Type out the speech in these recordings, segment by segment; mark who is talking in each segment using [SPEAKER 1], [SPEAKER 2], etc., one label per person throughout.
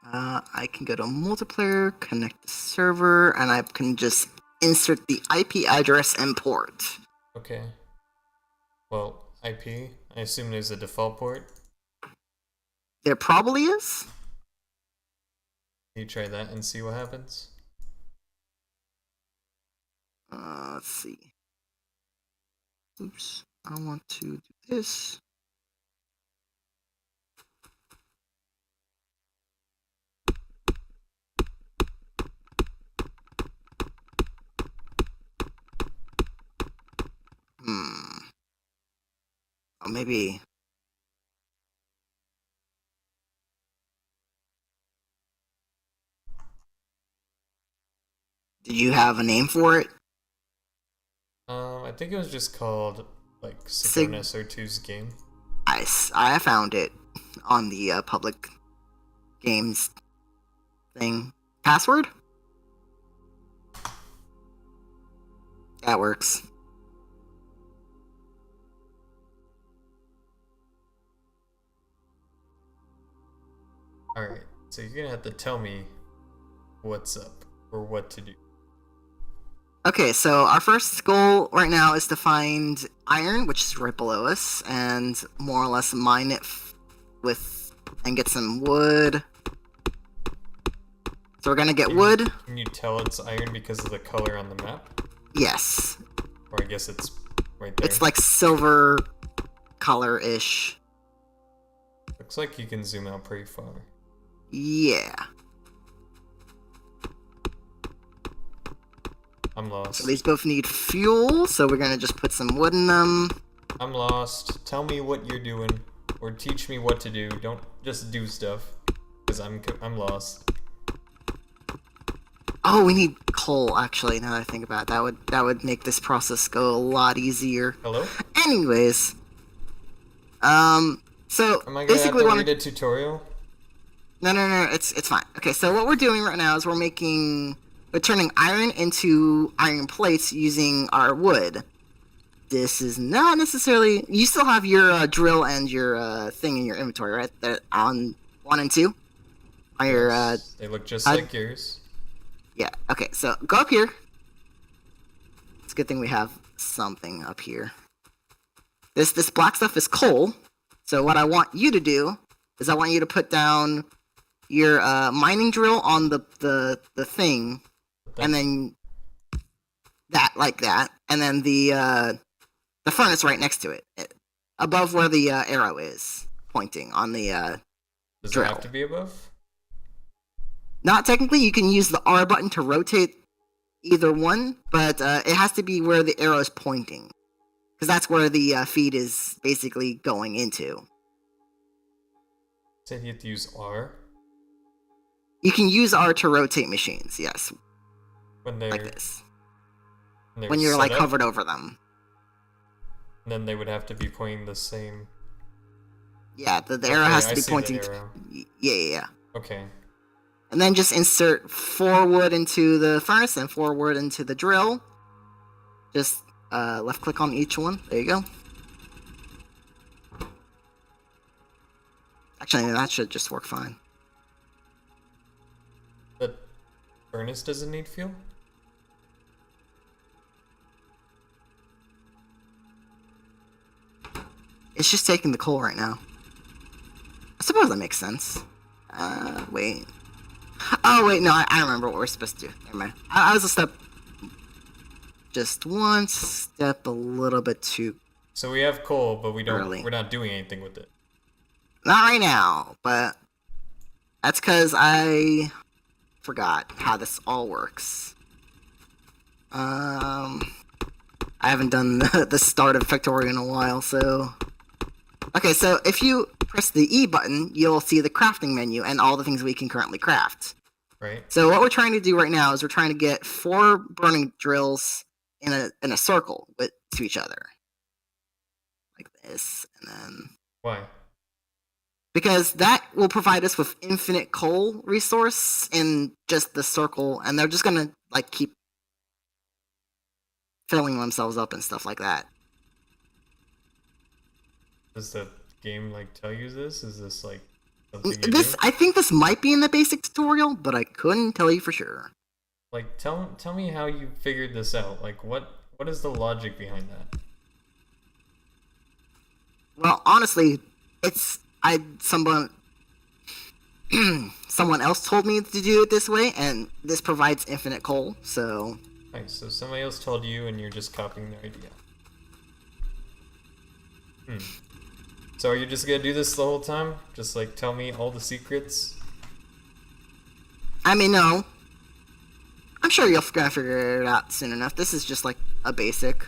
[SPEAKER 1] I can go to multiplayer, connect the server, and I can just insert the IP address and port.
[SPEAKER 2] Okay. Well, IP, I assume there's a default port.
[SPEAKER 1] There probably is.
[SPEAKER 2] You try that and see what happens.
[SPEAKER 1] Let's see. Oops, I want to do this. Oh, maybe. Did you have a name for it?
[SPEAKER 2] I think it was just called like
[SPEAKER 1] Sig.
[SPEAKER 2] Sigourness R2's game.
[SPEAKER 1] I found it on the public games thing. Password? That works.
[SPEAKER 2] Alright, so you're gonna have to tell me what's up or what to do.
[SPEAKER 1] Okay, so our first goal right now is to find iron, which is right below us, and more or less mine it and get some wood. So we're gonna get wood.
[SPEAKER 2] Can you tell it's iron because of the color on the map?
[SPEAKER 1] Yes.
[SPEAKER 2] Or I guess it's right there.
[SPEAKER 1] It's like silver color-ish.
[SPEAKER 2] Looks like you can zoom out pretty far.
[SPEAKER 1] Yeah.
[SPEAKER 2] I'm lost.
[SPEAKER 1] So these both need fuel, so we're gonna just put some wood in them.
[SPEAKER 2] I'm lost. Tell me what you're doing, or teach me what to do. Don't just do stuff, because I'm lost.
[SPEAKER 1] Oh, we need coal. Actually, now that I think about it, that would make this process go a lot easier.
[SPEAKER 2] Hello?
[SPEAKER 1] Anyways, so
[SPEAKER 2] Am I gonna
[SPEAKER 1] basically,
[SPEAKER 2] have to read a tutorial?
[SPEAKER 1] No, it's fine. Okay, so what we're doing right now is we're turning iron into iron plates using our wood. This is not necessarily. You still have your drill and your thing in your inventory, right? That on 1 and 2. On your
[SPEAKER 2] They look just like yours.
[SPEAKER 1] Yeah. Okay. So go up here. It's a good thing we have something up here. This black stuff is coal. So what I want you to do is I want you to put down your mining drill on the thing, and then that like that, and then the furnace right next to it, above where the arrow is pointing on the
[SPEAKER 2] Does
[SPEAKER 1] drill.
[SPEAKER 2] it have to be above?
[SPEAKER 1] Not technically. You can use the R button to rotate either one, but it has to be where the arrow is pointing, because that's where the feed is basically going into.
[SPEAKER 2] So you have to use R?
[SPEAKER 1] You can use R to rotate machines, yes.
[SPEAKER 2] When they're
[SPEAKER 1] like this.
[SPEAKER 2] When
[SPEAKER 1] you're like hovered over them.
[SPEAKER 2] And then they would have to be pointing the same.
[SPEAKER 1] Yeah, the arrow has to be pointing. Yeah.
[SPEAKER 2] Okay.
[SPEAKER 1] And then just insert 4 wood into the furnace and 4 wood into the drill. Just left click on each one. There you go. Actually, that should just work fine.
[SPEAKER 2] The furnace doesn't need fuel?
[SPEAKER 1] It's just taking the coal right now. I suppose that makes sense. Wait. Oh, wait, no, I remember what we're supposed to do. Never mind. I was a step... Just one step a little bit too...
[SPEAKER 2] So we have coal, but we're not doing anything with it.
[SPEAKER 1] Not right now, but... That's because I forgot how this all works. I haven't done the start of Factorio in a while, so... Okay, so if you press the E button, you'll see the crafting menu and all the things we can currently craft.
[SPEAKER 2] Right.
[SPEAKER 1] So what we're trying to do right now is we're trying to get 4 burning drills in a circle to each other. Like this, and then...
[SPEAKER 2] Why?
[SPEAKER 1] Because that will provide us with infinite coal resource in just the circle, and they're just gonna, like, keep filling themselves up and stuff like that.
[SPEAKER 2] Does the game, like, tell you this? Is this, like, Something you do?
[SPEAKER 1] I think this might be in the basic tutorial, but I couldn't tell you for sure.
[SPEAKER 2] Like, tell me how you figured this out. Like, what is the logic behind that?
[SPEAKER 1] Well, honestly, someone someone else told me to do it this way, and this provides infinite coal. So.
[SPEAKER 2] Nice. So somebody else told you, and you're just copying their idea. So are you just gonna do this the whole time? Just like tell me all the secrets?
[SPEAKER 1] I mean, no. I'm sure you'll figure it out soon enough. This is just like a basic.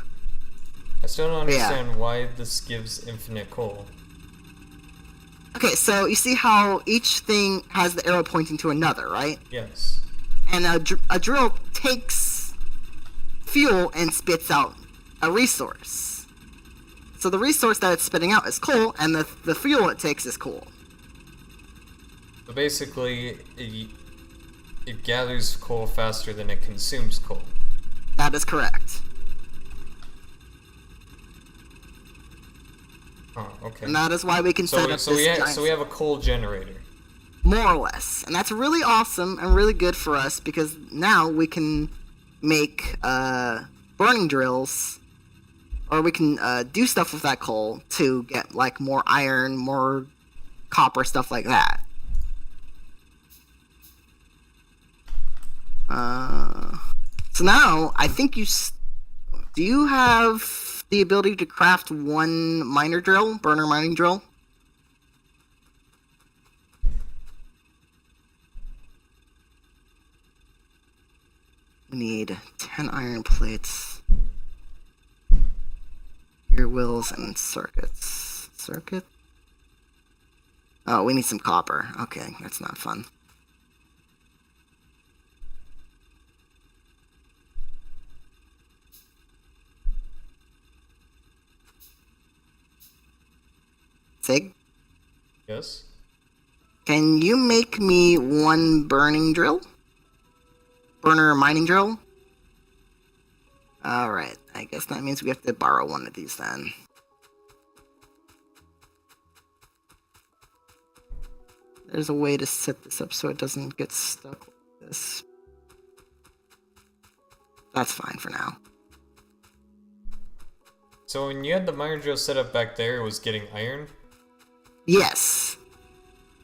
[SPEAKER 2] I still don't understand why this gives infinite coal.
[SPEAKER 1] Okay, so you see how each thing has the arrow pointing to another, right?
[SPEAKER 2] Yes.
[SPEAKER 1] And a drill takes fuel and spits out a resource. So the resource that it's spitting out is coal, and the fuel it takes is coal.
[SPEAKER 2] So basically, it gathers coal faster than it consumes coal.
[SPEAKER 1] That is correct.
[SPEAKER 2] Oh, okay.
[SPEAKER 1] And that is why we can set up
[SPEAKER 2] so
[SPEAKER 1] this
[SPEAKER 2] we have a coal generator.
[SPEAKER 1] More or less. And that's really awesome and really good for us, because now we can make burning drills, or we can do stuff with that coal to get like more iron, more copper, stuff like that. So now I think do you have the ability to craft one burner mining drill? We need 10 iron plates, gear wheels, and circuits. Oh, we need some copper. Okay, that's not fun. Sig?
[SPEAKER 2] Yes?
[SPEAKER 1] Can you make me one burner mining drill? Alright, I guess that means we have to borrow one of these then. There's a way to set this up so it doesn't get stuck like this. That's fine for now.
[SPEAKER 2] So when you had the miner drill set up back there, it was getting iron?
[SPEAKER 1] Yes.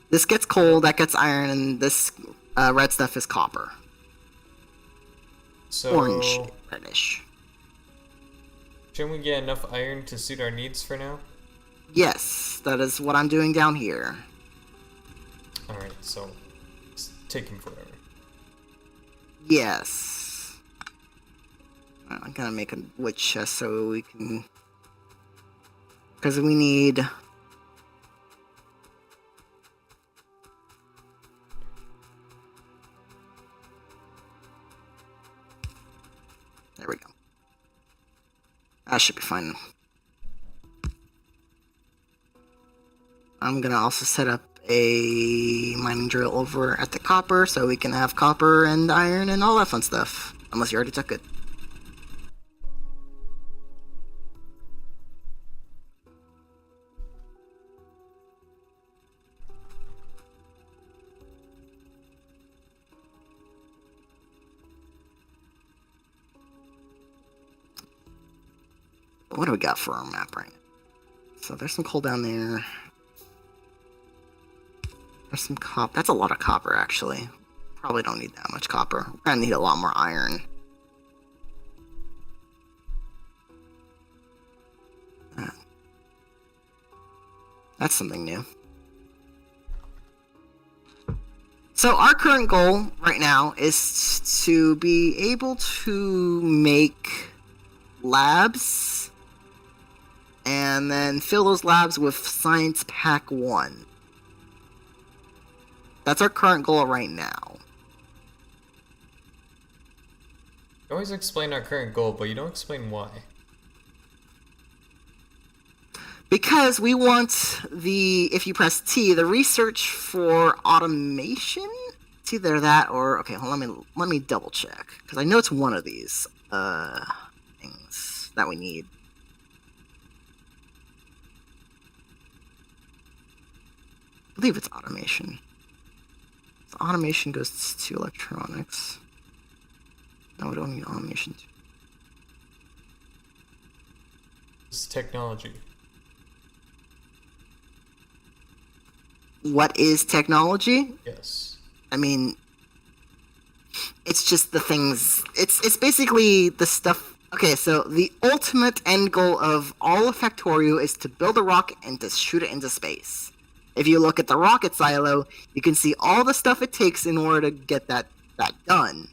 [SPEAKER 1] This gets coal, that gets iron, and this red stuff is copper.
[SPEAKER 2] So
[SPEAKER 1] Orange, reddish.
[SPEAKER 2] Shouldn't we get enough iron to suit our needs for now?
[SPEAKER 1] Yes, that is what I'm doing down here.
[SPEAKER 2] Alright, so it's taking forever.
[SPEAKER 1] Yes. I'm gonna make a wood chest so we can... Because we need... There we go. That should be fine. I'm gonna also set up a mining drill over at the copper so we can have copper and iron and all that fun stuff. Unless you already took it. What do we got for our map right now? So there's some coal down there. There's some copper. That's a lot of copper, actually. Probably don't need that much copper. We're gonna need a lot more iron. That's something new. So our current goal right now is to be able to make labs and then fill those labs with Science Pack 1. That's our current goal right now.
[SPEAKER 2] You always explain our current goal, but you don't explain why.
[SPEAKER 1] Because we want if you press T, the research for automation? It's either that or, okay, hold on, let me double check. Because I know it's one of these things that we need. believe it's automation. So automation goes to electronics. No, we don't need automation.
[SPEAKER 2] It's technology.
[SPEAKER 1] What is technology?
[SPEAKER 2] Yes.
[SPEAKER 1] I mean, it's just the things. It's basically the stuff. Okay, so the ultimate end goal of all of Factorio is to build a rocket and to shoot it into space. If you look at the rocket silo, you can see all the stuff it takes in order to get that done.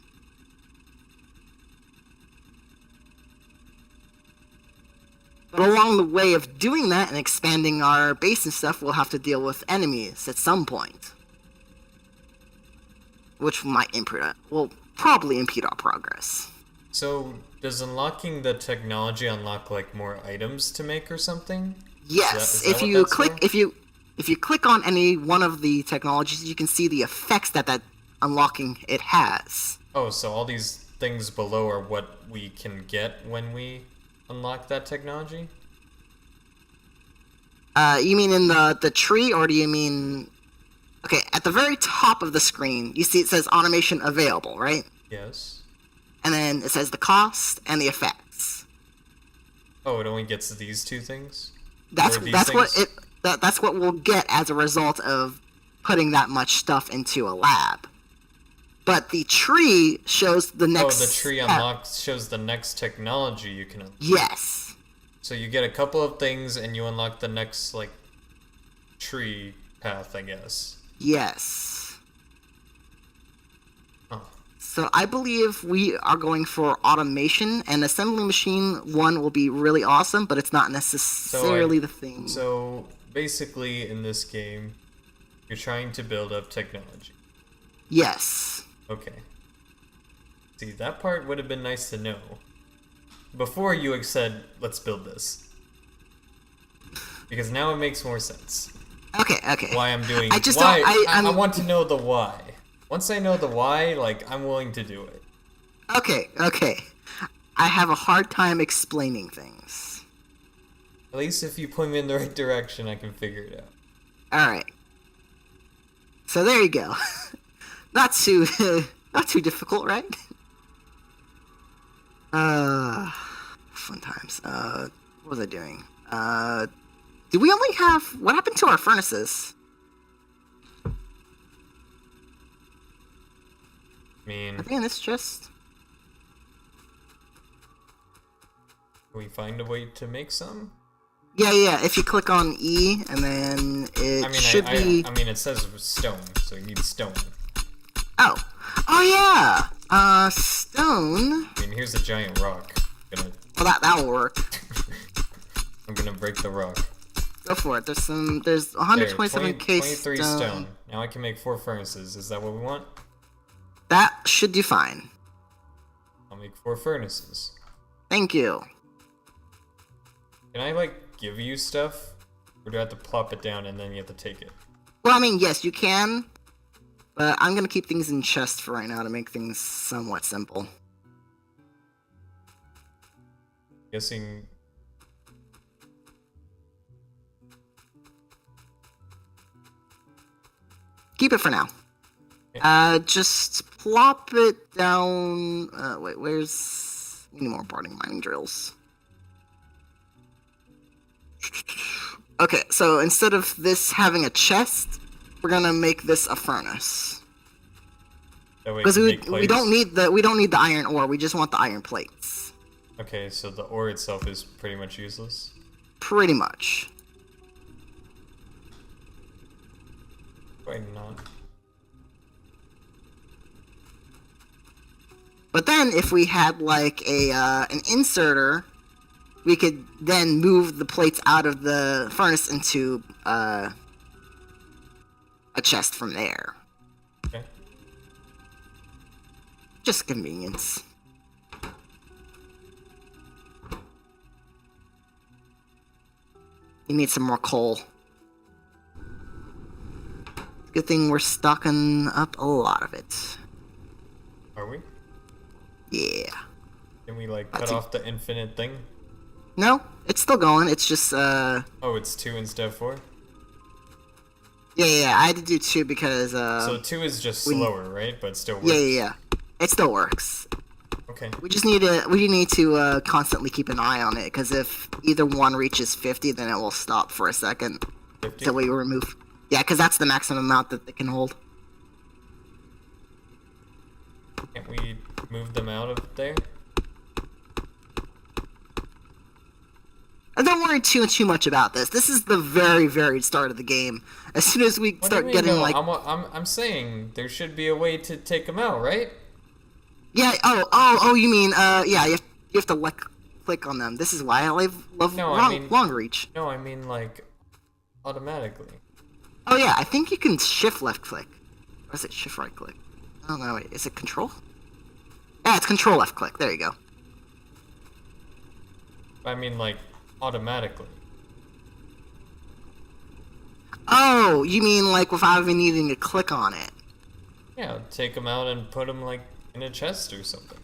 [SPEAKER 1] But along the way of doing that and expanding our base and stuff, we'll have to deal with enemies at some point. Which might will probably impede our progress.
[SPEAKER 2] So, does unlocking the technology unlock like more items to make or something?
[SPEAKER 1] Yes,
[SPEAKER 2] Is that
[SPEAKER 1] if
[SPEAKER 2] what
[SPEAKER 1] you
[SPEAKER 2] that's
[SPEAKER 1] click
[SPEAKER 2] for?
[SPEAKER 1] if you click on any one of the technologies, you can see the effects that unlocking it has.
[SPEAKER 2] Oh, so all these things below are what we can get when we unlock that technology?
[SPEAKER 1] You mean in the tree, or do you mean... Okay, at the very top of the screen, you see it says automation available, right?
[SPEAKER 2] Yes.
[SPEAKER 1] And then it says the cost and the effects.
[SPEAKER 2] Oh, it only gets these two things?
[SPEAKER 1] That's
[SPEAKER 2] Or these
[SPEAKER 1] that's what we'll get as a result of putting that much stuff into a lab. But the tree shows the next...
[SPEAKER 2] Oh, the tree unlocks shows the next technology you can unlock.
[SPEAKER 1] Yes.
[SPEAKER 2] So you get a couple of things and you unlock the next, like, tree path, I guess.
[SPEAKER 1] Yes.
[SPEAKER 2] Huh.
[SPEAKER 1] So I believe we are going for automation, and assembly machine 1 will be really awesome, but it's not necessarily the thing.
[SPEAKER 2] So basically, in this game, you're trying to build up technology.
[SPEAKER 1] Yes.
[SPEAKER 2] Okay. See, that part would have been nice to know. Before you had said, let's build this. Because now it makes more sense.
[SPEAKER 1] Okay.
[SPEAKER 2] Why I'm doing...
[SPEAKER 1] I just
[SPEAKER 2] why,
[SPEAKER 1] don't...
[SPEAKER 2] I want to know the why. Once I know the why, like, I'm willing to do it.
[SPEAKER 1] Okay. I have a hard time explaining things.
[SPEAKER 2] At least if you point me in the right direction, I can figure it out.
[SPEAKER 1] Alright. So there you go. Not too difficult, right? Fun times. What was I doing? Do we only have... What happened to our furnaces?
[SPEAKER 2] I mean...
[SPEAKER 1] Are they in this chest?
[SPEAKER 2] Can we find a way to make some?
[SPEAKER 1] Yeah. If you click on E, and then it should be...
[SPEAKER 2] I mean, it says stone, so you need stone.
[SPEAKER 1] Oh yeah! Stone...
[SPEAKER 2] I mean, here's a giant rock.
[SPEAKER 1] Well, that'll work.
[SPEAKER 2] I'm gonna break the rock.
[SPEAKER 1] Go for it. There's 127k
[SPEAKER 2] 23 stone. Now I can make 4 furnaces. Is that what we want?
[SPEAKER 1] That should do fine.
[SPEAKER 2] I'll make 4 furnaces.
[SPEAKER 1] Thank you.
[SPEAKER 2] Can I, like, give you stuff? Or do I have to plop it down and then you have to take it?
[SPEAKER 1] Well, I mean, yes, you can. But I'm gonna keep things in chests for right now to make things somewhat simple.
[SPEAKER 2] Guessing...
[SPEAKER 1] Keep it for now. Just plop it down... wait, where's... We need more mining drills. Okay, so instead of this having a chest, we're gonna make this a furnace. Because we don't need the iron ore. We just want the iron plates.
[SPEAKER 2] Okay, so the ore itself is pretty much useless.
[SPEAKER 1] Pretty much.
[SPEAKER 2] Why not?
[SPEAKER 1] But then, if we had like an inserter, we could then move the plates out of the furnace into a chest from there.
[SPEAKER 2] Okay.
[SPEAKER 1] Just convenience. You need some more coal. Good thing we're stocking up a lot of it.
[SPEAKER 2] Are we?
[SPEAKER 1] Yeah.
[SPEAKER 2] Can we, like, cut off the infinite thing?
[SPEAKER 1] No, it's still going. It's just,
[SPEAKER 2] Oh, it's 2 instead of 4?
[SPEAKER 1] Yeah. I had to do 2 because
[SPEAKER 2] So 2 is just
[SPEAKER 1] we-
[SPEAKER 2] slower, right? But still works.
[SPEAKER 1] yeah. It still works.
[SPEAKER 2] Okay.
[SPEAKER 1] We need to constantly keep an eye on it because if either one reaches 50, then it will stop for a second
[SPEAKER 2] 50?
[SPEAKER 1] until we remove. Yeah, because that's the maximum amount that they can hold.
[SPEAKER 2] Can't we move them out of there?
[SPEAKER 1] And don't worry too much about this. This is the very start of the game. As soon as we
[SPEAKER 2] What do
[SPEAKER 1] start
[SPEAKER 2] you mean,
[SPEAKER 1] getting
[SPEAKER 2] no?
[SPEAKER 1] like,
[SPEAKER 2] I'm saying there should be a way to take them out, right?
[SPEAKER 1] yeah, oh, you mean yeah, you have to like click on them. This is why I love
[SPEAKER 2] No, I mean-
[SPEAKER 1] long reach.
[SPEAKER 2] No, I mean like automatically.
[SPEAKER 1] Oh yeah, I think you can shift left click. Or is it shift right click? Oh no, wait, is it control? Yeah, it's control left click. There you go.
[SPEAKER 2] I mean like automatically.
[SPEAKER 1] Oh, you mean like without even needing to click on it?
[SPEAKER 2] Yeah, take them out and put them like in a chest or something.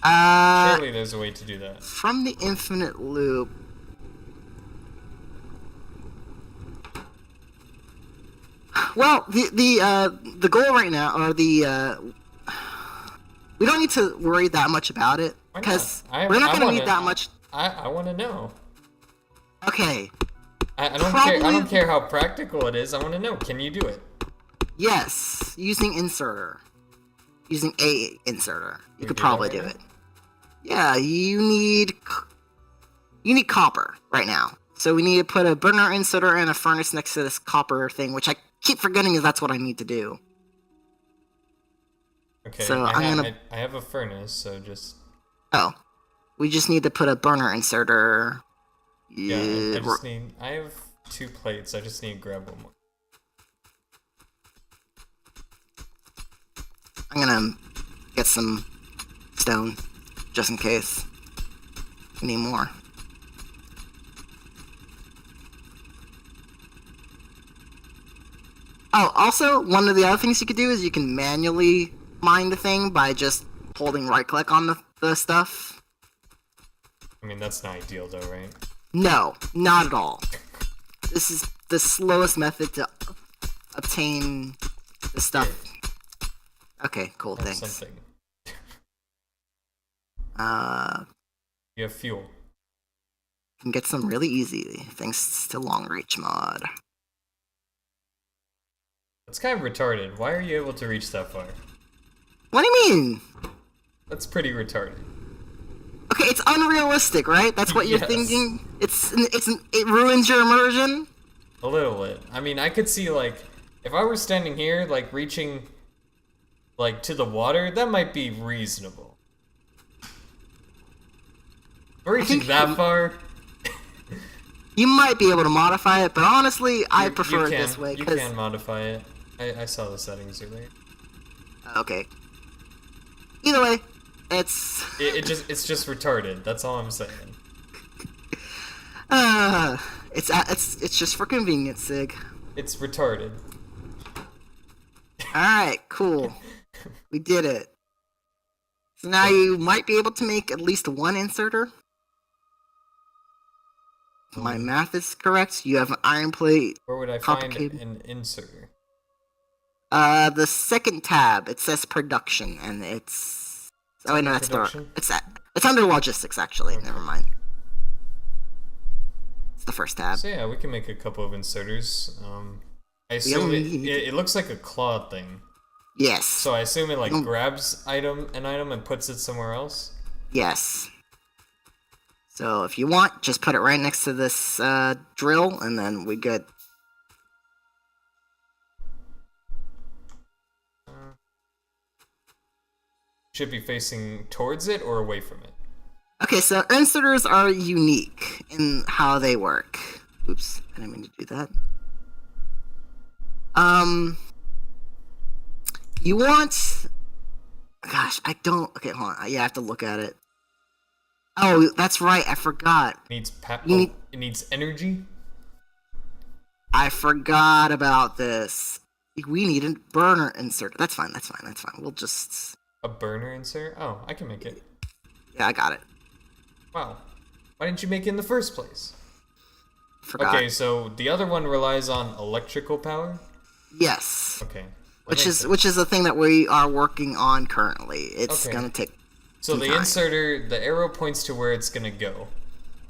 [SPEAKER 2] Surely there's a way to do that.
[SPEAKER 1] From the infinite loop. Well, the goal right now, or the we don't need to worry that much about it
[SPEAKER 2] Why not?
[SPEAKER 1] because
[SPEAKER 2] I-
[SPEAKER 1] we're not
[SPEAKER 2] I
[SPEAKER 1] going to
[SPEAKER 2] wanna-
[SPEAKER 1] need that much.
[SPEAKER 2] I want to know.
[SPEAKER 1] Okay.
[SPEAKER 2] I don't care. I don't care how practical it is. I want to know. Can you do it?
[SPEAKER 1] Yes, using inserter, using a inserter, you could
[SPEAKER 2] do that
[SPEAKER 1] probably
[SPEAKER 2] right
[SPEAKER 1] do
[SPEAKER 2] now?
[SPEAKER 1] it. Yeah, you need copper right now. So we need to put a burner inserter and a furnace next to this copper thing, which I keep forgetting is that's what I need to do.
[SPEAKER 2] Okay.
[SPEAKER 1] So
[SPEAKER 2] I
[SPEAKER 1] I'm gonna-
[SPEAKER 2] I have a furnace, so just
[SPEAKER 1] Oh, we just need to put a burner inserter.
[SPEAKER 2] yeah. I
[SPEAKER 1] we're-
[SPEAKER 2] just need. I have 2 plates. I just need to grab one more.
[SPEAKER 1] I'm gonna get some stone, just in case. We need more. Oh, also, one of the other things you could do is you can manually mine the thing by just holding right click on the stuff.
[SPEAKER 2] I mean that's not ideal though, right?
[SPEAKER 1] No, not at all. This is the slowest method to obtain the stuff. Okay, cool,
[SPEAKER 2] Or
[SPEAKER 1] thanks.
[SPEAKER 2] something.
[SPEAKER 1] You
[SPEAKER 2] You have fuel.
[SPEAKER 1] can get some really easy thanks to long reach mod.
[SPEAKER 2] That's kind of retarded. Why are you able to reach that far?
[SPEAKER 1] What do you mean?
[SPEAKER 2] That's pretty retarded.
[SPEAKER 1] Okay, it's unrealistic, right? That's what you're
[SPEAKER 2] Yes.
[SPEAKER 1] thinking. It ruins your immersion.
[SPEAKER 2] A little bit. I mean, I could see like if I were standing here, like reaching like to the water, that might be reasonable. Reaching
[SPEAKER 1] think
[SPEAKER 2] that
[SPEAKER 1] you-
[SPEAKER 2] far,
[SPEAKER 1] You might be able to modify it, but honestly, I
[SPEAKER 2] you
[SPEAKER 1] prefer it
[SPEAKER 2] can,
[SPEAKER 1] this way
[SPEAKER 2] You
[SPEAKER 1] because
[SPEAKER 2] can modify it. I saw the settings earlier.
[SPEAKER 1] okay. Either way, it's
[SPEAKER 2] It's just retarded. That's all I'm saying.
[SPEAKER 1] it's just for convenience sake.
[SPEAKER 2] It's retarded.
[SPEAKER 1] All right, cool. We did it. So now you might be able to make at least one inserter. If my math is correct. You have an iron plate.
[SPEAKER 2] Where would I
[SPEAKER 1] Copper
[SPEAKER 2] find
[SPEAKER 1] cable.
[SPEAKER 2] an inserter?
[SPEAKER 1] The second tab, it says production, and it's. Oh wait, no, that's the.
[SPEAKER 2] Production?
[SPEAKER 1] It's under logistics actually. Never mind. It's the first tab.
[SPEAKER 2] So yeah, we can make a couple of inserters. I assume
[SPEAKER 1] only
[SPEAKER 2] it,
[SPEAKER 1] need-
[SPEAKER 2] it looks like a claw thing.
[SPEAKER 1] Yes.
[SPEAKER 2] So I assume it like
[SPEAKER 1] Mm.
[SPEAKER 2] grabs an item and puts it somewhere else.
[SPEAKER 1] Yes. So if you want, just put it right next to this drill, and then we good.
[SPEAKER 2] Should be facing towards it or away from it.
[SPEAKER 1] Okay, so inserters are unique in how they work. Oops, I didn't mean to do that. You want... Gosh, I don't... Okay, hold on. Yeah, I have to look at it. Oh, that's right, I forgot.
[SPEAKER 2] It needs
[SPEAKER 1] You need-
[SPEAKER 2] it needs energy.
[SPEAKER 1] I forgot about this. We need a burner inserter. That's fine. We'll just...
[SPEAKER 2] A burner insert? Oh, I can make it.
[SPEAKER 1] Yeah, I got it.
[SPEAKER 2] Wow. Why didn't you make it in the first place?
[SPEAKER 1] Forgot.
[SPEAKER 2] Okay, so the other one relies on electrical power?
[SPEAKER 1] Yes.
[SPEAKER 2] Okay.
[SPEAKER 1] Which is the thing that we are working on currently. It's
[SPEAKER 2] Okay.
[SPEAKER 1] gonna take
[SPEAKER 2] So
[SPEAKER 1] some
[SPEAKER 2] the
[SPEAKER 1] time.
[SPEAKER 2] inserter, the arrow points to where it's gonna go.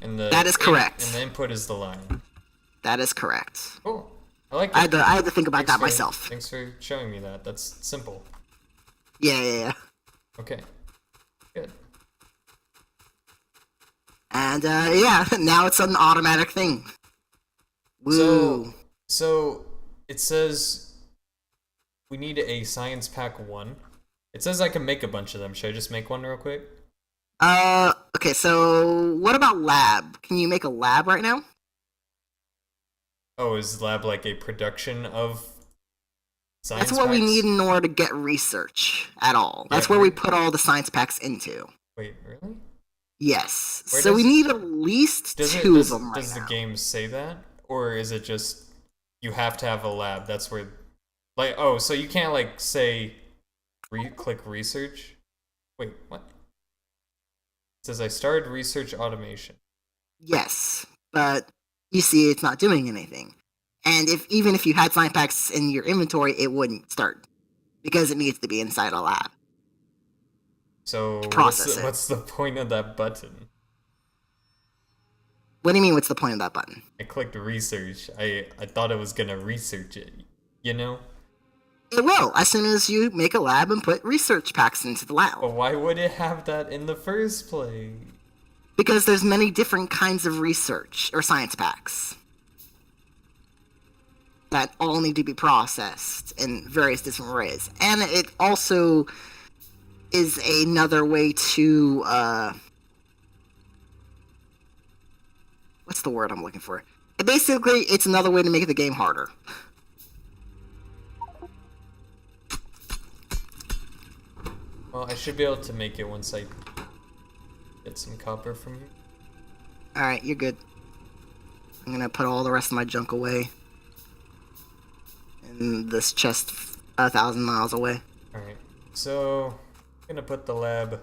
[SPEAKER 2] And
[SPEAKER 1] That is correct.
[SPEAKER 2] And the input is the line.
[SPEAKER 1] That is correct.
[SPEAKER 2] Cool. I like it.
[SPEAKER 1] I had to think about that
[SPEAKER 2] for,
[SPEAKER 1] myself.
[SPEAKER 2] Thanks for showing me that. That's simple.
[SPEAKER 1] Yeah.
[SPEAKER 2] Okay. Good.
[SPEAKER 1] And yeah, now it's an automatic thing. Woo.
[SPEAKER 2] So it says we need a science pack 1. It says I can make a bunch of them. Should I just make one real quick?
[SPEAKER 1] Okay, so what about lab? Can you make a lab right now?
[SPEAKER 2] Oh, is lab like a production of science
[SPEAKER 1] That's what we
[SPEAKER 2] packs?
[SPEAKER 1] need in order to get research at all. That's where we put all the science packs into.
[SPEAKER 2] Wait, really?
[SPEAKER 1] Yes. So we need at least two of them right now.
[SPEAKER 2] Does the game say that? Or is it just you have to have a lab? That's where... Like, oh, so you can't, like, say... click research? Wait, what? It says I started research automation.
[SPEAKER 1] Yes, but you see it's not doing anything. And even if you had science packs in your inventory, it wouldn't start. Because it needs to be inside a lab.
[SPEAKER 2] So what's the point of that button?
[SPEAKER 1] What do you mean, what's the point of that button?
[SPEAKER 2] I clicked research. I thought it was gonna research it, you know?
[SPEAKER 1] It will, as soon as you make a lab and put research packs into the lab.
[SPEAKER 2] But why would it have that in the first place?
[SPEAKER 1] Because there's many different kinds of research, or science packs, that all need to be processed in various different ways. And it also is another way to, what's the word I'm looking for? Basically, it's another way to make the game harder.
[SPEAKER 2] Well, I should be able to make it once I get some copper from you.
[SPEAKER 1] Alright, you're good. I'm gonna put all the rest of my junk away. In this chest 1,000 miles away.
[SPEAKER 2] Alright, so... I'm gonna put the lab...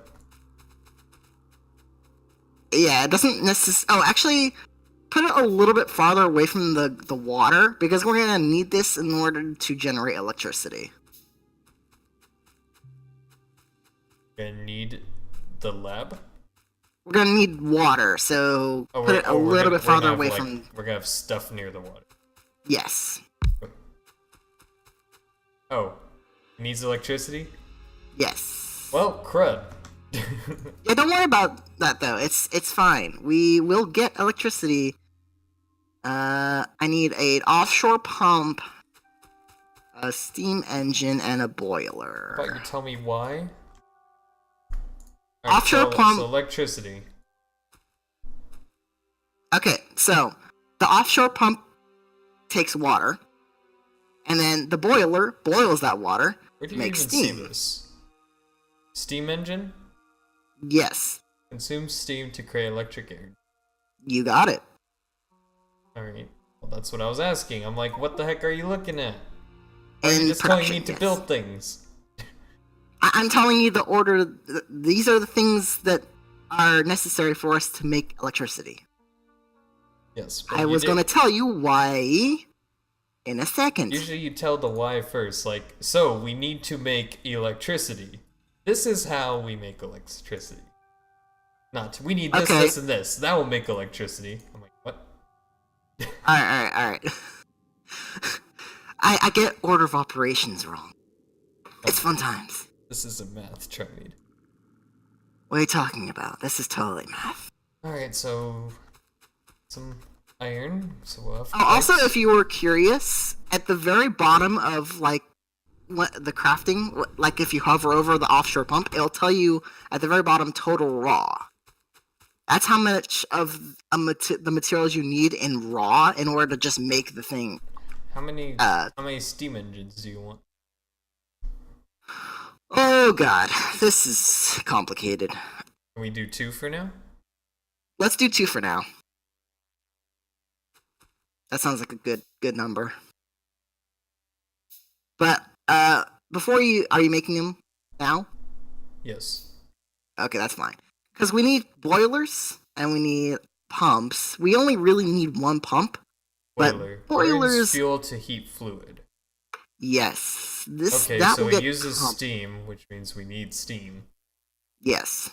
[SPEAKER 1] Yeah, it doesn't necessarily... Oh, actually, put it a little bit farther away from the water, because we're gonna need this in order to generate electricity.
[SPEAKER 2] Gonna need the lab?
[SPEAKER 1] We're gonna need water, so put it a little bit farther away from...
[SPEAKER 2] We're gonna have stuff near the water.
[SPEAKER 1] Yes.
[SPEAKER 2] Oh. It needs electricity?
[SPEAKER 1] Yes.
[SPEAKER 2] Well, crud.
[SPEAKER 1] Yeah, don't worry about that, though. It's fine. We will get electricity. I need an offshore pump, a steam engine, and a boiler.
[SPEAKER 2] But you tell me why?
[SPEAKER 1] Offshore pump.
[SPEAKER 2] So electricity.
[SPEAKER 1] Okay, so the offshore pump takes water, and then the boiler boils that water,
[SPEAKER 2] Where do you
[SPEAKER 1] makes
[SPEAKER 2] even
[SPEAKER 1] steam.
[SPEAKER 2] see this? Steam engine?
[SPEAKER 1] Yes,
[SPEAKER 2] Consumes steam to create electric air.
[SPEAKER 1] you got it.
[SPEAKER 2] Alright. Well, that's what I was asking. I'm like, what the heck are you looking at? Why are
[SPEAKER 1] In
[SPEAKER 2] you just telling me
[SPEAKER 1] production,
[SPEAKER 2] to
[SPEAKER 1] yes.
[SPEAKER 2] build things?
[SPEAKER 1] I'm telling you the order. These are the things that are necessary for us to make electricity.
[SPEAKER 2] Yes. But
[SPEAKER 1] I was going to tell you why in a second.
[SPEAKER 2] Usually you tell the why first. Like, so we need to make electricity. This is how we make electricity. Not, we need this,
[SPEAKER 1] Okay.
[SPEAKER 2] this, and this. That will make electricity. I'm like, what?
[SPEAKER 1] Alright. I get order of operations wrong. It's fun times.
[SPEAKER 2] This is a math Trimead.
[SPEAKER 1] What are you talking about? This is totally math.
[SPEAKER 2] Alright, so... some iron. So we'll have
[SPEAKER 1] Also, if you were curious, at the very bottom of, like, the crafting, like if you hover over the offshore pump, it'll tell you at the very bottom total raw. That's how much of the materials you need in raw in order to just make the thing.
[SPEAKER 2] How many steam engines do you want?
[SPEAKER 1] Oh god, this is complicated.
[SPEAKER 2] Can we do 2 for now?
[SPEAKER 1] Let's do 2 for now. That sounds like a good number. But are you making them now?
[SPEAKER 2] Yes.
[SPEAKER 1] Okay, that's fine. Because we need boilers and we need pumps. We only really need one pump
[SPEAKER 2] Boiler.
[SPEAKER 1] But
[SPEAKER 2] Burns
[SPEAKER 1] boilers,
[SPEAKER 2] fuel to heat fluid.
[SPEAKER 1] yes,
[SPEAKER 2] Okay,
[SPEAKER 1] that
[SPEAKER 2] so
[SPEAKER 1] will
[SPEAKER 2] it
[SPEAKER 1] get
[SPEAKER 2] uses steam, which means we need steam.
[SPEAKER 1] yes,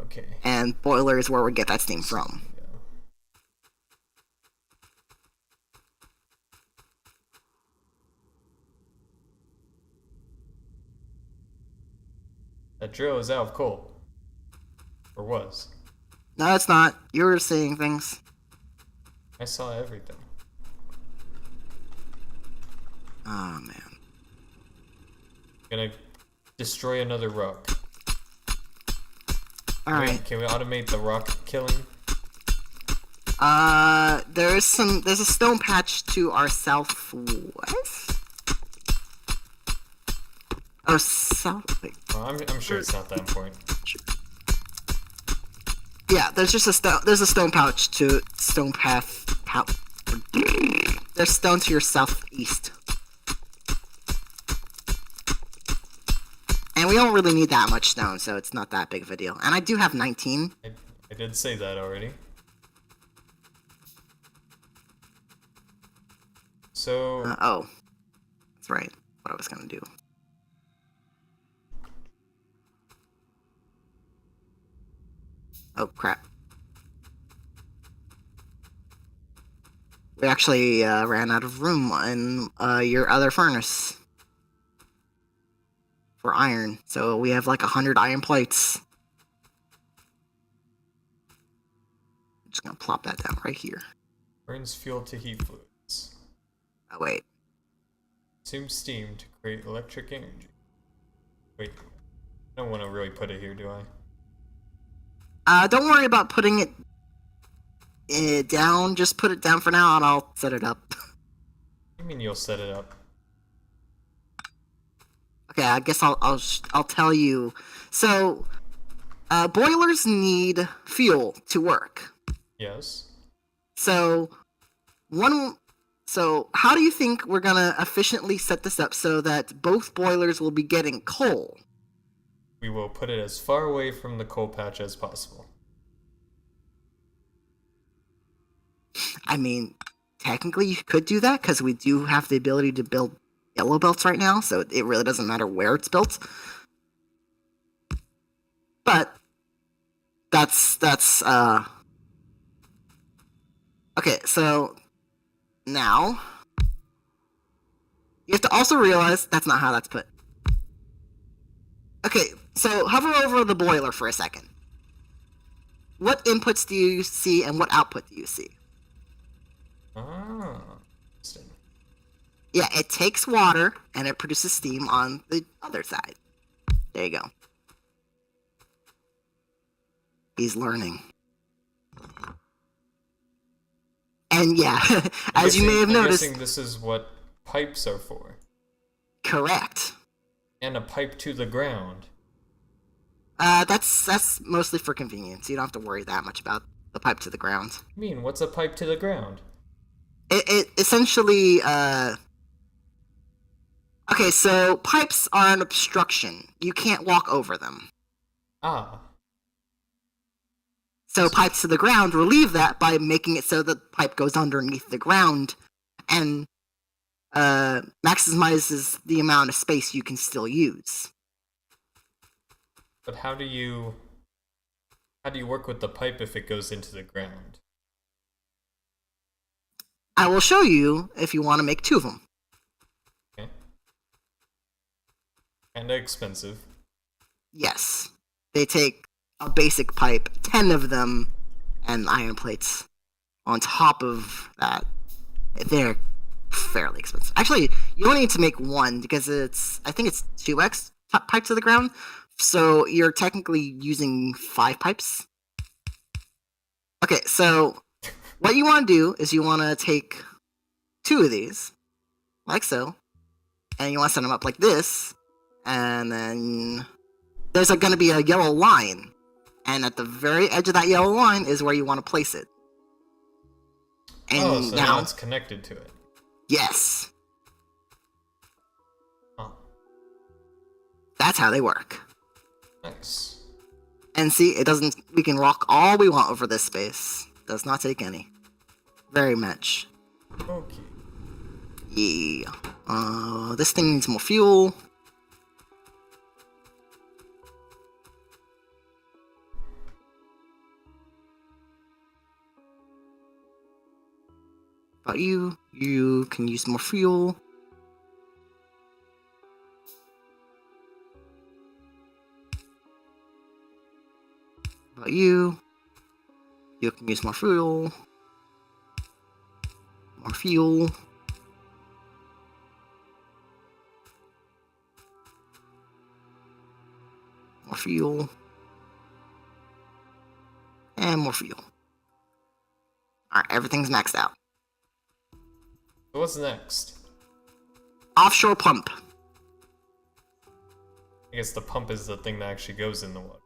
[SPEAKER 2] Okay.
[SPEAKER 1] and boiler is where we get that steam from.
[SPEAKER 2] Yeah. That drill is out of coal. Or was.
[SPEAKER 1] No, it's not. You're seeing things.
[SPEAKER 2] I saw everything.
[SPEAKER 1] Oh man.
[SPEAKER 2] Gonna destroy another rock.
[SPEAKER 1] Alright.
[SPEAKER 2] Can we automate the rock killing?
[SPEAKER 1] There's a stone patch to our southwest? Oh, wait.
[SPEAKER 2] Well, I'm sure it's not that important.
[SPEAKER 1] Yeah, there's a stone pouch to stone path. There's stone to your southeast. And we don't really need that much stone, so it's not that big of a deal. And I do have 19.
[SPEAKER 2] I did say that already. So...
[SPEAKER 1] Oh. That's right. What I was gonna do. Oh, crap. We actually ran out of room in your other furnace for iron, so we have like 100 iron plates. I'm just gonna plop that down right here.
[SPEAKER 2] burns fuel to heat fluids.
[SPEAKER 1] Oh, wait.
[SPEAKER 2] Consumes steam to create electric energy. Wait, I don't want to really put it here, do I?
[SPEAKER 1] Don't worry about putting it down. Just put it down for now, and I'll set it up.
[SPEAKER 2] You mean you'll set it up?
[SPEAKER 1] Okay, I guess I'll tell you. So, boilers need fuel to work.
[SPEAKER 2] Yes.
[SPEAKER 1] So, how do you think we're gonna efficiently set this up so that both boilers will be getting coal?
[SPEAKER 2] We will put it as far away from the coal patch as possible.
[SPEAKER 1] I mean, technically you could do that because we do have the ability to build yellow belts right now, so it really doesn't matter where it's built. But that's okay, so now you have to also realize that's not how that's put. Okay, so hover over the boiler for a second. What inputs do you see and what output do you see?
[SPEAKER 2] Ah, interesting.
[SPEAKER 1] Yeah, it takes water and it produces steam on the other side. There you go. He's learning. And yeah, as you may have noticed...
[SPEAKER 2] I'm guessing this is what pipes are for.
[SPEAKER 1] Correct.
[SPEAKER 2] And a pipe to the ground.
[SPEAKER 1] That's mostly for convenience. You don't have to worry that much about the pipe to the ground.
[SPEAKER 2] I mean, what's a pipe to the ground?
[SPEAKER 1] It essentially, okay, so pipes are an obstruction. You can't walk over them.
[SPEAKER 2] Ah.
[SPEAKER 1] So pipes to the ground relieve that by making it so the pipe goes underneath the ground and maximizes the amount of space you can still use.
[SPEAKER 2] But how do you work with the pipe if it goes into the ground?
[SPEAKER 1] I will show you if you want to make two of them.
[SPEAKER 2] Okay. Kinda expensive.
[SPEAKER 1] Yes. They take a basic pipe, 10 of them, and iron plates. On top of that, they're fairly expensive. Actually, you only need to make one because I think it's 2x pipe to the ground. So you're technically using 5 pipes. Okay, so what you want to do is you want to take 2 of these, like so, and you want to set them up like this, and then there's going to be a yellow line, and at the very edge of that yellow line is where you want to place it. And
[SPEAKER 2] so now it's connected to it.
[SPEAKER 1] Yes.
[SPEAKER 2] Huh.
[SPEAKER 1] That's how they work.
[SPEAKER 2] Nice.
[SPEAKER 1] And see, we can walk all we want over this space. Does not take any. Very much.
[SPEAKER 2] Okay.
[SPEAKER 1] Yeah. This thing needs more fuel. About you. You can use more fuel. About you. You can use more fuel. More fuel. More fuel. And more fuel. Alright, everything's maxed out.
[SPEAKER 2] So what's next?
[SPEAKER 1] Offshore pump.
[SPEAKER 2] I guess the pump is the thing that actually goes in the water.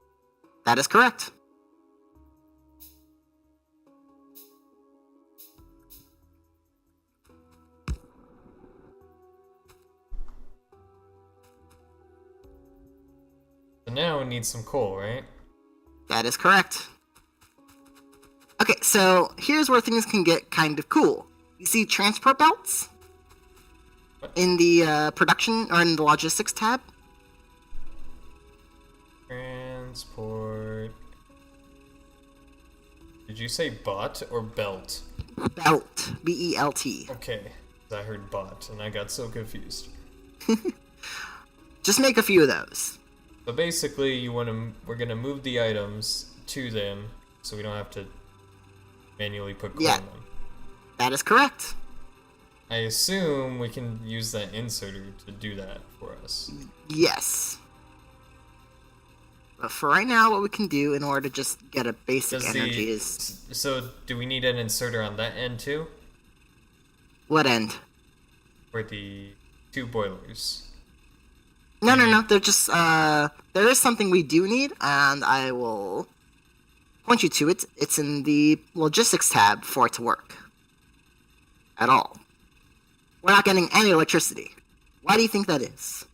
[SPEAKER 1] That is correct.
[SPEAKER 2] So now we need some coal, right?
[SPEAKER 1] That is correct. Okay, so here's where things can get kind of cool. You see transport belts
[SPEAKER 2] What?
[SPEAKER 1] in the production or in the logistics tab?
[SPEAKER 2] Transport. Did you say bot or belt?
[SPEAKER 1] Belt. B-E-L-T.
[SPEAKER 2] Okay, I heard bot and I got so confused.
[SPEAKER 1] Just make a few of those.
[SPEAKER 2] So basically, we're gonna move the items to them, so we don't have to manually put coal
[SPEAKER 1] Yeah.
[SPEAKER 2] in them.
[SPEAKER 1] That is correct.
[SPEAKER 2] I assume we can use that inserter to do that for us.
[SPEAKER 1] Yes. But for right now, what we can do in order to just get a basic energy is...
[SPEAKER 2] So, do we need an inserter on that end too?
[SPEAKER 1] What end?
[SPEAKER 2] For the 2 boilers?
[SPEAKER 1] No, no, no. They're just, there is something we do need, and I will point you to it. It's in the logistics tab for it to work. At all. We're not getting any electricity. Why do you think that is?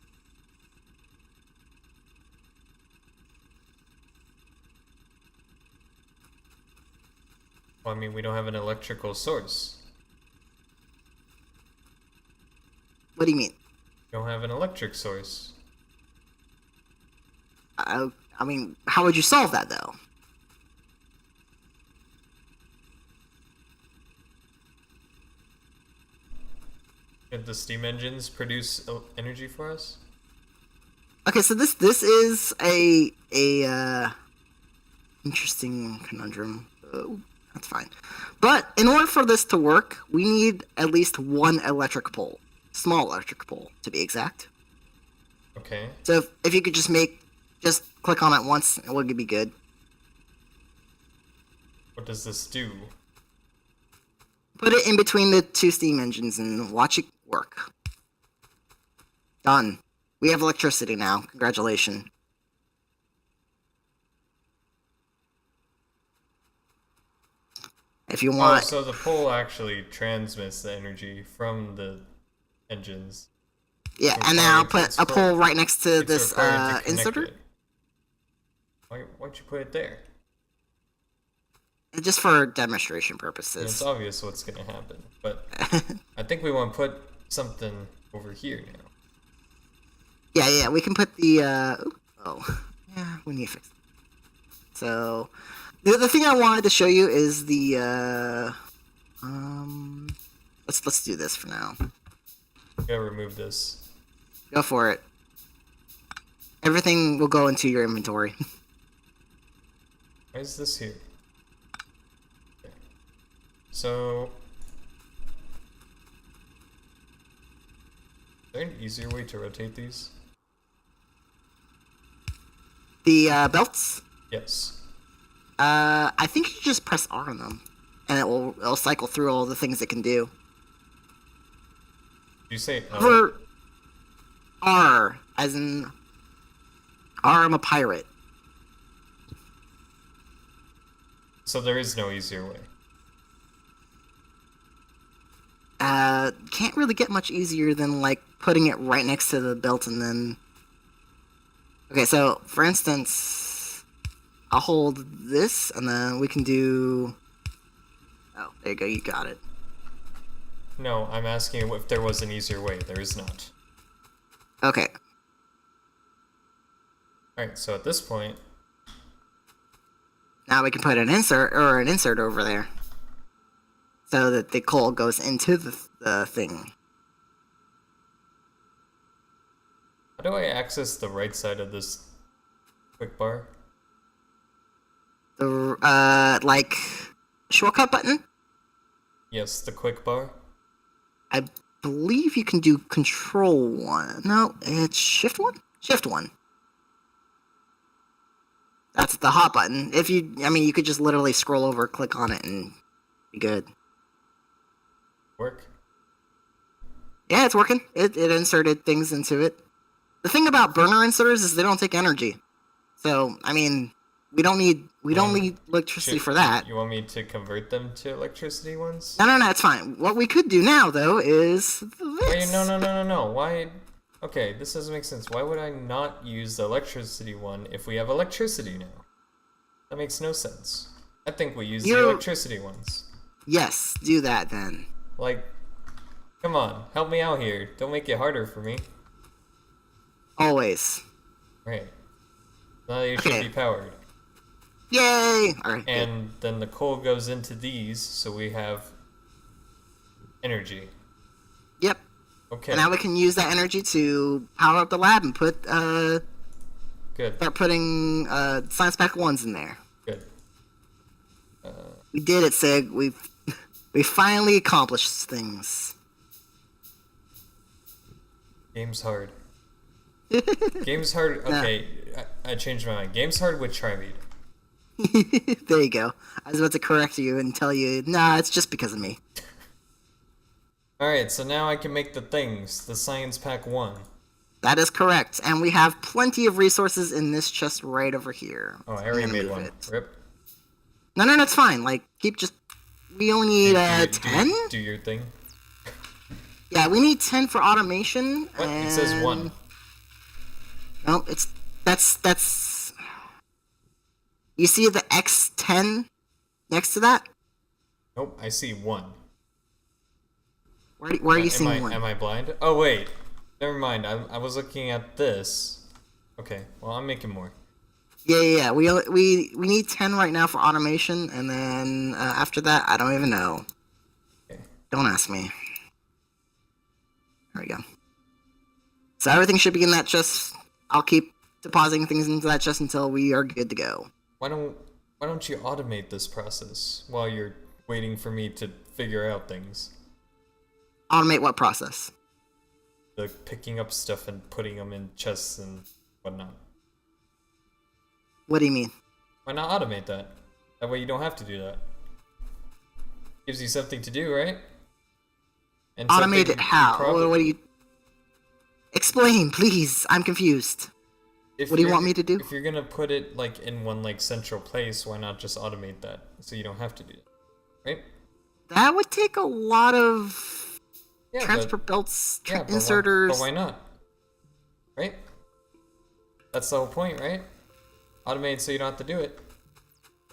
[SPEAKER 2] Well, I mean, we don't have an electrical source.
[SPEAKER 1] What do you mean?
[SPEAKER 2] We don't have an electric source.
[SPEAKER 1] I mean, how would you solve that, though?
[SPEAKER 2] Did the steam engines produce energy for us?
[SPEAKER 1] Okay, so this is a interesting conundrum. That's fine. But in order for this to work, we need at least one electric pole. Small electric pole, to be exact.
[SPEAKER 2] Okay.
[SPEAKER 1] So if you could just click on it once, it would be good.
[SPEAKER 2] What does this do?
[SPEAKER 1] Put it in between the 2 steam engines and watch it work. Done. We have electricity now. Congratulations. If you
[SPEAKER 2] Oh,
[SPEAKER 1] want...
[SPEAKER 2] so the pole actually transmits the energy from the engines.
[SPEAKER 1] Yeah, and then I'll put a pole right next to
[SPEAKER 2] It's
[SPEAKER 1] this
[SPEAKER 2] required to connect
[SPEAKER 1] inserter.
[SPEAKER 2] it. Why'd you put it there?
[SPEAKER 1] Just for demonstration
[SPEAKER 2] It's
[SPEAKER 1] purposes.
[SPEAKER 2] obvious what's gonna happen, but I think we want to put something over here now.
[SPEAKER 1] Yeah, we can put the, yeah, we need to fix it. So, the thing I wanted to show you is the, let's do this for now.
[SPEAKER 2] Gotta remove this.
[SPEAKER 1] Go for it. Everything will go into your inventory.
[SPEAKER 2] Why is this here? Okay. So, is there an easier way to rotate these?
[SPEAKER 1] The, belts?
[SPEAKER 2] Yes.
[SPEAKER 1] I think you just press R on them, and it'll cycle through all the things it can do.
[SPEAKER 2] Did you say L?
[SPEAKER 1] For R, as in R, I'm a pirate.
[SPEAKER 2] So there is no easier way.
[SPEAKER 1] Can't really get much easier than, like, putting it right next to the belt and then... Okay, so, for instance, I'll hold this, and then we can do... Oh, there you go, you got it.
[SPEAKER 2] No, I'm asking if there was an easier way. There is not.
[SPEAKER 1] Okay.
[SPEAKER 2] Alright, so at this point,
[SPEAKER 1] Now we can put an insert over there. So that the coal goes into the thing.
[SPEAKER 2] how do I access the right side of this quick bar?
[SPEAKER 1] The, like, shortcut button?
[SPEAKER 2] Yes, the quick bar.
[SPEAKER 1] I believe you can do control 1. No, it's shift 1? Shift 1. That's the hot button. You could just literally scroll over, click on it, and be good.
[SPEAKER 2] Work?
[SPEAKER 1] Yeah, it's working. It inserted things into it. The thing about burner inserters is they don't take energy. So, we don't need electricity for that.
[SPEAKER 2] You want me to convert them to electricity ones?
[SPEAKER 1] No, it's fine. What we could do now, though, is this.
[SPEAKER 2] Wait, no. Why? Okay, this doesn't make sense. Why would I not use the electricity one if we have electricity now? That makes no sense. I think we use the electricity ones.
[SPEAKER 1] Yes, do that then.
[SPEAKER 2] Like, come on, help me out here. Don't make it harder for me.
[SPEAKER 1] Always.
[SPEAKER 2] Right. Now they should be powered.
[SPEAKER 1] Yay! Alright.
[SPEAKER 2] And then the coal goes into these, so we have energy.
[SPEAKER 1] Yep.
[SPEAKER 2] Okay.
[SPEAKER 1] And now we can use that energy to power up the lab and put
[SPEAKER 2] Good.
[SPEAKER 1] start putting science pack 1s in there.
[SPEAKER 2] Good.
[SPEAKER 1] We did it, Sig. We finally accomplished things.
[SPEAKER 2] Game's hard. Game's hard. Okay, I changed my mind. Game's hard with Trimead.
[SPEAKER 1] There you go. I was about to correct you and tell you, nah, it's just because of me.
[SPEAKER 2] Alright, so now I can make the things. The Science Pack 1.
[SPEAKER 1] That is correct. And we have plenty of resources in this chest right over here.
[SPEAKER 2] Oh, I already made one. Rip.
[SPEAKER 1] No, it's fine. Like, we only need 10?
[SPEAKER 2] Do your thing.
[SPEAKER 1] Yeah, we need 10 for automation.
[SPEAKER 2] What? It says 1.
[SPEAKER 1] No, that's... You see the X10 next to that?
[SPEAKER 2] Nope, I see 1.
[SPEAKER 1] Where are you seeing 1?
[SPEAKER 2] Am I blind? Oh, wait. Never mind. I was looking at this. Okay, well, I'm making more.
[SPEAKER 1] Yeah. We need 10 right now for automation, and then after that, I don't even know.
[SPEAKER 2] Okay.
[SPEAKER 1] Don't ask me. There we go. So everything should be in that chest. I'll keep depositing things into that chest until we are good to go.
[SPEAKER 2] Why don't you automate this process while you're waiting for me to figure out things?
[SPEAKER 1] Automate what process?
[SPEAKER 2] The picking up stuff and putting them in chests and whatnot.
[SPEAKER 1] What do you mean?
[SPEAKER 2] Why not automate that? That way you don't have to do that. Gives you something to do, right? And
[SPEAKER 1] automate it how? What do you... Explain, please. I'm confused. What do you want me to do?
[SPEAKER 2] If you're gonna put it like in one like central place, why not just automate that so you don't have to do it, right?
[SPEAKER 1] That would take a lot of transport belts, inserters.
[SPEAKER 2] But why not? Right? That's the whole point, right? Automate so you don't have to do it.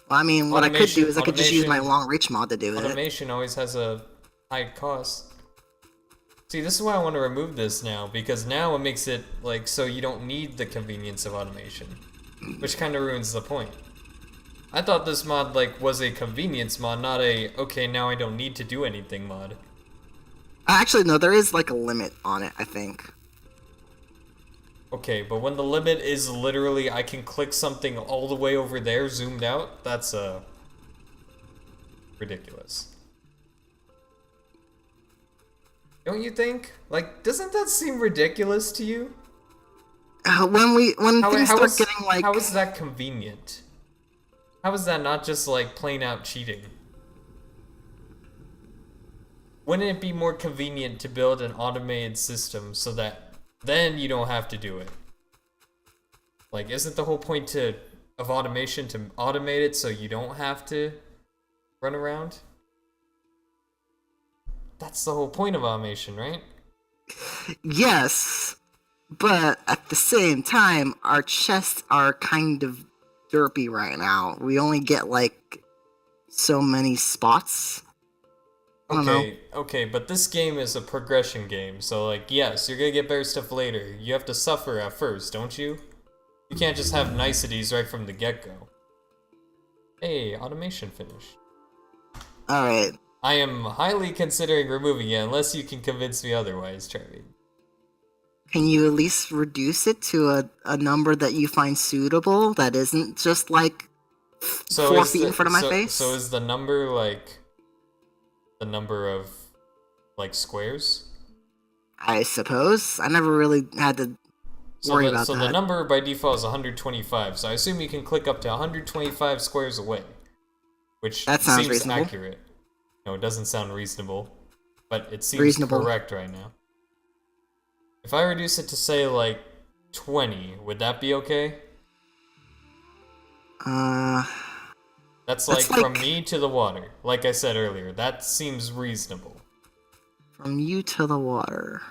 [SPEAKER 1] Well, what I could do is I could just use my long reach mod to do it.
[SPEAKER 2] Automation always has a high cost. See, this is why I want to remove this now, because now it makes it, like, so you don't need the convenience of automation. Which kind of ruins the point. I thought this mod, like, was a convenience mod, not a, okay, now I don't need to do anything mod.
[SPEAKER 1] Actually, no, there is, like, a limit on it, I think.
[SPEAKER 2] Okay, but when the limit is literally, I can click something all the way over there, zoomed out, that's, ridiculous. Don't you think? Like, doesn't that seem ridiculous to you?
[SPEAKER 1] When things start getting like...
[SPEAKER 2] How is that convenient? How is that not just like plain out cheating? Wouldn't it be more convenient to build an automated system so that then you don't have to do it? Like, isn't the whole point of automation to automate it so you don't have to run around? That's the whole point of automation, right?
[SPEAKER 1] Yes, but at the same time, our chests are kind of derpy right now. We only get, like, so many spots. I don't know.
[SPEAKER 2] Okay, but this game is a progression game, so like, yes, you're gonna get better stuff later. You have to suffer at first, don't you? You can't just have niceties right from the get-go. Hey, automation finished.
[SPEAKER 1] Alright.
[SPEAKER 2] I am highly considering removing it unless you can convince me otherwise, Charlie.
[SPEAKER 1] Can you at least reduce it to a number that you find suitable that isn't just like
[SPEAKER 2] So
[SPEAKER 1] 4 feet in front of my
[SPEAKER 2] so
[SPEAKER 1] face?
[SPEAKER 2] is the number like the number of like squares?
[SPEAKER 1] I suppose. I never really had to worry about
[SPEAKER 2] So the
[SPEAKER 1] that.
[SPEAKER 2] number by default is 125. So I assume you can click up to 125 squares away, which
[SPEAKER 1] That sounds
[SPEAKER 2] seems
[SPEAKER 1] reasonable.
[SPEAKER 2] accurate. No, it doesn't sound reasonable, but it seems
[SPEAKER 1] Reasonable.
[SPEAKER 2] correct right now. If I reduce it to say like 20, would that be okay?
[SPEAKER 1] Uh,
[SPEAKER 2] That's
[SPEAKER 1] that's
[SPEAKER 2] like from
[SPEAKER 1] like
[SPEAKER 2] me to the water. Like I said earlier, that seems reasonable.
[SPEAKER 1] from you to the water.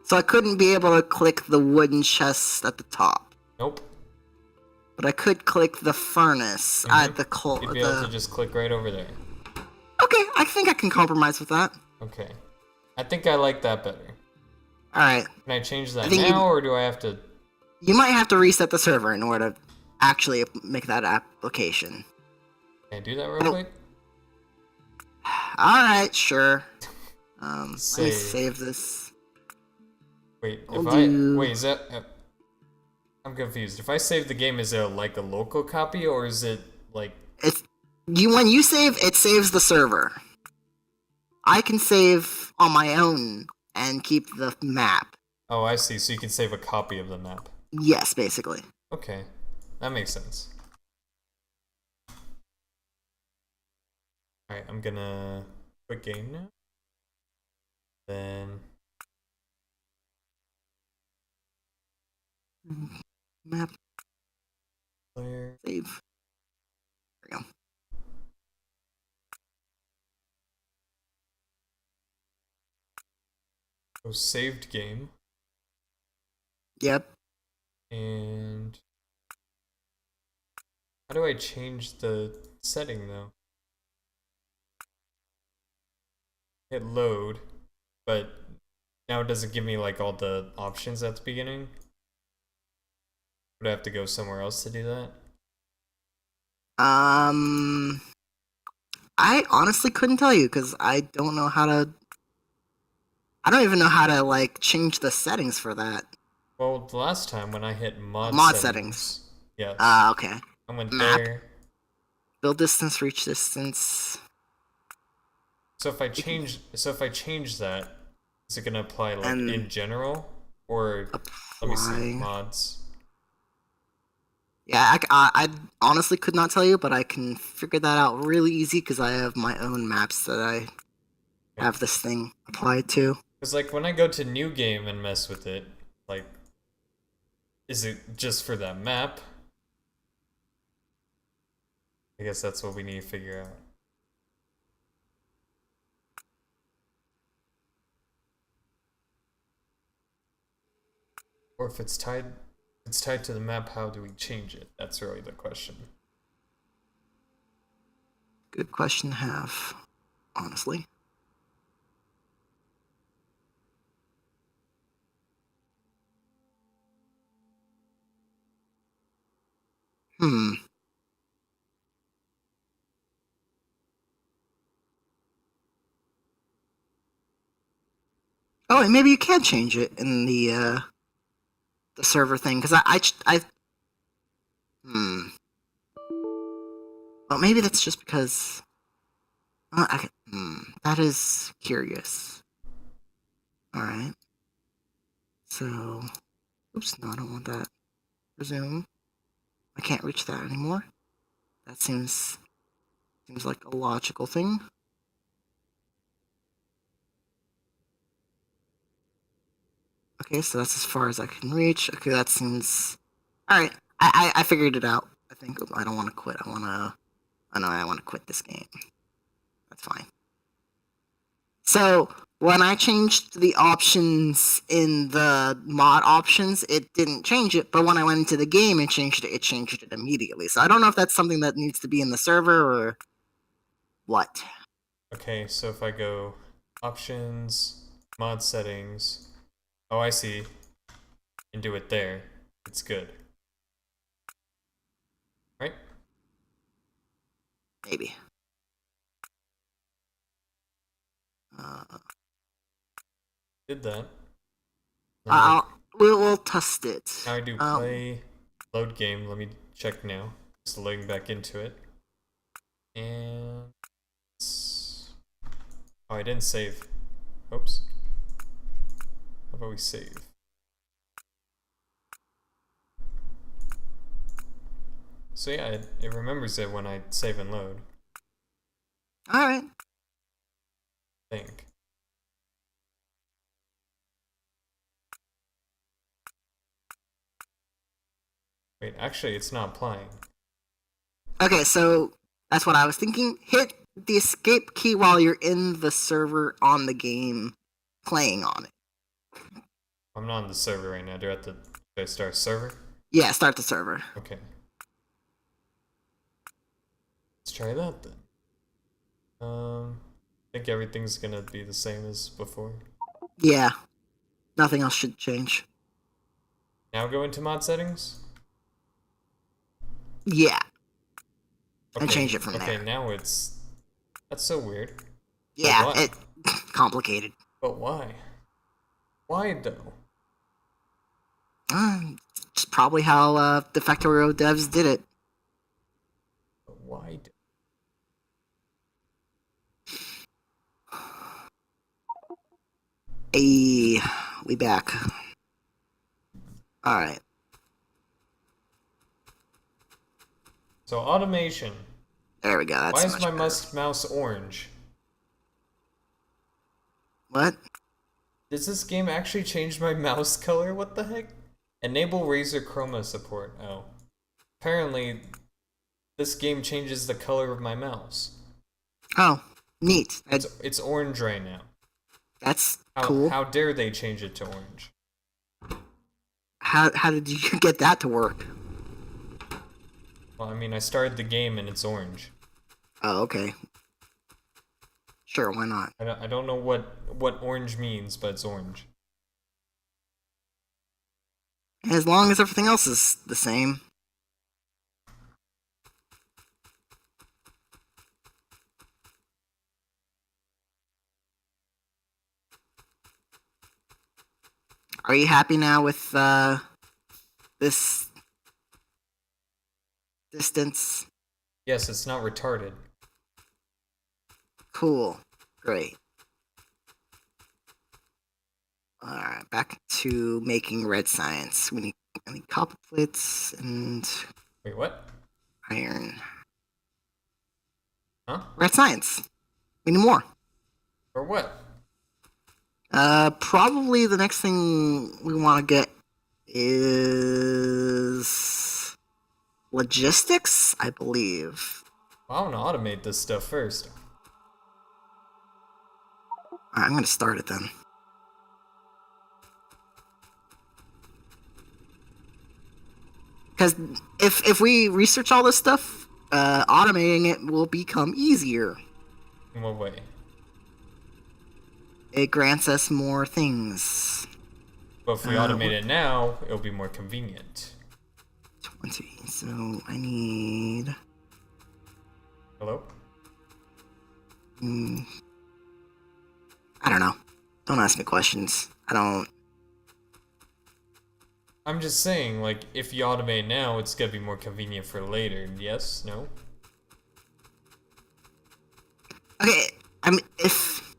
[SPEAKER 1] So I couldn't be able to click the wooden chest at the top,
[SPEAKER 2] Nope.
[SPEAKER 1] but I could click the furnace at the coal.
[SPEAKER 2] You'd be able to just click right over there.
[SPEAKER 1] Okay, I think I can compromise with that.
[SPEAKER 2] Okay. I think I like that better.
[SPEAKER 1] Alright.
[SPEAKER 2] Can I change that
[SPEAKER 1] think
[SPEAKER 2] now, or do I have to...
[SPEAKER 1] You might have to reset the server in order to actually make that application.
[SPEAKER 2] Can I do that real quick?
[SPEAKER 1] Alright, sure. Let me
[SPEAKER 2] Save.
[SPEAKER 1] save this.
[SPEAKER 2] Wait,
[SPEAKER 1] I'll
[SPEAKER 2] if I...
[SPEAKER 1] do-
[SPEAKER 2] Wait, is that... I'm confused. If I save the game, is it like a local copy, or is it like...
[SPEAKER 1] It's when you save, it saves the server. I can save on my own and keep the map.
[SPEAKER 2] Oh, I see. So you can save a copy of the map.
[SPEAKER 1] Yes, basically.
[SPEAKER 2] Okay. That makes sense. Alright, I'm gonna... Quit game now. Then...
[SPEAKER 1] Map
[SPEAKER 2] Clear.
[SPEAKER 1] save. There we go.
[SPEAKER 2] So saved game.
[SPEAKER 1] Yep.
[SPEAKER 2] And... How do I change the setting, though? Hit load, but now does it give me, like, all the options at the beginning? Would I have to go somewhere else to do that?
[SPEAKER 1] I honestly couldn't tell you because I don't know how to. I don't even know how to like change the settings for that.
[SPEAKER 2] Well, the last time when I hit mod
[SPEAKER 1] settings.
[SPEAKER 2] Yes.
[SPEAKER 1] Okay.
[SPEAKER 2] I went
[SPEAKER 1] Map.
[SPEAKER 2] there.
[SPEAKER 1] Build distance, reach distance.
[SPEAKER 2] So if I change that, is it gonna apply like
[SPEAKER 1] And
[SPEAKER 2] in general, or let me see
[SPEAKER 1] apply.
[SPEAKER 2] mods?
[SPEAKER 1] Yeah, I honestly could not tell you, but I can figure that out really easy because I have my own maps that I have this thing applied to.
[SPEAKER 2] Because like when I go to new game and mess with it, like, is it just for that map? I guess that's what we need to figure out. Or if it's tied to the map, how do we change it? That's really the question.
[SPEAKER 1] Good question to have, honestly. Oh, and maybe you can change it in the server thing because Well, maybe that's just because. That is curious. All right. So, oops, no, I don't want that. Resume. I can't reach that anymore. That seems like a logical thing. Okay, so that's as far as I can reach. Okay, that seems... Alright, I figured it out. I think I don't want to quit. I want to quit this game. That's fine. So, when I changed the options in the mod options, it didn't change it, but when I went into the game and changed it immediately. So I don't know if that's something that needs to be in the server or what.
[SPEAKER 2] Okay, so if I go options, mod settings, oh I see, and do it there, it's good. Right?
[SPEAKER 1] Maybe. Uh,
[SPEAKER 2] Did that.
[SPEAKER 1] I'll we'll test it.
[SPEAKER 2] Now I do play, load game, let me check now. Just loading back into it. And oh, I didn't save. Oops. How about we save? So yeah, it remembers it when I save and load.
[SPEAKER 1] All right.
[SPEAKER 2] I think. Wait, actually, it's not applying.
[SPEAKER 1] Okay, so that's what I was thinking. Hit the escape key while you're in the server on the game, playing on it.
[SPEAKER 2] I'm not on the server right now. Should I start server?
[SPEAKER 1] Yeah, start the server.
[SPEAKER 2] Okay. Let's try that then. I think everything's gonna be the same as before.
[SPEAKER 1] Yeah, nothing else should change.
[SPEAKER 2] Now go into mod settings?
[SPEAKER 1] Yeah,
[SPEAKER 2] Okay.
[SPEAKER 1] and change it from there.
[SPEAKER 2] Okay, now it's... That's so weird.
[SPEAKER 1] Yeah,
[SPEAKER 2] But why?
[SPEAKER 1] it complicated.
[SPEAKER 2] But why? Why though?
[SPEAKER 1] It's probably how the Factorio devs did it.
[SPEAKER 2] But why?
[SPEAKER 1] Hey, we back. All right.
[SPEAKER 2] So automation.
[SPEAKER 1] There we go. That's
[SPEAKER 2] Why is
[SPEAKER 1] much
[SPEAKER 2] my
[SPEAKER 1] better.
[SPEAKER 2] mouse orange?
[SPEAKER 1] What?
[SPEAKER 2] Does this game actually change my mouse color? What the heck? Enable Razer Chroma support. Oh. Apparently, this game changes the color of my mouse.
[SPEAKER 1] Oh, neat.
[SPEAKER 2] It's orange right now.
[SPEAKER 1] That's cool.
[SPEAKER 2] How dare they change it to orange?
[SPEAKER 1] How did you get that to work?
[SPEAKER 2] Well, I mean, I started the game and it's orange.
[SPEAKER 1] Oh, okay. Sure, why not?
[SPEAKER 2] I don't know what orange means, but it's orange.
[SPEAKER 1] As long as everything else is the same. Are you happy now with this distance?
[SPEAKER 2] Yes, it's not retarded.
[SPEAKER 1] Cool. Great. Alright, back to making red science. We need copper plates and
[SPEAKER 2] Wait, what?
[SPEAKER 1] iron.
[SPEAKER 2] Huh?
[SPEAKER 1] Red science. We need more.
[SPEAKER 2] Or what?
[SPEAKER 1] Probably the next thing we want to get is logistics, I believe.
[SPEAKER 2] Well, I want to automate this stuff first.
[SPEAKER 1] Alright, I'm gonna start it then. Because if we research all this stuff, automating it will become easier.
[SPEAKER 2] In what way?
[SPEAKER 1] It grants us more things.
[SPEAKER 2] But if we automate it now, it'll be more convenient.
[SPEAKER 1] 20. So I need.
[SPEAKER 2] Hello?
[SPEAKER 1] I don't know. Don't ask me questions. I don't.
[SPEAKER 2] I'm just saying, like, if you automate now, it's gonna be more convenient for later. Yes? No?
[SPEAKER 1] Okay, I mean, if.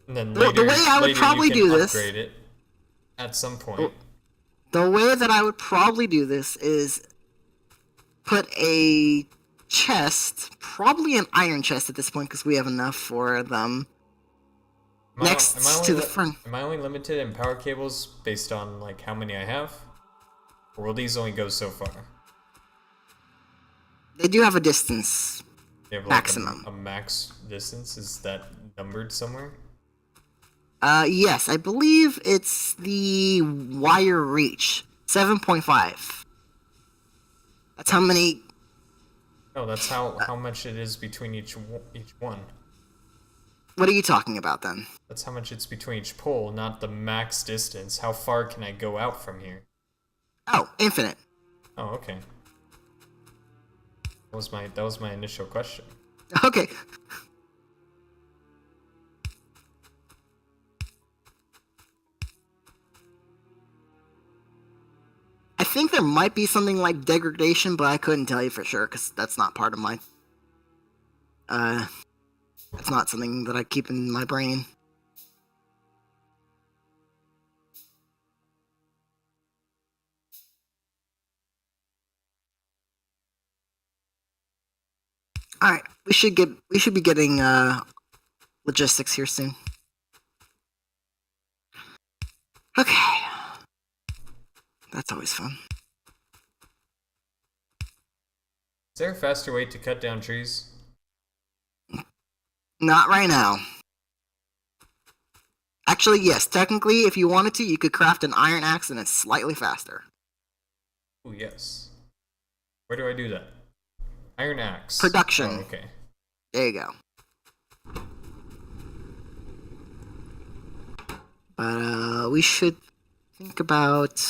[SPEAKER 2] And then
[SPEAKER 1] The
[SPEAKER 2] later,
[SPEAKER 1] way I would
[SPEAKER 2] later
[SPEAKER 1] probably
[SPEAKER 2] you can
[SPEAKER 1] do this-
[SPEAKER 2] upgrade it at some point.
[SPEAKER 1] The way that I would probably do this is put a chest, probably an iron chest at this point, because we have enough for them. Next to the front.
[SPEAKER 2] Am I only limited in power cables based on like how many I have? Or will these only go so far?
[SPEAKER 1] They do have a distance.
[SPEAKER 2] They have like
[SPEAKER 1] Maximum.
[SPEAKER 2] A max distance? Is that numbered somewhere?
[SPEAKER 1] Yes, I believe it's the wire reach. 7.5. That's how many.
[SPEAKER 2] No, that's how much it is between each one.
[SPEAKER 1] What are you talking about then?
[SPEAKER 2] That's how much it's between each pole, not the max distance. How far can I go out from here?
[SPEAKER 1] Oh, infinite.
[SPEAKER 2] Oh, okay. That was my initial question.
[SPEAKER 1] Okay. I think there might be something like degradation, but I couldn't tell you for sure because that's not part of my. That's not something that I keep in my brain. All right, we should be getting logistics here soon. Okay, that's always fun.
[SPEAKER 2] Is there a faster way to cut down trees?
[SPEAKER 1] Not right now. Actually, yes. Technically, if you wanted to, you could craft an iron axe and it's slightly faster.
[SPEAKER 2] Oh, yes. Where do I do that? Iron axe.
[SPEAKER 1] Production.
[SPEAKER 2] Oh, okay.
[SPEAKER 1] There you go. But we should think about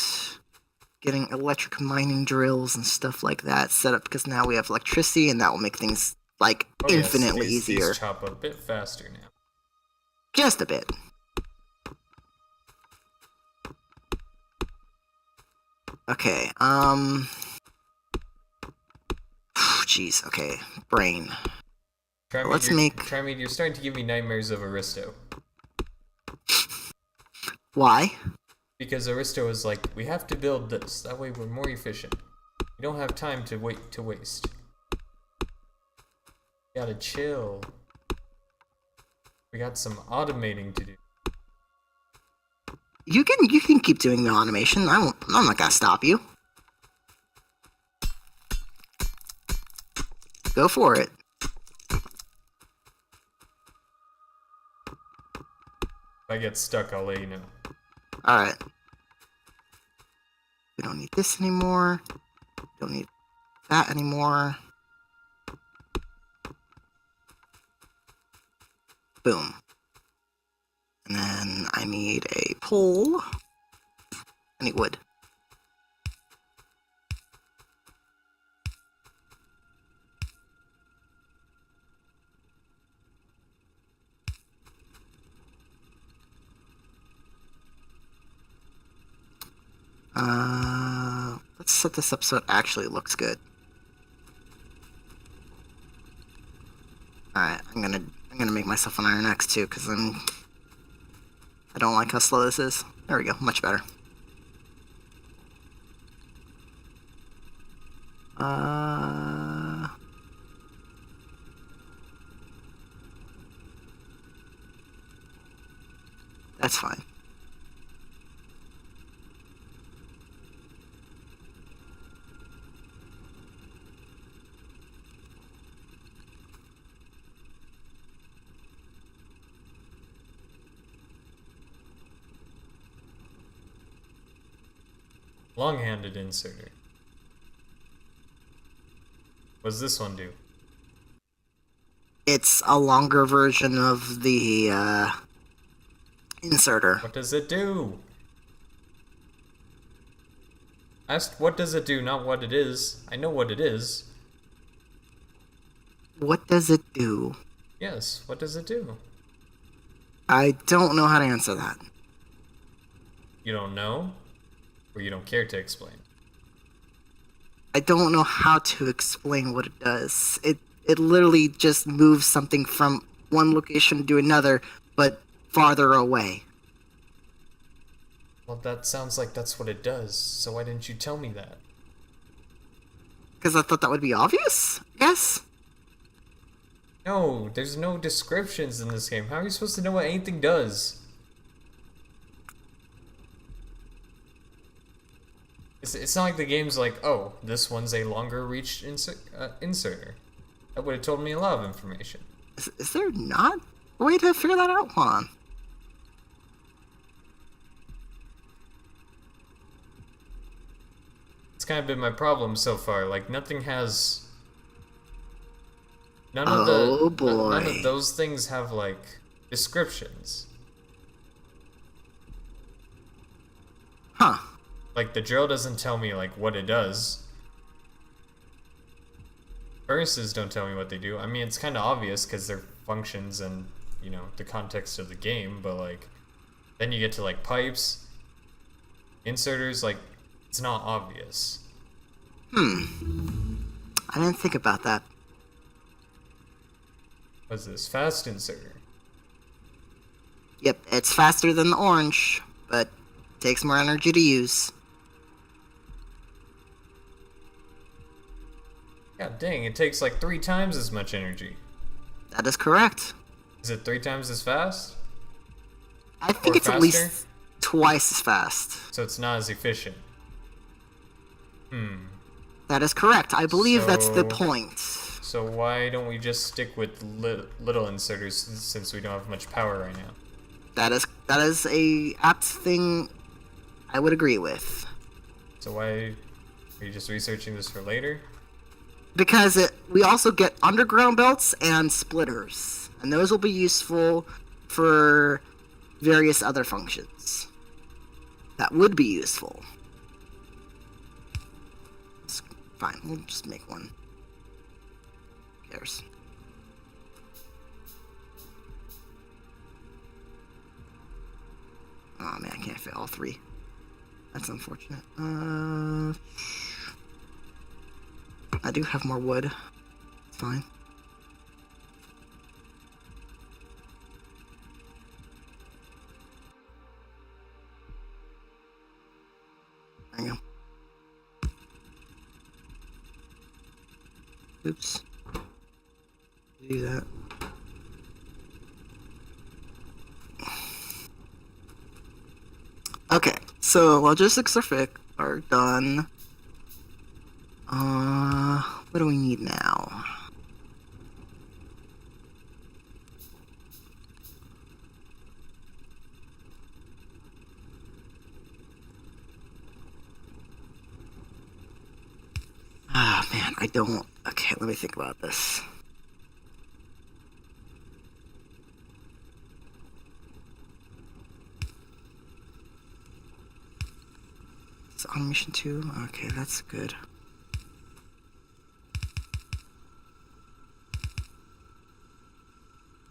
[SPEAKER 1] getting electric mining drills and stuff like that set up because now we have electricity and that will make things like infinitely easier.
[SPEAKER 2] These chop a bit faster now.
[SPEAKER 1] Just a bit. Okay, jeez, okay, brain.
[SPEAKER 2] Trimead, you're starting to give me nightmares of Aristo.
[SPEAKER 1] Why?
[SPEAKER 2] Because Aristo is like, we have to build this, that way we're more efficient. We don't have time to waste. We gotta chill. We got some automating to do.
[SPEAKER 1] You can keep doing the automation. I'm not gonna stop you. Go for it.
[SPEAKER 2] If I get stuck, I'll let you know.
[SPEAKER 1] Alright. We don't need this anymore. Don't need that anymore. Boom. And then I need a pole. I need wood. Let's set this up so it actually looks good. Alright, I'm gonna make myself an iron axe too, because I don't like how slow this is. There we go, much better. That's fine.
[SPEAKER 2] Long-handed inserter. What does this one do?
[SPEAKER 1] It's a longer version of the inserter.
[SPEAKER 2] What does it do? I asked what does it do, not what it is. I know what it is.
[SPEAKER 1] What does it do?
[SPEAKER 2] Yes, what does it do?
[SPEAKER 1] I don't know how to answer that.
[SPEAKER 2] You don't know? Or you don't care to explain?
[SPEAKER 1] I don't know how to explain what it does. It literally just moves something from one location to another, but farther away.
[SPEAKER 2] Well, that sounds like that's what it does, so why didn't you tell me that?
[SPEAKER 1] Because I thought that would be obvious, I guess?
[SPEAKER 2] No, there's no descriptions in this game. How are you supposed to know what anything does? It's not like the game's like, oh, this one's a longer reach inserter. That would have told me a lot of information.
[SPEAKER 1] Is there not a way to figure that out? Hold on.
[SPEAKER 2] It's kind of been my problem so far. Like, nothing has... None of those things have, like, descriptions.
[SPEAKER 1] Huh.
[SPEAKER 2] Like, the drill doesn't tell me, like, what it does. Furnaces don't tell me what they do. I mean, it's kind of obvious because they're functions and, you know, the context of the game, but, like, then you get to, like, pipes, inserters, like, it's not obvious.
[SPEAKER 1] I didn't think about that.
[SPEAKER 2] What's this? Fast inserter.
[SPEAKER 1] Yep, it's faster than the orange, but takes more energy to use.
[SPEAKER 2] God dang, it takes like 3 times as much energy.
[SPEAKER 1] That is correct.
[SPEAKER 2] Is it 3 times as fast?
[SPEAKER 1] I think
[SPEAKER 2] Or
[SPEAKER 1] it's at
[SPEAKER 2] faster?
[SPEAKER 1] least twice as fast.
[SPEAKER 2] So it's not as efficient.
[SPEAKER 1] That is correct. I believe that's the
[SPEAKER 2] So-
[SPEAKER 1] point.
[SPEAKER 2] So why don't we just stick with little inserters since we don't have much power right now?
[SPEAKER 1] That is a apt thing I would agree with.
[SPEAKER 2] So why are you just researching this for later?
[SPEAKER 1] Because we also get underground belts and splitters, and those will be useful for various other functions. That would be useful. It's fine, we'll just make one. Who cares? Oh man, I can't fit all 3. That's unfortunate. I do have more wood. It's fine. There you go. Oops. Do that. Okay, so logistics are done. What do we need now? Ah, man, I don't... Okay, let me think about this. It's on mission 2? Okay, that's good.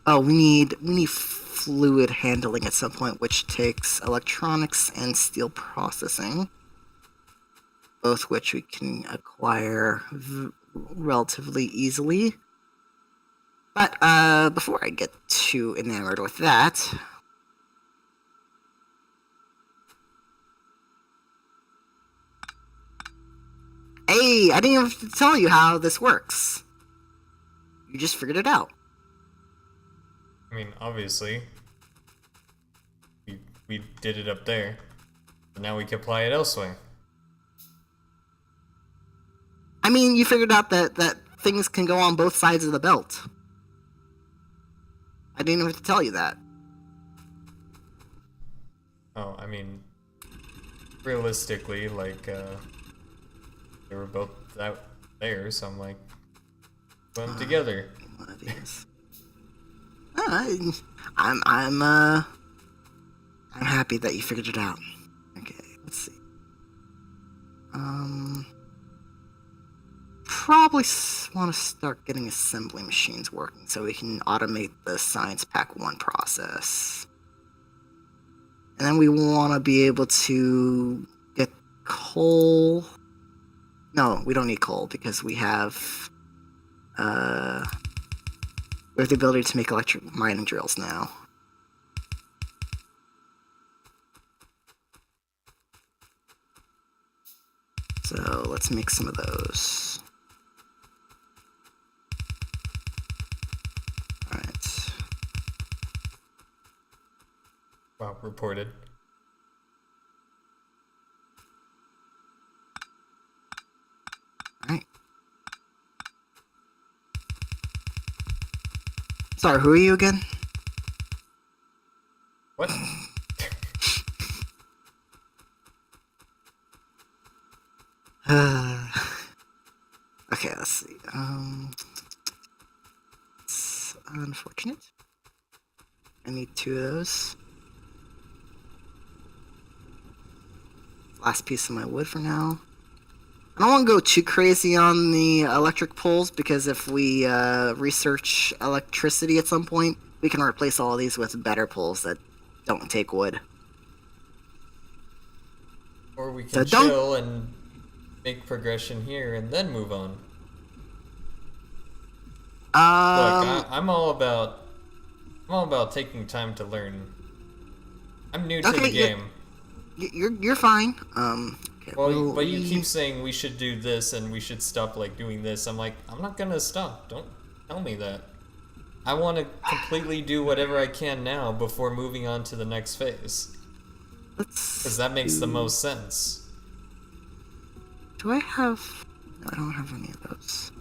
[SPEAKER 1] Oh, we need fluid handling at some point, which takes electronics and steel processing, both which we can acquire relatively easily. But before I get too enamored with that, hey, I didn't even have to tell you how this works. You just figured it out.
[SPEAKER 2] I mean, obviously, we did it up there, but now we can apply it elsewhere.
[SPEAKER 1] I mean, you figured out that things can go on both sides of the belt. I didn't even have to tell you that.
[SPEAKER 2] Oh, I mean, realistically, like, they were both out there, so I'm like, put them together.
[SPEAKER 1] One of these. I'm happy that you figured it out. Okay, let's see. Probably want to start getting assembly machines working so we can automate the Science Pack 1 process. And then we want to be able to get coal. No, we don't need coal because we have the ability to make electric mining drills now. So let's make some of those. Alright.
[SPEAKER 2] Wow, reported.
[SPEAKER 1] Alright. Sorry, who are you again?
[SPEAKER 2] What?
[SPEAKER 1] Okay, let's see. It's unfortunate. I need 2 of those. Last piece of my wood for now. I don't want to go too crazy on the electric poles, because if we research electricity at some point, we can replace all these with better poles that don't take wood.
[SPEAKER 2] Or we can chill and make progression here and then move on. Look, I'm all about taking time to learn. I'm new to the game.
[SPEAKER 1] You're fine. Okay,
[SPEAKER 2] well, but you keep saying we should do this and we should stop like doing this. I'm like, I'm not gonna stop. Don't tell me that. I want to completely do whatever I can now before moving on to the next phase. Because that makes the most sense.
[SPEAKER 1] Do I have... No, I don't have any of those.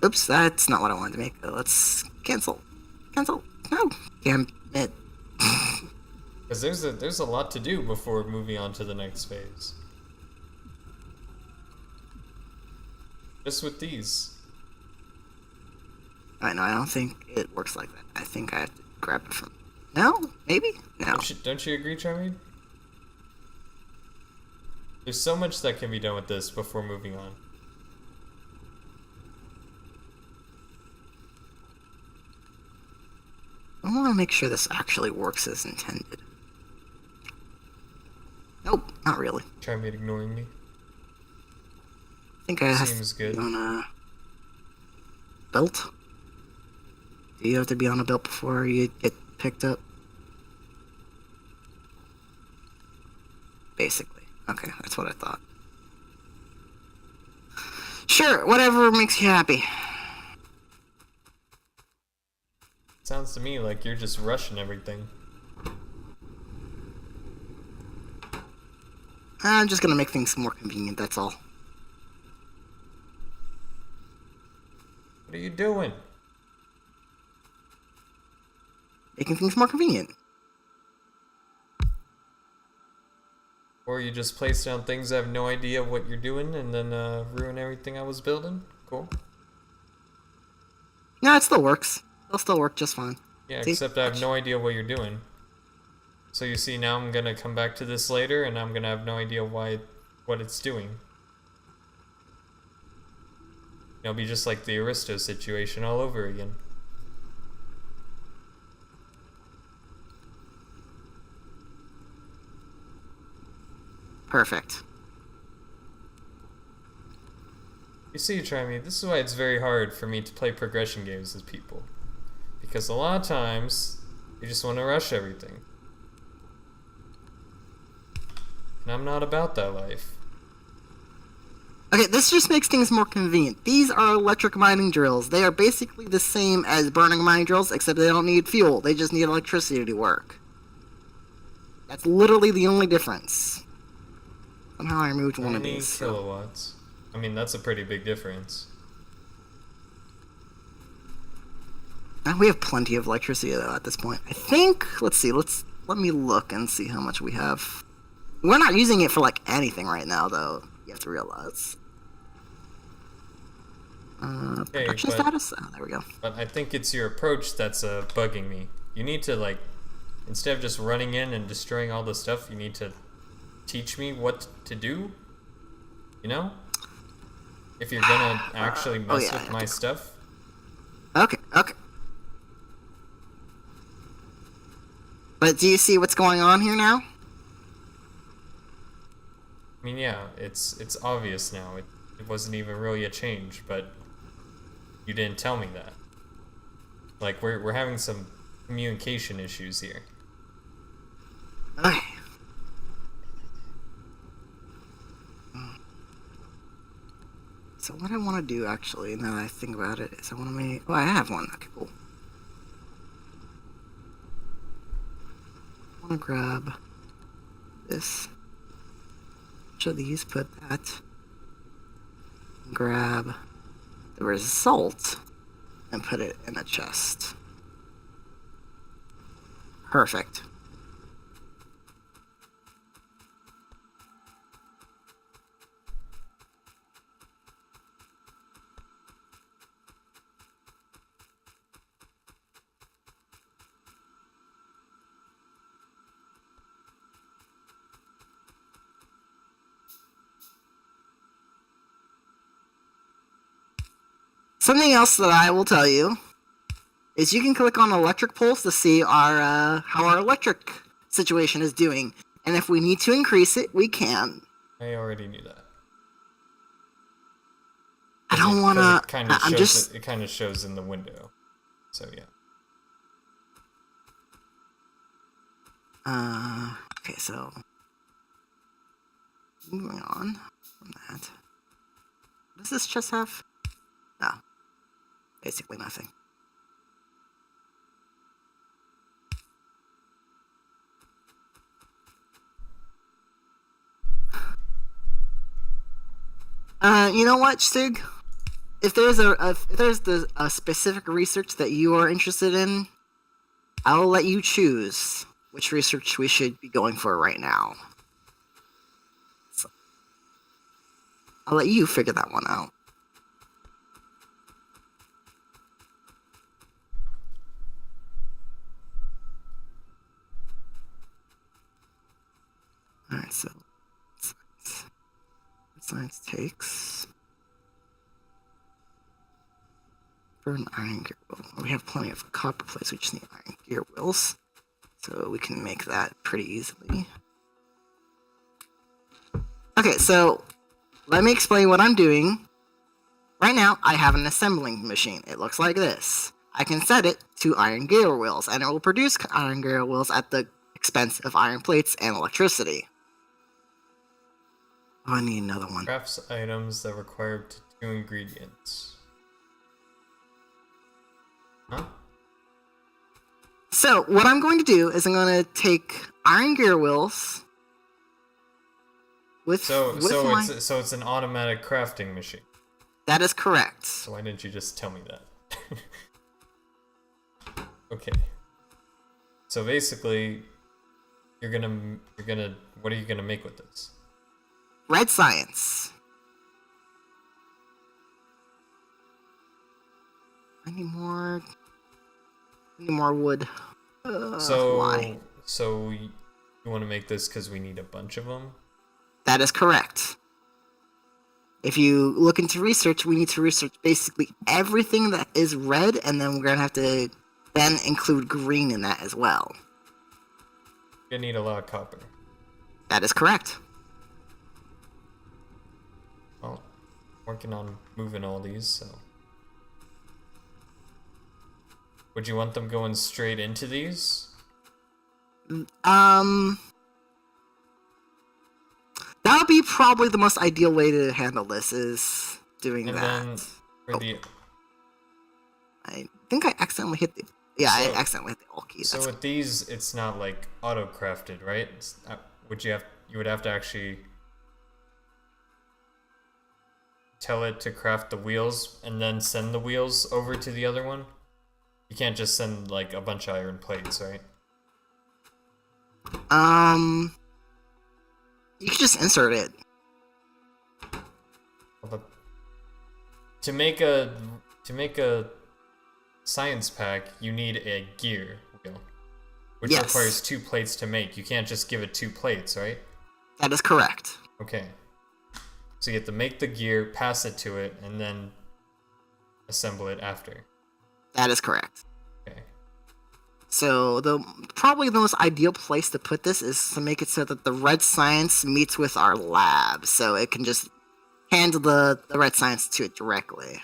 [SPEAKER 1] Oops, that's not what I wanted to make. Let's cancel. Cancel. No. Damn it.
[SPEAKER 2] Because there's a lot to do before moving on to the next phase. Just with these.
[SPEAKER 1] I know, I don't think it works like that. I think I have to grab it from... No? Maybe? No.
[SPEAKER 2] Don't you agree, Trimead? There's so much that can be done with this before moving on.
[SPEAKER 1] I want to make sure this actually works as intended. Nope, not really.
[SPEAKER 2] Trimead ignoring me.
[SPEAKER 1] I think I have
[SPEAKER 2] Seems
[SPEAKER 1] to be
[SPEAKER 2] good.
[SPEAKER 1] on a belt. Do you have to be on a belt before you get picked up? Basically. Okay, that's what I thought. Sure, whatever makes you happy.
[SPEAKER 2] Sounds to me like you're just rushing everything.
[SPEAKER 1] I'm just gonna make things more convenient, that's all.
[SPEAKER 2] What are you doing?
[SPEAKER 1] Making things more convenient.
[SPEAKER 2] Or you just place down things I have no idea what you're doing and then ruin everything I was building? Cool.
[SPEAKER 1] No, it still works. It'll still work just fine.
[SPEAKER 2] Yeah,
[SPEAKER 1] See?
[SPEAKER 2] except I have no idea what you're doing. So you see, now I'm gonna come back to this later and I'm gonna have no idea what it's doing. It'll be just like the Aristo situation all over again.
[SPEAKER 1] Perfect.
[SPEAKER 2] You see, Trimead, this is why it's very hard for me to play progression games with people. Because a lot of times, they just want to rush everything. And I'm not about that life.
[SPEAKER 1] Okay, this just makes things more convenient. These are electric mining drills. They are basically the same as burning mining drills, except they don't need fuel. They just need electricity to work. That's literally the only difference. Somehow I removed one of these.
[SPEAKER 2] Kilowatts. I mean, that's a pretty big difference.
[SPEAKER 1] We have plenty of electricity though at this point. I think, let's see, let me look and see how much we have. We're not using it for like anything right now though, you have to realize. Production status? Oh, there we go.
[SPEAKER 2] But I think it's your approach that's bugging me. You need to, like, instead of just running in and destroying all the stuff, you need to teach me what to do, you know? If you're gonna actually mess with my stuff.
[SPEAKER 1] Okay. But do you see what's going on here now?
[SPEAKER 2] I mean, yeah, it's obvious now. It wasn't even really a change, but you didn't tell me that. Like, we're having some communication issues here.
[SPEAKER 1] Okay. So what I want to do, actually, now that I think about it, is I want to make... Oh, I have one. Okay, cool. I want to grab this. Each of these, put that. Grab the result and put it in a chest. Perfect. something else that I will tell you is you can click on electric pulse to see our how our electric situation is doing, and if we need to increase it, we can.
[SPEAKER 2] I already knew that.
[SPEAKER 1] I don't want to. I'm just.
[SPEAKER 2] It kind of shows in the window. So yeah.
[SPEAKER 1] Okay, so moving on from that. What does this chest have? No, basically nothing. You know what, Stig? If there's a specific research that you are interested in, I will let you choose which research we should be going for right now. So, I'll let you figure that one out. Alright, so science takes for an iron gear wheel. We have plenty of copper plates, we just need iron gear wheels. So we can make that pretty easily. Okay, so let me explain what I'm doing. Right now, I have an assembling machine. It looks like this. I can set it to iron gear wheels, and it will produce iron gear wheels at the expense of iron plates and electricity. Oh, I need another one.
[SPEAKER 2] Crafts items that require 2 ingredients. Huh?
[SPEAKER 1] So, what I'm going to do is I'm going to take iron gear wheels
[SPEAKER 2] So it's an automatic crafting machine.
[SPEAKER 1] That is correct.
[SPEAKER 2] So why didn't you just tell me that? Okay. So basically, what are you gonna make with this?
[SPEAKER 1] Red science. I need more wood. Why?
[SPEAKER 2] So you want to make this because we need a bunch of them?
[SPEAKER 1] That is correct. If you look into research, we need to research basically everything that is red, and then we're gonna have to then include green in that as well.
[SPEAKER 2] You're gonna need a lot of copper.
[SPEAKER 1] That is correct.
[SPEAKER 2] Well, working on moving all these, so. Would you want them going straight into these?
[SPEAKER 1] That would be probably the most ideal way to handle this, is doing
[SPEAKER 2] and
[SPEAKER 1] that.
[SPEAKER 2] Then for the...
[SPEAKER 1] I think I accidentally hit the... Yeah, I accidentally hit the alt key.
[SPEAKER 2] So with these, it's not like auto-crafted, right? You would have to actually tell it to craft the wheels and then send the wheels over to the other one? You can't just send like a bunch of iron plates, right?
[SPEAKER 1] You could just insert it.
[SPEAKER 2] But to make a science pack, you need a gear wheel, which requires 2 plates to make. You can't just give it 2 plates, right?
[SPEAKER 1] That is correct.
[SPEAKER 2] Okay. So you have to make the gear, pass it to it, and then assemble it after.
[SPEAKER 1] That is correct.
[SPEAKER 2] Okay.
[SPEAKER 1] So probably the most ideal place to put this is to make it so that the red science meets with our lab, so it can just hand the red science to it directly.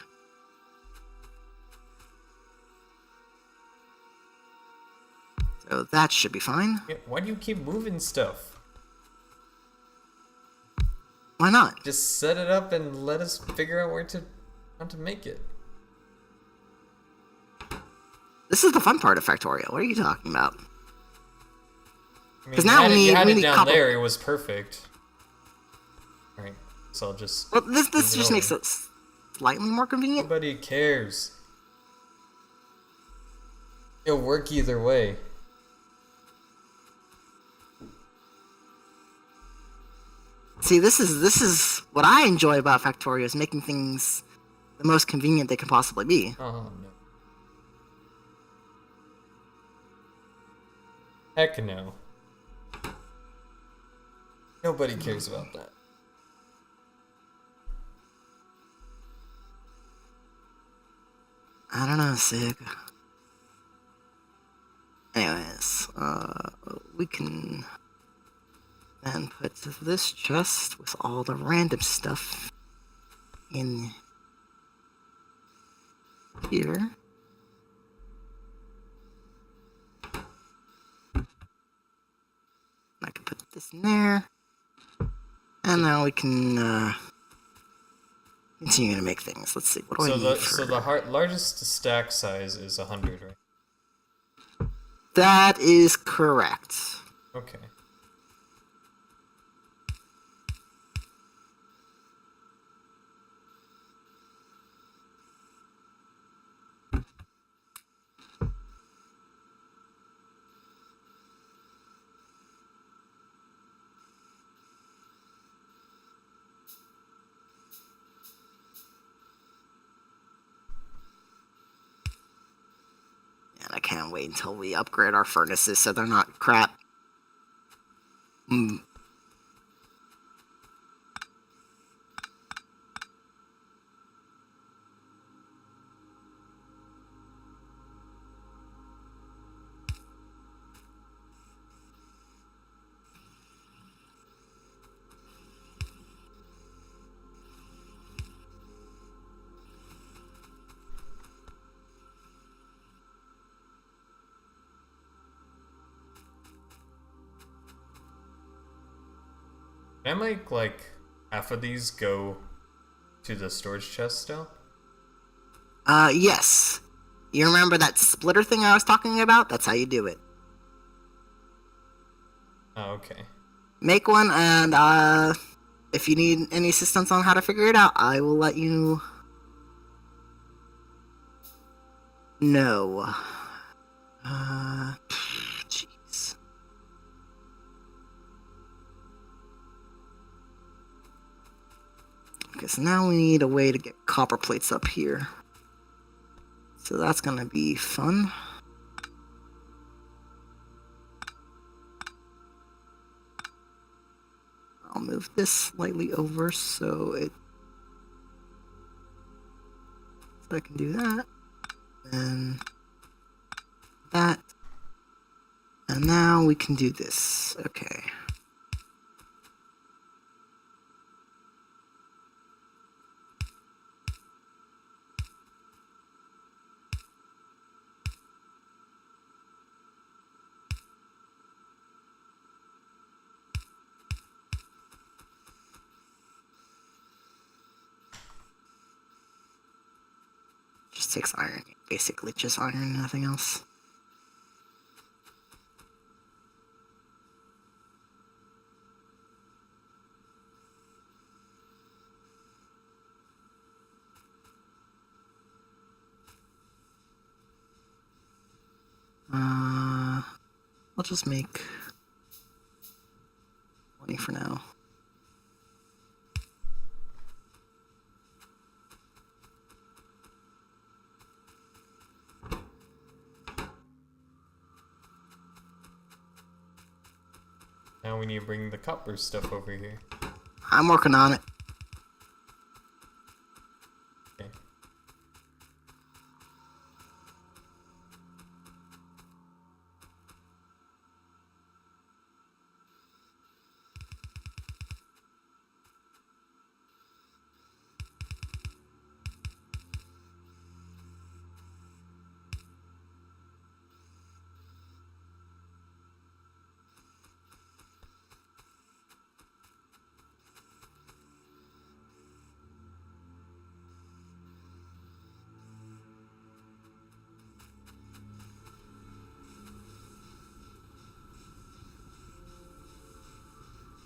[SPEAKER 1] So that should be fine.
[SPEAKER 2] Yeah, why do you keep moving stuff?
[SPEAKER 1] Why not?
[SPEAKER 2] Just set it up and let us figure out how to make it.
[SPEAKER 1] This is the fun part of Factorio. What are you talking about?
[SPEAKER 2] Because
[SPEAKER 1] now
[SPEAKER 2] you had it
[SPEAKER 1] need
[SPEAKER 2] down
[SPEAKER 1] copper.
[SPEAKER 2] there, it was perfect. Alright, so I'll just...
[SPEAKER 1] Well, this just makes it slightly more convenient.
[SPEAKER 2] Nobody cares. It'll work either way.
[SPEAKER 1] See, this is what I enjoy about Factorio, is making things the most convenient they can possibly be.
[SPEAKER 2] Oh, no. Heck no. Nobody cares about that.
[SPEAKER 1] I don't know, Sig. Anyways, we can then put this chest with all the random stuff in here. I can put this in there. And now we can continue to make things. Let's see. What do I need for...
[SPEAKER 2] So the largest stack size is 100, right?
[SPEAKER 1] That is correct.
[SPEAKER 2] Okay.
[SPEAKER 1] And I can't wait until we upgrade our furnaces so they're not crap.
[SPEAKER 2] Can I make, like, half of these go to the storage chest still?
[SPEAKER 1] Yes. You remember that splitter thing I was talking about? That's how you do it.
[SPEAKER 2] Oh, okay.
[SPEAKER 1] Make one, and, if you need any assistance on how to figure it out, I will let you know. Jeez. Okay, so now we need a way to get copper plates up here. So that's gonna be fun. I'll move this slightly over so I can do that. And that. And now we can do this. Okay. Just takes iron. Basically just iron, nothing else. I'll just make 20 for now.
[SPEAKER 2] Now we need to bring the copper stuff over here.
[SPEAKER 1] I'm working on it.
[SPEAKER 2] Okay.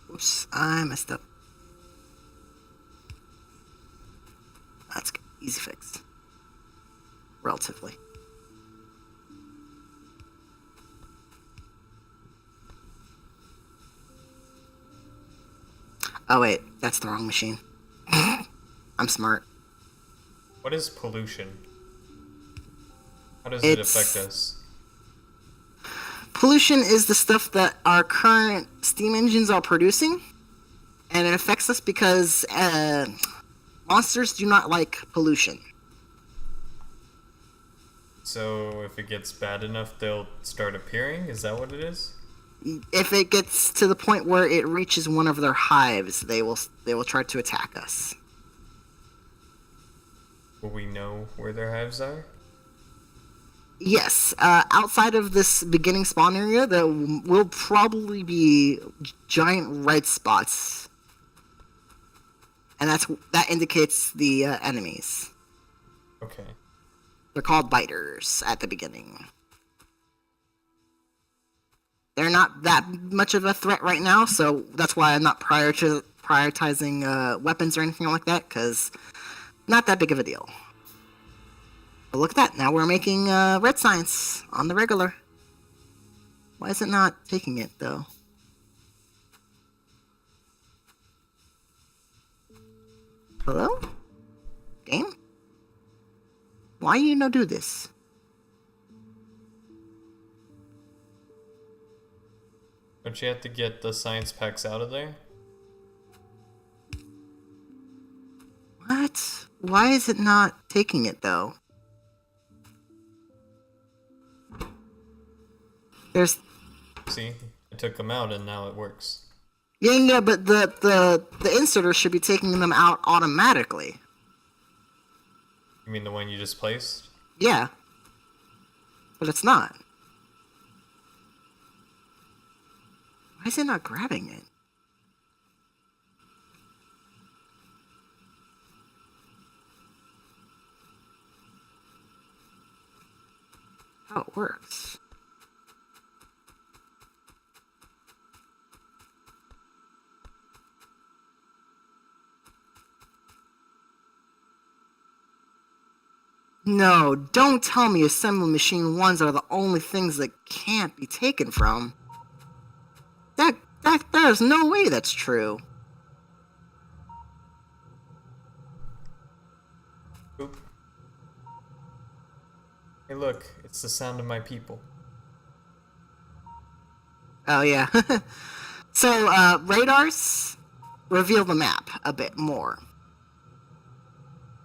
[SPEAKER 1] Oops, I messed up. That's good. Easy fix. Relatively. Oh wait, that's the wrong machine. I'm smart.
[SPEAKER 2] What is pollution? How does it affect us?
[SPEAKER 1] Pollution is the stuff that our current steam engines are producing, and it affects us because monsters do not like pollution.
[SPEAKER 2] So if it gets bad enough, they'll start appearing? Is that what it is?
[SPEAKER 1] If it gets to the point where it reaches one of their hives, they will try to attack us.
[SPEAKER 2] Will we know where their hives are?
[SPEAKER 1] Yes, outside of this beginning spawn area, there will probably be giant red spots, and that indicates the enemies.
[SPEAKER 2] Okay.
[SPEAKER 1] They're called biters at the beginning. They're not that much of a threat right now, so that's why I'm not prioritizing weapons or anything like that, because not that big of a deal. But look at that, now we're making red science on the regular. Why is it not taking it, though? Hello? Game? Why you no do this?
[SPEAKER 2] Don't you have to get the science packs out of there?
[SPEAKER 1] What? Why is it not taking it, though? There's...
[SPEAKER 2] See? I took them out and now it works.
[SPEAKER 1] Yeah, but the inserter should be taking them out automatically.
[SPEAKER 2] You mean the one you just placed?
[SPEAKER 1] Yeah. But it's not. Why is it not grabbing it? How it works. No, don't tell me assembly machine 1s are the only things that can't be taken from. There's no way that's true.
[SPEAKER 2] Oop. Hey look, it's the sound of my people.
[SPEAKER 1] Oh yeah. So, radars reveal the map a bit more.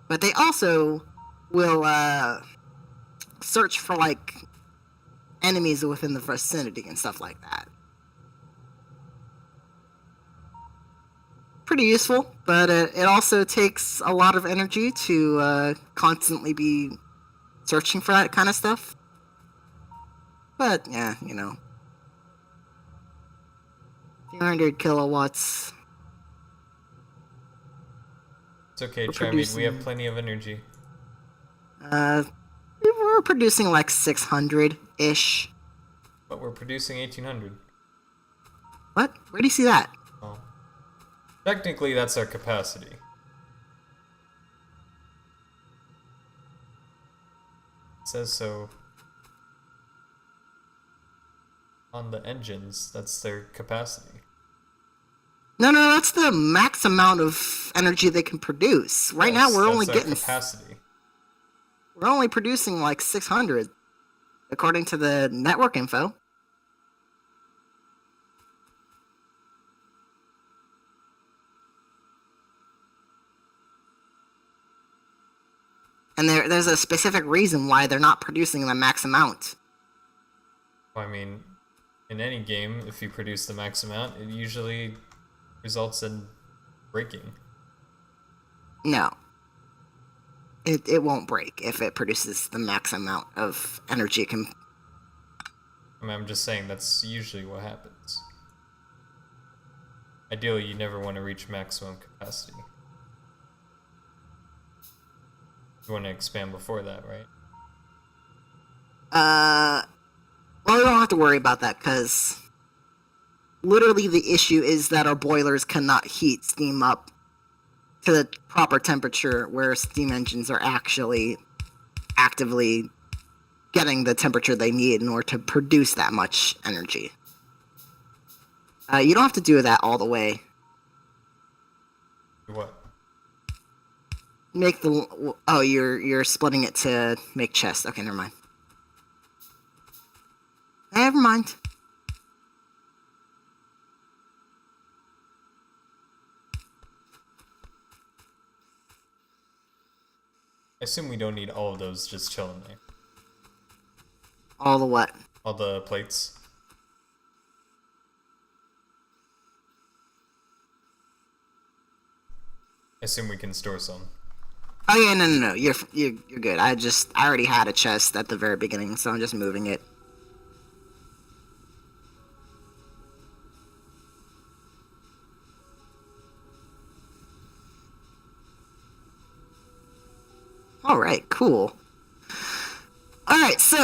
[SPEAKER 1] But they also will, search for, like, enemies within the vicinity and stuff like that. Pretty useful, but it also takes a lot of energy to constantly be searching for that kind of stuff. But, yeah, you know. 200 kilowatts.
[SPEAKER 2] It's okay,
[SPEAKER 1] We're
[SPEAKER 2] Trimead, we have
[SPEAKER 1] producing-
[SPEAKER 2] plenty of energy.
[SPEAKER 1] We're producing like 600-ish.
[SPEAKER 2] But we're producing 1800.
[SPEAKER 1] What? Where do you see that?
[SPEAKER 2] Oh. Technically, that's our capacity. It says so on the engines. That's their capacity.
[SPEAKER 1] No, that's the max amount of energy they can produce. Right now,
[SPEAKER 2] Yes,
[SPEAKER 1] we're
[SPEAKER 2] that's
[SPEAKER 1] only
[SPEAKER 2] our
[SPEAKER 1] getting...
[SPEAKER 2] capacity.
[SPEAKER 1] We're only producing like 600, according to the network info. And there's a specific reason why they're not producing the max amount.
[SPEAKER 2] I mean, in any game, if you produce the max amount, it usually results in breaking.
[SPEAKER 1] No. It won't break if it produces the max amount of energy it can...
[SPEAKER 2] I mean, I'm just saying that's usually what happens. Ideally, you never want to reach maximum capacity. You want to expand before that, right?
[SPEAKER 1] Well, we don't have to worry about that, because literally the issue is that our boilers cannot heat steam up to the proper temperature where steam engines are actually actively getting the temperature they need in order to produce that much energy. You don't have to do that all the way.
[SPEAKER 2] What?
[SPEAKER 1] Make the... Oh, you're splitting it to make chest. Okay, never mind. Never mind.
[SPEAKER 2] I assume we don't need all of those just chilling there.
[SPEAKER 1] All the what?
[SPEAKER 2] All the plates. I assume we can store some.
[SPEAKER 1] Oh yeah, no. You're good. I already had a chest at the very beginning, so I'm just moving it. All right, cool. All right, so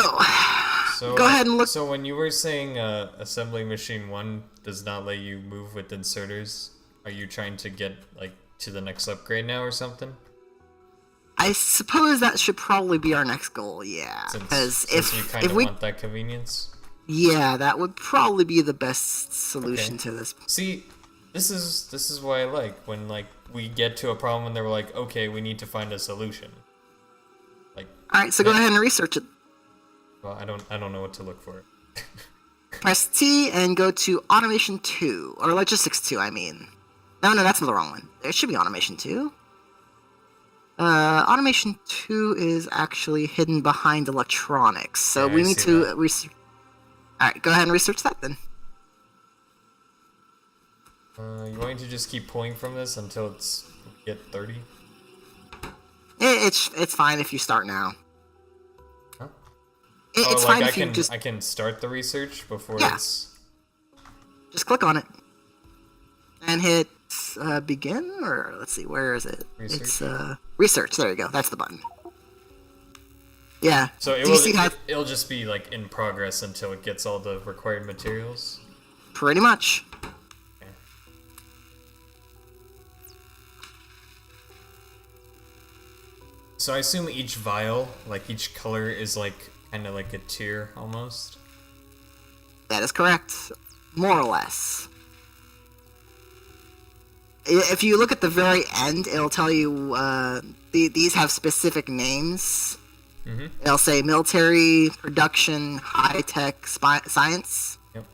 [SPEAKER 2] So
[SPEAKER 1] go ahead and look.
[SPEAKER 2] So when you were saying assembling machine 1 does not let you move with inserters, are you trying to get like to the next upgrade now or something?
[SPEAKER 1] I suppose that should probably be our next goal. Yeah, because
[SPEAKER 2] Since you kind
[SPEAKER 1] if
[SPEAKER 2] of
[SPEAKER 1] we
[SPEAKER 2] want that convenience.
[SPEAKER 1] yeah, that would probably be the best solution
[SPEAKER 2] Okay.
[SPEAKER 1] to this.
[SPEAKER 2] See, this is why I like when like we get to a problem and they're like, okay, we need to find a solution. Like,
[SPEAKER 1] All right, so go ahead and research it.
[SPEAKER 2] well, I don't know what to look for.
[SPEAKER 1] Press T and go to Automation 2 or Logistics 2. I mean, no, that's the wrong one. There should be Automation 2. Automation 2 is actually hidden behind electronics, so
[SPEAKER 2] Yeah,
[SPEAKER 1] we
[SPEAKER 2] I
[SPEAKER 1] need
[SPEAKER 2] see
[SPEAKER 1] to
[SPEAKER 2] that.
[SPEAKER 1] research. All right, go ahead and research that then.
[SPEAKER 2] You want me to just keep pulling from this until we get 30?
[SPEAKER 1] It's fine if you start now.
[SPEAKER 2] Huh?
[SPEAKER 1] It's
[SPEAKER 2] like
[SPEAKER 1] fine if you just
[SPEAKER 2] I can start the research before
[SPEAKER 1] Yeah.
[SPEAKER 2] it's
[SPEAKER 1] click on it and hit begin, or let's see, where is it?
[SPEAKER 2] Research?
[SPEAKER 1] It's research. There you go. That's the button. Yeah.
[SPEAKER 2] so
[SPEAKER 1] Do you see how?
[SPEAKER 2] it'll just be like in progress until it gets all the required materials.
[SPEAKER 1] Pretty much.
[SPEAKER 2] Okay. So I assume each vial, like each color, is like kind of like a tier almost.
[SPEAKER 1] That is correct. More or less. If you look at the very end, it'll tell you these have specific names.
[SPEAKER 2] Mm-hmm.
[SPEAKER 1] It'll say military, production, high-tech, science.
[SPEAKER 2] Yep.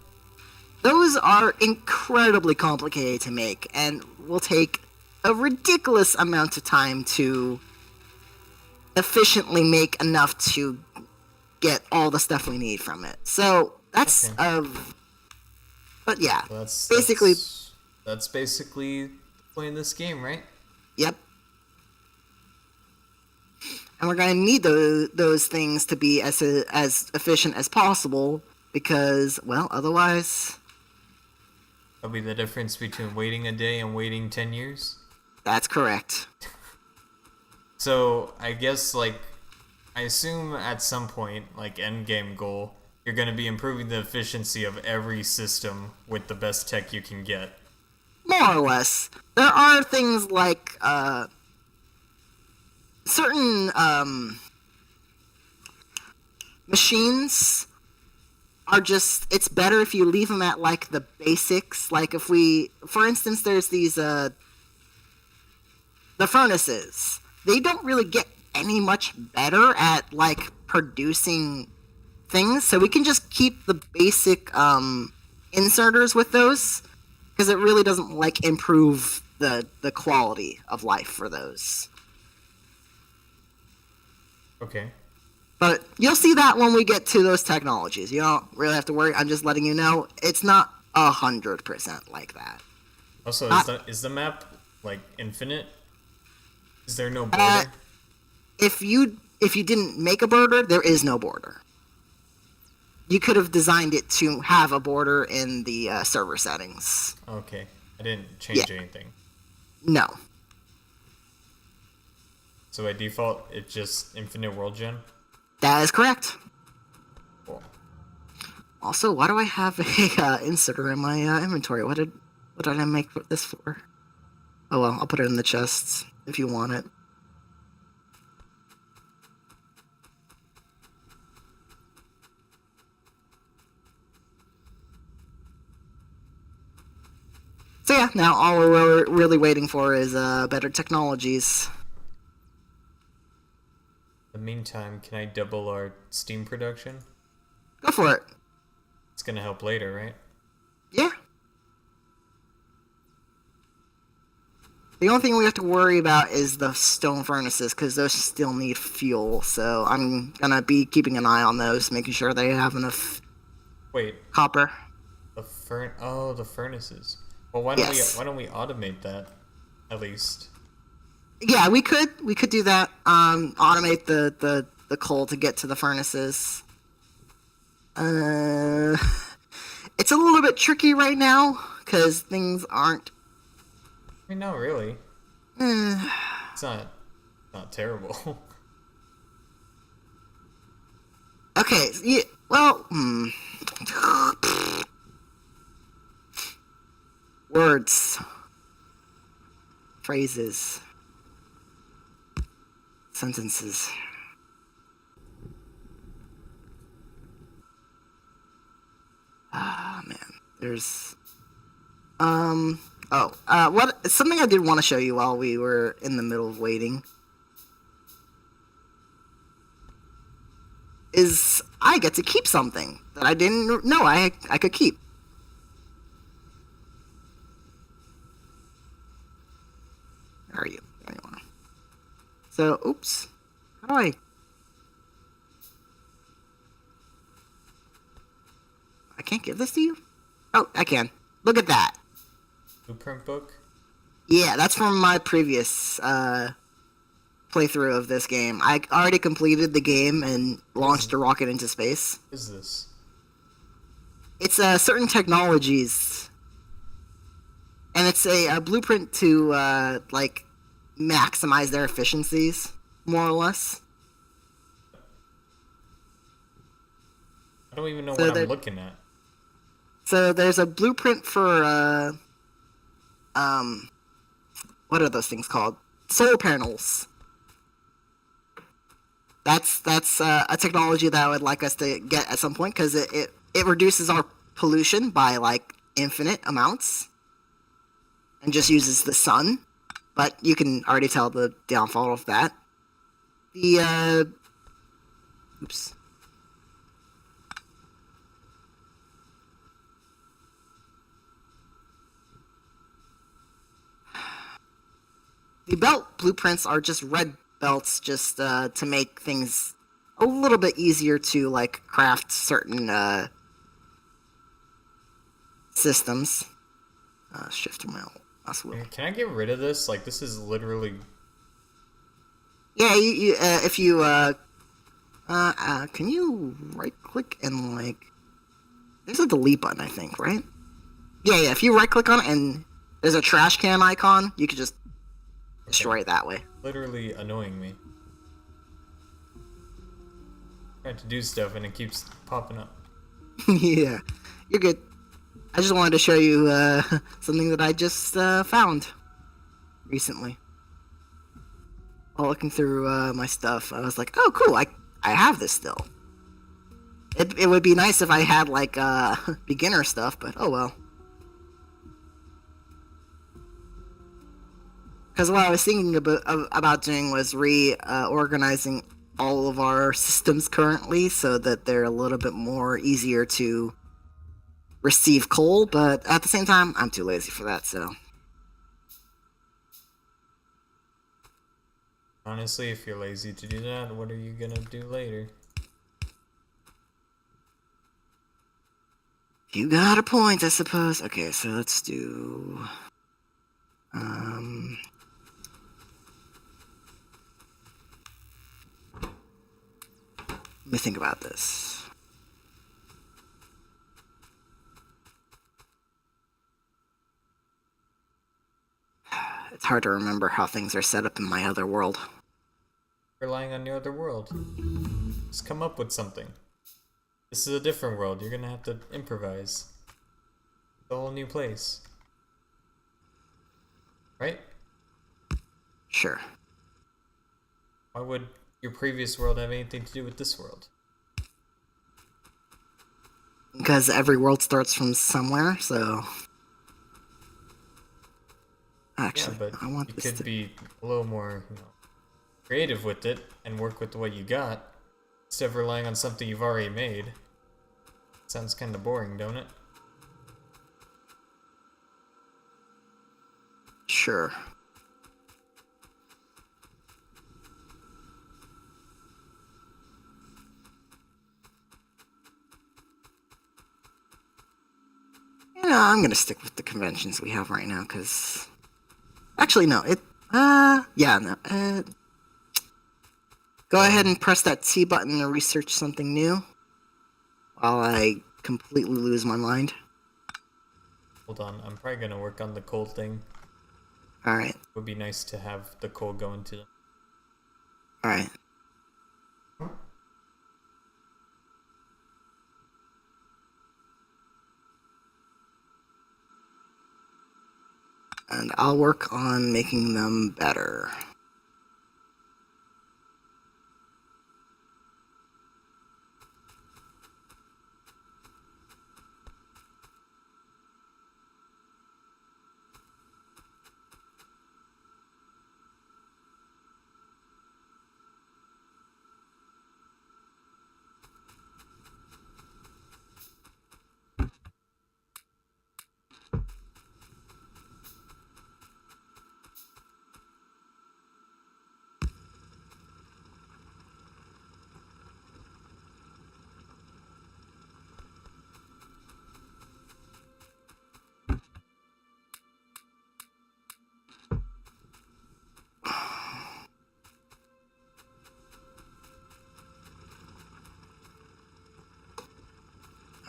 [SPEAKER 1] Those are incredibly complicated to make and will take a ridiculous amount of time to efficiently make enough to get all the stuff we need from it. So that's
[SPEAKER 2] Okay.
[SPEAKER 1] but yeah,
[SPEAKER 2] Well,
[SPEAKER 1] basically,
[SPEAKER 2] that's basically playing this game, right?
[SPEAKER 1] yep. And we're gonna need those things to be as efficient as possible because, well, otherwise,
[SPEAKER 2] That'll be the difference between waiting a day and waiting 10 years.
[SPEAKER 1] that's correct.
[SPEAKER 2] So I guess like I assume at some point, like end game goal, you're going to be improving the efficiency of every system with the best tech you can get.
[SPEAKER 1] More or less. There are things like certain machines are just, it's better if you leave them at like the basics. Like if we, for instance, there's these the furnaces. They don't really get any much better at like producing things, so we can just keep the basic inserters with those because it really doesn't like improve the quality of life for those.
[SPEAKER 2] Okay.
[SPEAKER 1] But you'll see that when we get to those technologies. You don't really have to worry. I'm just letting you know it's not 100% like that.
[SPEAKER 2] Also, is the map like infinite? Is there no border?
[SPEAKER 1] If you didn't make a border, there is no border. You could have designed it to have a border in the server settings.
[SPEAKER 2] Okay. I didn't change anything.
[SPEAKER 1] No.
[SPEAKER 2] So by default, it's just infinite world gen?
[SPEAKER 1] That is correct.
[SPEAKER 2] Cool.
[SPEAKER 1] Also, why do I have a inserter in my inventory? What did I make this for? Oh well, I'll put it in the chests if you want it. So yeah, now all we're really waiting for is better technologies.
[SPEAKER 2] In the meantime, can I double our steam production?
[SPEAKER 1] Go for it.
[SPEAKER 2] It's gonna help later, right?
[SPEAKER 1] Yeah. The only thing we have to worry about is the stone furnaces, because those still need fuel. So I'm gonna be keeping an eye on those, making sure they have enough
[SPEAKER 2] Wait,
[SPEAKER 1] copper.
[SPEAKER 2] the furnaces. Well,
[SPEAKER 1] Yes.
[SPEAKER 2] why don't we automate that at least?
[SPEAKER 1] Yeah, we could do that. Automate the coal to get to the furnaces. Uh, it's a little bit tricky right now because things aren't.
[SPEAKER 2] I mean, not really.
[SPEAKER 1] eh.
[SPEAKER 2] It's not terrible.
[SPEAKER 1] Okay, yeah, well, words, phrases, sentences. Ah, man, there's what something I did want to show you while we were in the middle of waiting is I get to keep something that I didn't know I could keep. Where are you? There you are. So, oops. How do I can't give this to you? Oh, I can. Look at that.
[SPEAKER 2] Blueprint book?
[SPEAKER 1] Yeah, that's from my previous playthrough of this game. I already completed the game and launched a rocket into space.
[SPEAKER 2] What is this?
[SPEAKER 1] It's certain technologies, and it's a blueprint to like maximize their efficiencies, more or less.
[SPEAKER 2] I don't even know
[SPEAKER 1] So
[SPEAKER 2] what I'm looking at.
[SPEAKER 1] So there's a blueprint for what are those things called? Solar panels. That's a technology that I would like us to get at some point because it reduces our pollution by like infinite amounts and just uses the sun. But you can already tell the downfall of that. The oops. The belt blueprints are just red belts, just to make things a little bit easier to like craft certain systems. Shift my mouse wheel.
[SPEAKER 2] Can I get rid of this? Like, this is literally...
[SPEAKER 1] Yeah, if you can you right click and like there's a delete button, I think, right? Yeah, if you right click on it and there's a trash can icon, you can just destroy it that way.
[SPEAKER 2] Literally annoying me. Trying to do stuff and it keeps popping up.
[SPEAKER 1] Yeah, you're good. I just wanted to show you something that I just found recently. While looking through my stuff, I was like, oh cool, I have this still. It would be nice if I had like beginner stuff, but oh well. Because what I was thinking about doing was reorganizing all of our systems currently so that they're a little bit more easier to receive coal, but at the same time, I'm too lazy for that, so.
[SPEAKER 2] Honestly, if you're lazy to do that, what are you gonna do later?
[SPEAKER 1] You got a point, I suppose. Okay, so let's do... Let me think about this. It's hard to remember how things are set up in my other world.
[SPEAKER 2] Relying on your other world. Just come up with something. This is a different world. You're gonna have to improvise. It's a whole new place. Right?
[SPEAKER 1] Sure.
[SPEAKER 2] Why would your previous world have anything to do with this world?
[SPEAKER 1] Because every world starts from somewhere, so... Actually,
[SPEAKER 2] yeah, but
[SPEAKER 1] I want
[SPEAKER 2] you
[SPEAKER 1] this
[SPEAKER 2] could
[SPEAKER 1] to...
[SPEAKER 2] be a little more, creative with it and work with what you got instead of relying on something you've already made. Sounds kind of boring, don't it?
[SPEAKER 1] Sure. I'm gonna stick with the conventions we have right now, because... Actually, no, yeah, no, go ahead and press that T button to research something new, while I completely lose my mind.
[SPEAKER 2] Hold on, I'm probably gonna work on the coal thing.
[SPEAKER 1] Alright.
[SPEAKER 2] Would be nice to have the coal go into them.
[SPEAKER 1] Alright. And I'll work on making them better.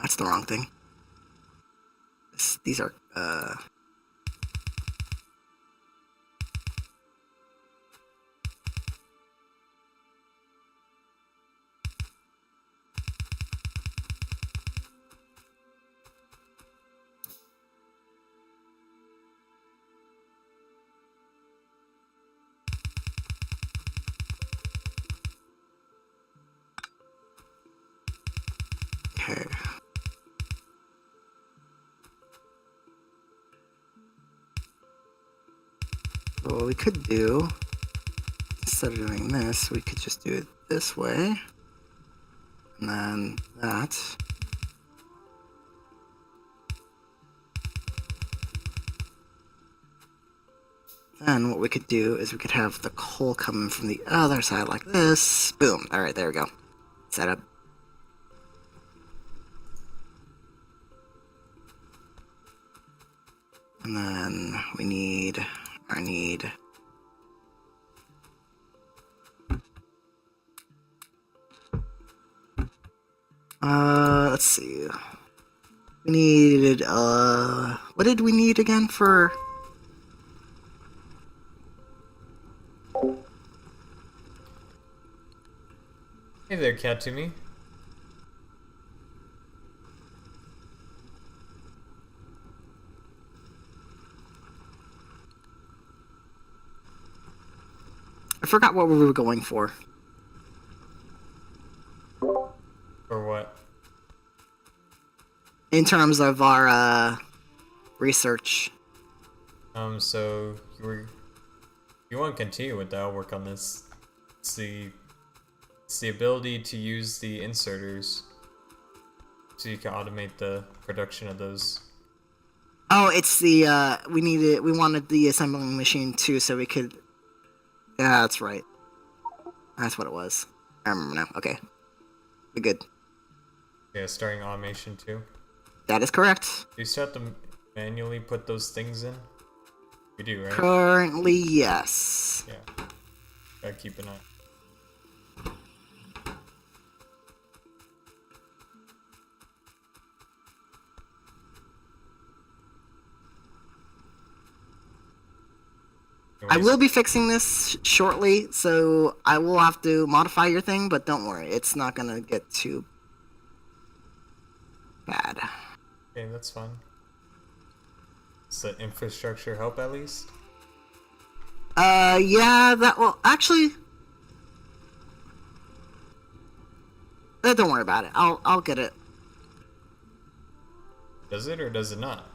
[SPEAKER 1] That's the wrong thing. These are, okay. So what we could do, instead of doing this, we could just do it this way. And then that. Then what we could do is we could have the coal coming from the other side like this. Boom. Alright, there we go. Set up. And then we need... let's see. We needed, what did we need again for...
[SPEAKER 2] Hey there, Katumi.
[SPEAKER 1] I forgot what we were going for.
[SPEAKER 2] For what?
[SPEAKER 1] In terms of our, research.
[SPEAKER 2] So you want to continue with that? I'll work on this. It's the ability to use the inserters, so you can automate the production of those.
[SPEAKER 1] Oh, it's the, we wanted the assembling machine too, so we could... Yeah, that's right. That's what it was. I remember now. Okay. We're good.
[SPEAKER 2] Yeah, starting automation too.
[SPEAKER 1] That is correct.
[SPEAKER 2] Do you still have to manually put those things in? We do, right?
[SPEAKER 1] Currently, yes.
[SPEAKER 2] Yeah. Gotta keep an eye.
[SPEAKER 1] I will be fixing this shortly, so I will have to modify your thing, but don't worry, it's not gonna get too bad.
[SPEAKER 2] Okay, that's fine. Does the infrastructure help at least?
[SPEAKER 1] Yeah, that will actually. Don't worry about it. I'll get it.
[SPEAKER 2] Does it or does it not?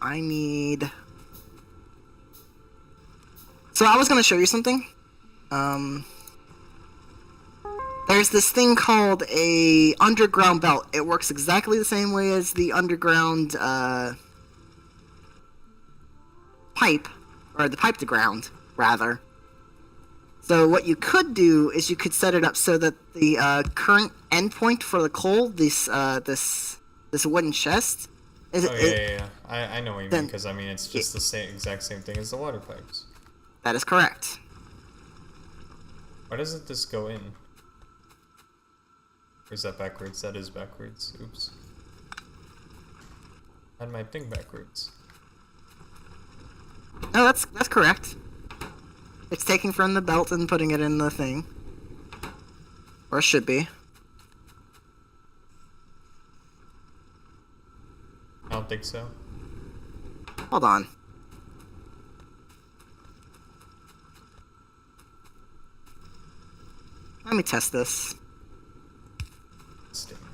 [SPEAKER 1] I need. So I was gonna show you something. There's this thing called a underground belt. It works exactly the same way as the underground pipe, or the pipe to ground, rather. So what you could do is you could set it up so that the current endpoint for the coal, this this wooden chest. Is
[SPEAKER 2] Oh, yeah. I know what you mean,
[SPEAKER 1] then
[SPEAKER 2] because, I mean, it's just the exact same thing as the water pipes.
[SPEAKER 1] that is correct.
[SPEAKER 2] Why doesn't this go in? Or is that backwards? That is backwards. Oops. I had my thing backwards.
[SPEAKER 1] No, that's correct. It's taking from the belt and putting it in the thing. Or it should be.
[SPEAKER 2] I don't think so.
[SPEAKER 1] Hold on. Let me test this.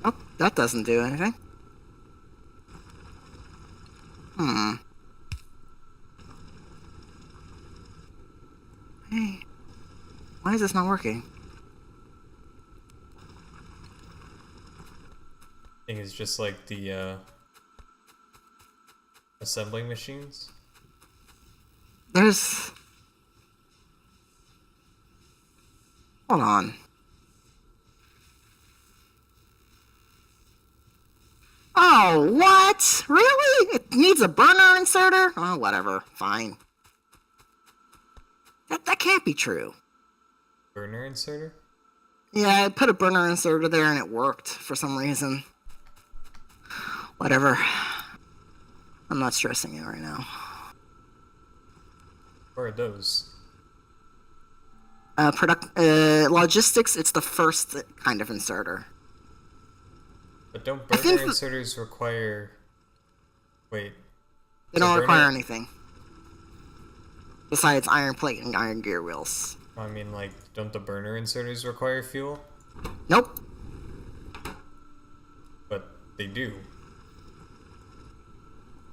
[SPEAKER 1] Oh, that doesn't do anything. Hey. Why is this not working?
[SPEAKER 2] I think it's just like the assembling machines.
[SPEAKER 1] There's... Hold on. Oh, what? Really? It needs a burner inserter? Oh, whatever. Fine. That can't be true.
[SPEAKER 2] Burner inserter?
[SPEAKER 1] Yeah, I put a burner inserter there and it worked for some reason. Whatever. I'm not stressing it right now.
[SPEAKER 2] Where are those?
[SPEAKER 1] Logistics, it's the first kind of inserter.
[SPEAKER 2] But don't burner inserters require... Wait.
[SPEAKER 1] They don't require anything. Besides iron plate and iron gear wheels.
[SPEAKER 2] I mean, like, don't the burner inserters require fuel?
[SPEAKER 1] Nope.
[SPEAKER 2] But they do.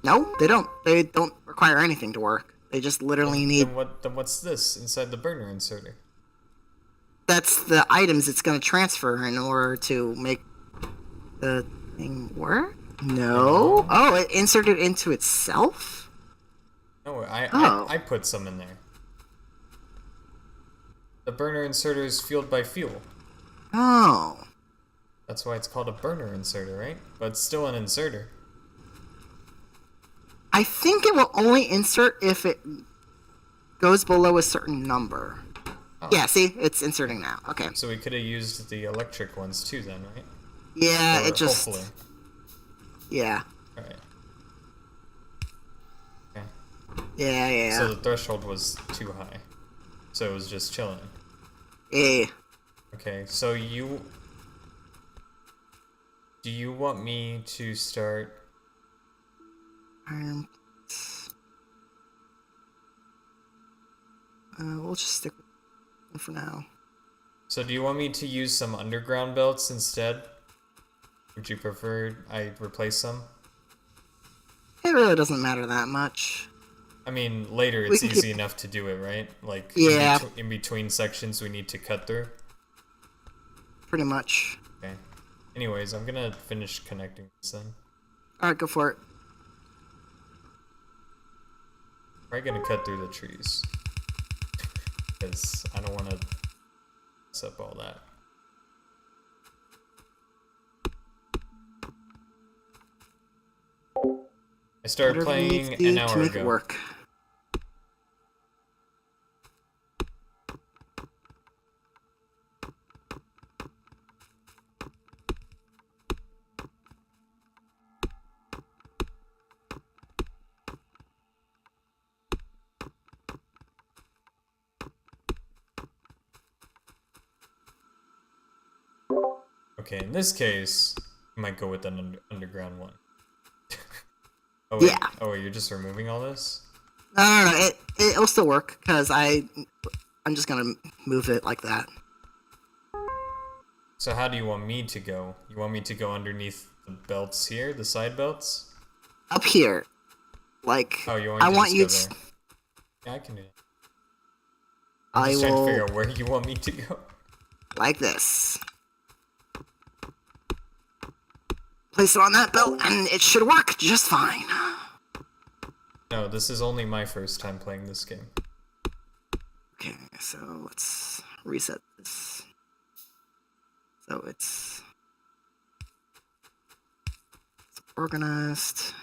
[SPEAKER 1] No, they don't. They don't require anything to work. They just literally need...
[SPEAKER 2] Then what's this inside the burner inserter?
[SPEAKER 1] That's the items it's going to transfer in order to make the thing work? No. Oh, it inserted into itself?
[SPEAKER 2] No, I put some in there. The burner inserter is fueled by fuel.
[SPEAKER 1] Oh.
[SPEAKER 2] That's why it's called a burner inserter, right? But it's still an inserter.
[SPEAKER 1] I think it will only insert if it goes below a certain number. Oh. Yeah, see? It's inserting now. Okay.
[SPEAKER 2] So we could have used the electric ones too then, right?
[SPEAKER 1] Yeah,
[SPEAKER 2] or
[SPEAKER 1] it just...
[SPEAKER 2] Hopefully.
[SPEAKER 1] Yeah.
[SPEAKER 2] Alright. Okay.
[SPEAKER 1] Yeah.
[SPEAKER 2] So the threshold was too high. So it was just chilling.
[SPEAKER 1] Yeah.
[SPEAKER 2] Okay, so do you want me to start...
[SPEAKER 1] We'll just stick with it for now.
[SPEAKER 2] So do you want me to use some underground belts instead? Would you prefer I replace some?
[SPEAKER 1] It really doesn't matter that much.
[SPEAKER 2] I mean, later it's easy enough to do it, right? Like,
[SPEAKER 1] yeah.
[SPEAKER 2] in between sections we need to cut through?
[SPEAKER 1] Pretty much.
[SPEAKER 2] Okay. Anyways, I'm gonna finish connecting this then.
[SPEAKER 1] Alright, go for it.
[SPEAKER 2] Probably gonna cut through the trees. Because I don't want to mess up all that. I started playing an hour ago.
[SPEAKER 1] It work.
[SPEAKER 2] Okay, in this case, I might go with an underground one. Oh, wait.
[SPEAKER 1] Yeah.
[SPEAKER 2] Oh, wait, you're just removing all this?
[SPEAKER 1] No. It'll still work because I'm just gonna move it like that.
[SPEAKER 2] So how do you want me to go? You want me to go underneath the belts here, the side belts?
[SPEAKER 1] Up here, like.
[SPEAKER 2] Oh, you want?
[SPEAKER 1] I want you
[SPEAKER 2] to. Yeah, I can do it.
[SPEAKER 1] I'm
[SPEAKER 2] just trying to figure out where you want me to go.
[SPEAKER 1] Like this. Place it on that belt, and it should work just fine.
[SPEAKER 2] No, this is only my first time playing this game.
[SPEAKER 1] Okay, so let's reset this. So it's Organized.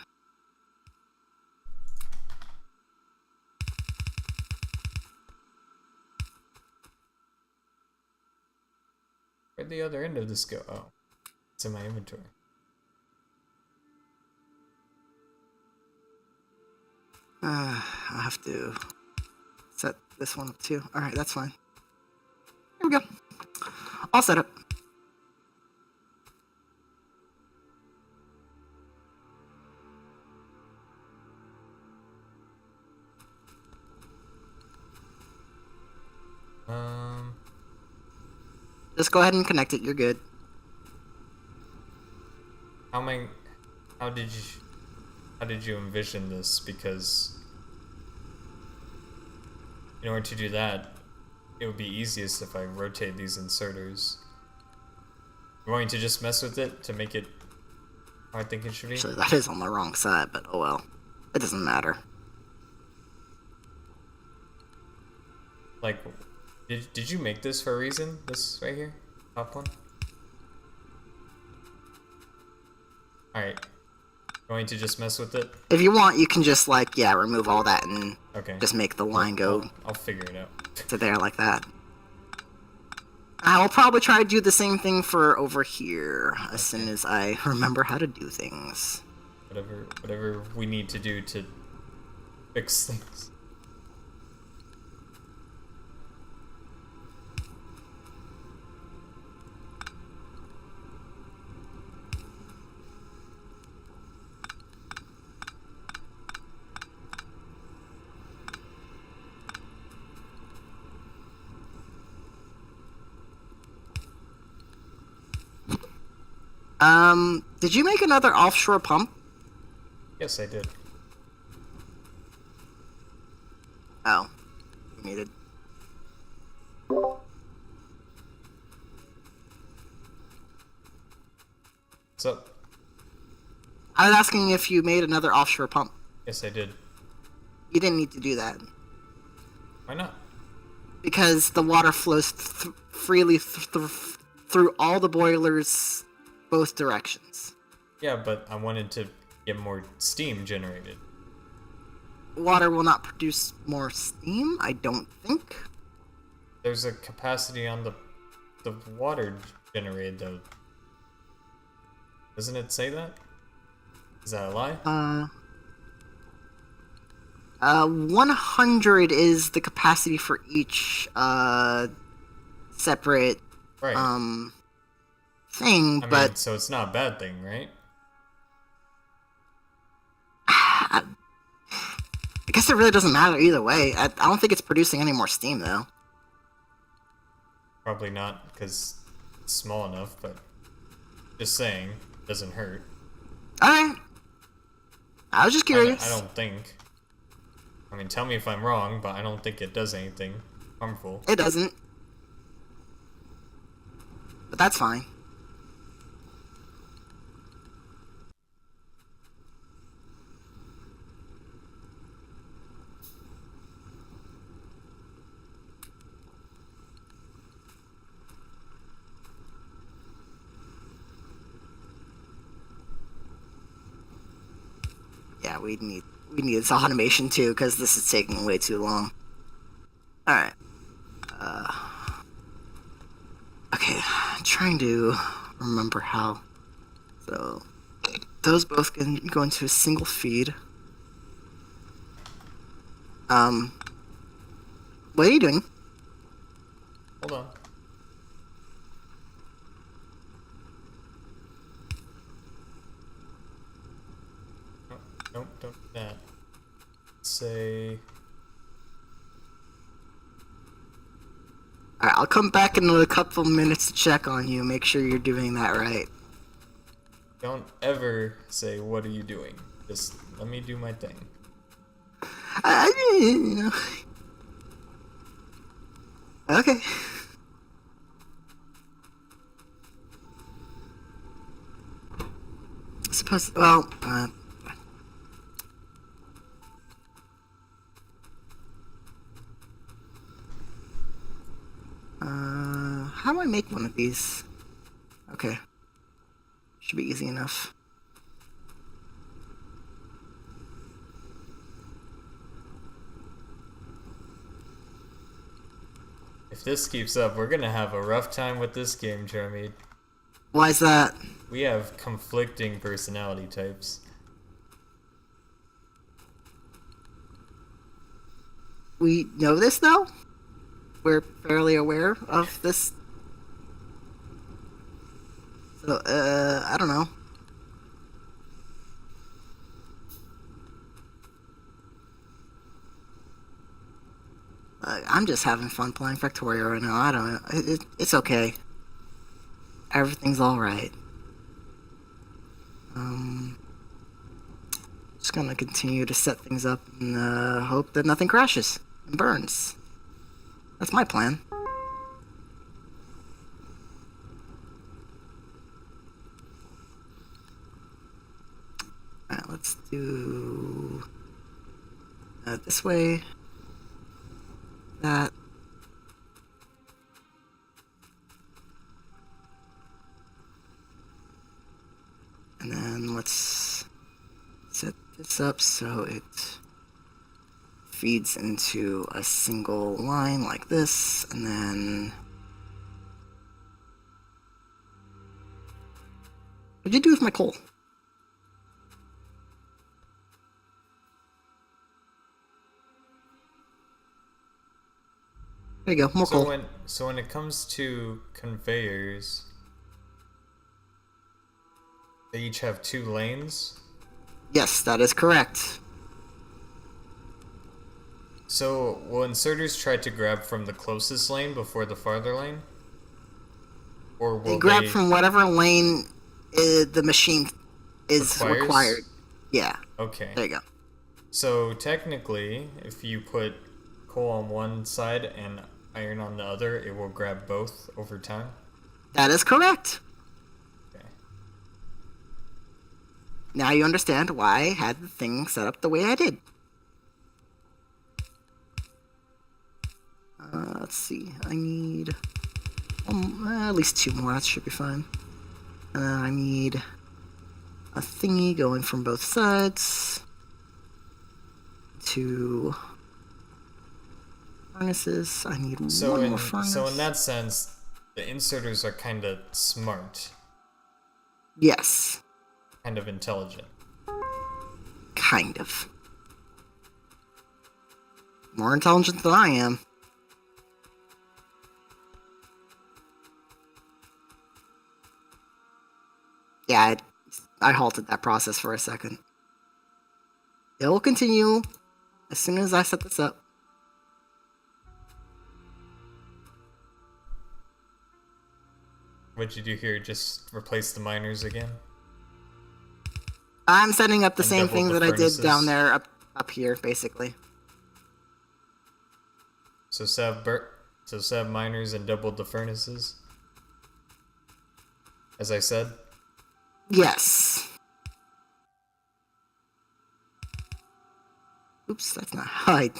[SPEAKER 2] Where'd the other end of this go? Oh, it's in my inventory.
[SPEAKER 1] I'll have to set this one up too. Alright, that's fine. Here we go. All set up. Just go ahead and connect it. You're good.
[SPEAKER 2] How did you envision this? Because in order to do that, it would be easiest if I rotate these inserters. I'm going to just mess with it to make it how I think it should be.
[SPEAKER 1] Actually, that is on the wrong side, but oh well. It doesn't matter.
[SPEAKER 2] Like, did you make this for a reason? This right here? Top one? Alright. Going to just mess with it?
[SPEAKER 1] If you want, you can just, like, yeah, remove all that and
[SPEAKER 2] Okay.
[SPEAKER 1] just make the line go
[SPEAKER 2] I'll figure it out.
[SPEAKER 1] to there like that. I will probably try to do the same thing for over here as soon as I remember how to do things.
[SPEAKER 2] Whatever we need to do to fix things.
[SPEAKER 1] Did you make another offshore pump?
[SPEAKER 2] Yes, I did.
[SPEAKER 1] Oh. Needed.
[SPEAKER 2] What's up?
[SPEAKER 1] I was asking if you made another offshore pump.
[SPEAKER 2] Yes, I did.
[SPEAKER 1] You didn't need to do that.
[SPEAKER 2] Why not?
[SPEAKER 1] Because the water flows freely through all the boilers, both directions.
[SPEAKER 2] Yeah, but I wanted to get more steam generated.
[SPEAKER 1] Water will not produce more steam, I don't think.
[SPEAKER 2] There's a capacity on the water generated though. Doesn't it say that? Is that a lie?
[SPEAKER 1] 100 is the capacity for each separate
[SPEAKER 2] Right.
[SPEAKER 1] thing,
[SPEAKER 2] I
[SPEAKER 1] but
[SPEAKER 2] mean, so it's not a bad thing, right?
[SPEAKER 1] I guess it really doesn't matter either way. I don't think it's producing any more steam though.
[SPEAKER 2] Probably not, because it's small enough, but just saying, doesn't hurt.
[SPEAKER 1] Alright. I was just curious.
[SPEAKER 2] I don't think. I mean, tell me if I'm wrong, but I don't think it does anything harmful.
[SPEAKER 1] It doesn't. But that's fine. Yeah, we need this automation too, because this is taking way too long. Alright. Okay, I'm trying to remember how. So, those both can go into a single feed. What are you doing?
[SPEAKER 2] Hold on. Nope, don't do that. Say...
[SPEAKER 1] Alright, I'll come back in a couple minutes to check on you, make sure you're doing that right.
[SPEAKER 2] Don't ever say, what are you doing? Just let me do my thing.
[SPEAKER 1] Okay. Suppose, well, how do I make one of these? Okay. Should be easy enough.
[SPEAKER 2] If this keeps up, we're gonna have a rough time with this game, Trimead.
[SPEAKER 1] Why is that?
[SPEAKER 2] We have conflicting personality types.
[SPEAKER 1] We know this, though? We're fairly aware of this. So, I don't know. I'm just having fun playing Factorio right now. I don't know. It's okay. Everything's alright. Just gonna continue to set things up and hope that nothing crashes and burns. That's my plan. Alright, let's do this way. That. And then let's set this up so it feeds into a single line like this, and then... What'd you do with my coal? There you go, more coal.
[SPEAKER 2] So when it comes to conveyors, they each have 2 lanes?
[SPEAKER 1] Yes, that is correct.
[SPEAKER 2] So will inserters try to grab from the closest lane before the farther lane? Or will
[SPEAKER 1] they grab from whatever lane the machine is required. Yeah.
[SPEAKER 2] Okay.
[SPEAKER 1] There you go.
[SPEAKER 2] So technically, if you put coal on one side and iron on the other, it will grab both over time?
[SPEAKER 1] That is correct.
[SPEAKER 2] Okay.
[SPEAKER 1] Now you understand why I had the thing set up the way I did. Let's see. I need at least 2 more. That should be fine. And then I need a thingy going from both sides. 2 furnaces. I need one more furnace.
[SPEAKER 2] So in that sense, the inserters are kind of smart.
[SPEAKER 1] Yes.
[SPEAKER 2] Kind of intelligent.
[SPEAKER 1] Kind of. More intelligent than I am. Yeah, I halted that process for a second. It will continue as soon as I set this up.
[SPEAKER 2] What'd you do here? Just replace the miners again?
[SPEAKER 1] I'm setting up the
[SPEAKER 2] And
[SPEAKER 1] same
[SPEAKER 2] double
[SPEAKER 1] thing
[SPEAKER 2] the
[SPEAKER 1] that I did
[SPEAKER 2] furnaces?
[SPEAKER 1] down there up here, basically.
[SPEAKER 2] So set miners and doubled the furnaces? As I said?
[SPEAKER 1] Yes. Oops, that's not how I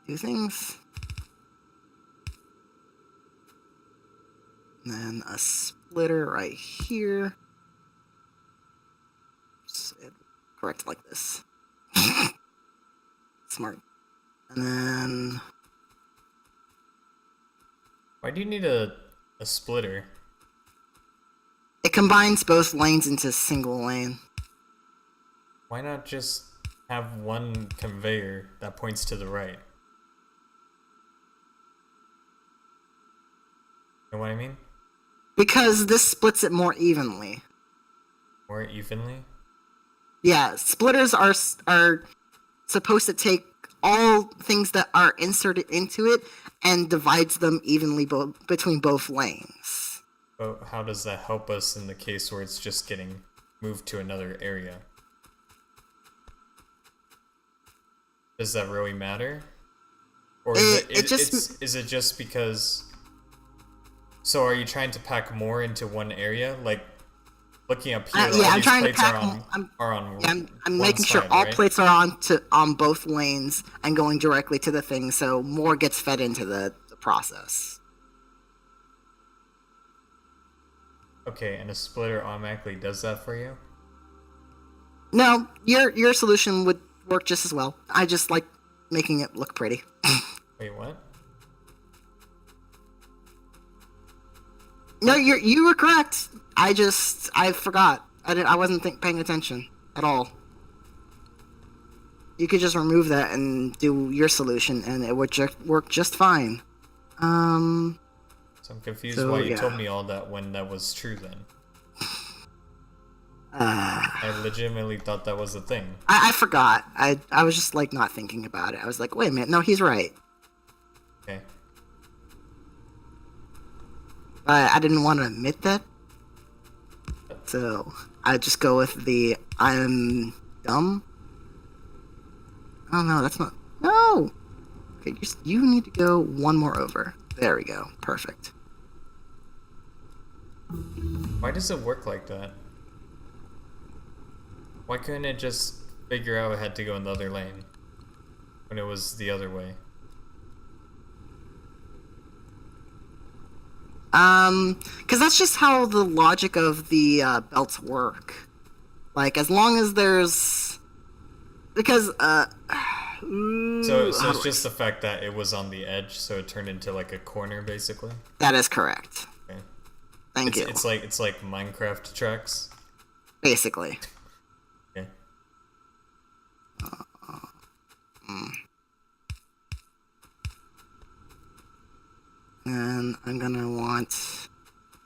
[SPEAKER 1] do things. And then a splitter right here. Correct like this. Smart. And then...
[SPEAKER 2] Why do you need a splitter?
[SPEAKER 1] It combines both lanes into a single lane.
[SPEAKER 2] Why not just have one conveyor that points to the right? You know what I mean?
[SPEAKER 1] Because this splits it more evenly.
[SPEAKER 2] More evenly?
[SPEAKER 1] Yeah, splitters are supposed to take all things that are inserted into it and divides them evenly between both lanes.
[SPEAKER 2] But how does that help us in the case where it's just getting moved to another area? Does that really matter? Or is it just because... So are you trying to pack more into one area? Like, looking up here,
[SPEAKER 1] yeah,
[SPEAKER 2] all
[SPEAKER 1] I'm
[SPEAKER 2] these
[SPEAKER 1] trying to
[SPEAKER 2] plates
[SPEAKER 1] pack.
[SPEAKER 2] are on
[SPEAKER 1] I'm
[SPEAKER 2] one
[SPEAKER 1] making sure
[SPEAKER 2] side,
[SPEAKER 1] all
[SPEAKER 2] right?
[SPEAKER 1] plates are on both lanes and going directly to the thing, so more gets fed into the process.
[SPEAKER 2] Okay, and a splitter automatically does that for you?
[SPEAKER 1] No, your solution would work just as well. I just like making it look pretty.
[SPEAKER 2] Wait, what?
[SPEAKER 1] No, you were correct. I forgot. I wasn't paying attention at all. You could just remove that and do your solution, and it would work just fine.
[SPEAKER 2] So I'm confused why you
[SPEAKER 1] yeah.
[SPEAKER 2] told me all that when that was true then. I legitimately thought that was a thing.
[SPEAKER 1] I forgot. I was just like not thinking about it. I was like, wait a minute, no, he's right.
[SPEAKER 2] Okay.
[SPEAKER 1] But I didn't want to admit that. So I just go with the I'm dumb. Oh no, that's not. No! Okay, you need to go one more over. There we go. Perfect.
[SPEAKER 2] Why does it work like that? Why couldn't it just figure out it had to go in the other lane when it was the other way?
[SPEAKER 1] Because that's just how the logic of the belts work. Like, as long as there's... Because,
[SPEAKER 2] So it's just the fact that it was on the edge, so it turned into like a corner, basically?
[SPEAKER 1] That is correct.
[SPEAKER 2] Okay.
[SPEAKER 1] Thank you.
[SPEAKER 2] It's like Minecraft tracks?
[SPEAKER 1] Basically.
[SPEAKER 2] Okay.
[SPEAKER 1] And I'm gonna want...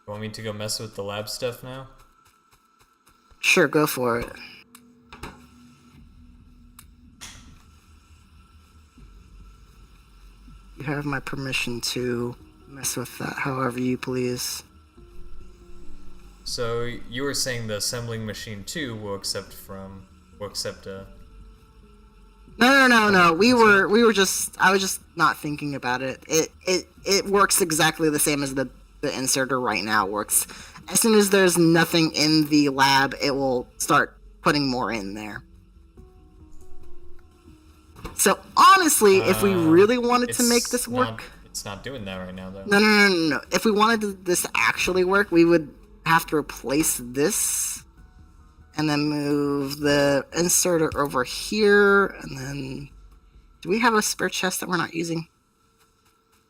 [SPEAKER 2] You want me to go mess with the lab stuff now?
[SPEAKER 1] Sure, go for it. You have my permission to mess with that however you please.
[SPEAKER 2] So you were saying the assembling machine 2 will accept a...
[SPEAKER 1] No. We were just... I was just not thinking about it. It works exactly the same as the inserter right now works. As soon as there's nothing in the lab, it will start putting more in there. So honestly, if we really wanted to make this work...
[SPEAKER 2] It's not doing that right now, though.
[SPEAKER 1] No. If we wanted this to actually work, we would have to replace this and then move the inserter over here, and then... Do we have a spare chest that we're not using?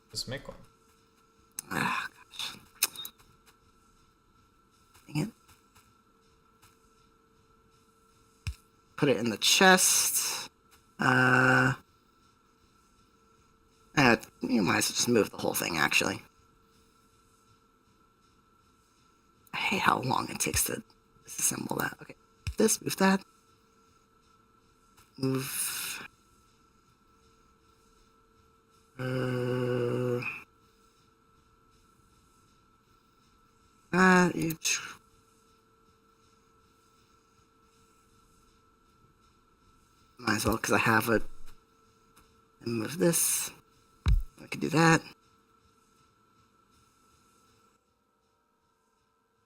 [SPEAKER 2] Just make one.
[SPEAKER 1] Ah, gosh. Dang it. Put it in the chest. You might as well just move the whole thing, actually. I hate how long it takes to disassemble that. Okay, move that. Move. Might as well, because I have it. And move this. I can do that.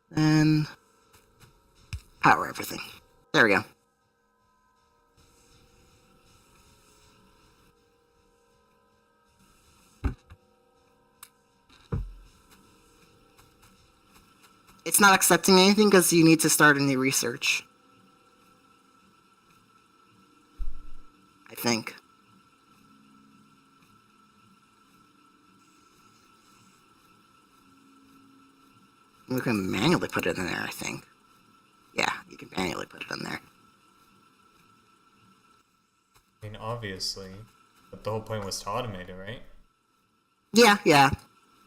[SPEAKER 1] Then power everything. There we go. It's not accepting anything because you need to start a new research. I think. We can manually put it in there, I think. Yeah, you can manually put it in there.
[SPEAKER 2] I mean, obviously. But the whole point was to automate it, right?
[SPEAKER 1] Yeah.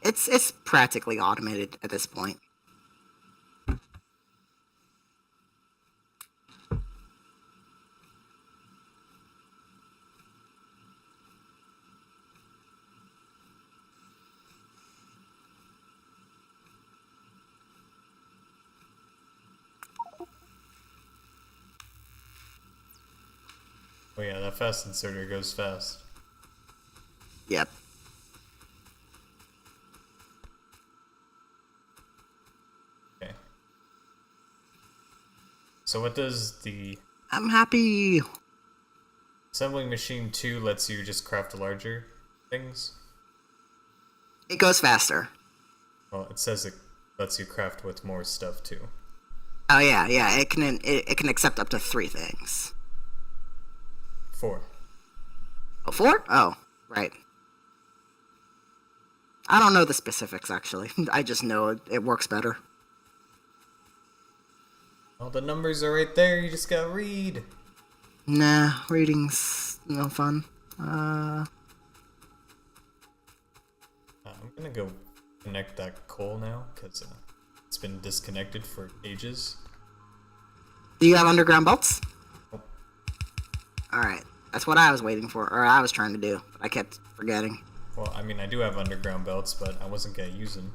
[SPEAKER 1] It's practically automated at this point.
[SPEAKER 2] Oh yeah, that fast inserter goes fast.
[SPEAKER 1] Yep.
[SPEAKER 2] Okay. So what does the...
[SPEAKER 1] I'm happy.
[SPEAKER 2] Assembling machine 2 lets you just craft larger things?
[SPEAKER 1] It goes faster.
[SPEAKER 2] Well, it says it lets you craft with more stuff too.
[SPEAKER 1] Oh yeah. It can accept up to 3 things.
[SPEAKER 2] 4.
[SPEAKER 1] Oh, 4? Oh, right. I don't know the specifics, actually. I just know it works better.
[SPEAKER 2] All the numbers are right there, you just gotta read.
[SPEAKER 1] Nah, reading's no fun.
[SPEAKER 2] I'm gonna go connect that coal now, because it's been disconnected for ages.
[SPEAKER 1] Do you have underground belts?
[SPEAKER 2] Oh.
[SPEAKER 1] Alright, that's what I was waiting for, or I was trying to do, but I kept forgetting.
[SPEAKER 2] Well, I mean, I do have underground belts, but I wasn't gonna use them.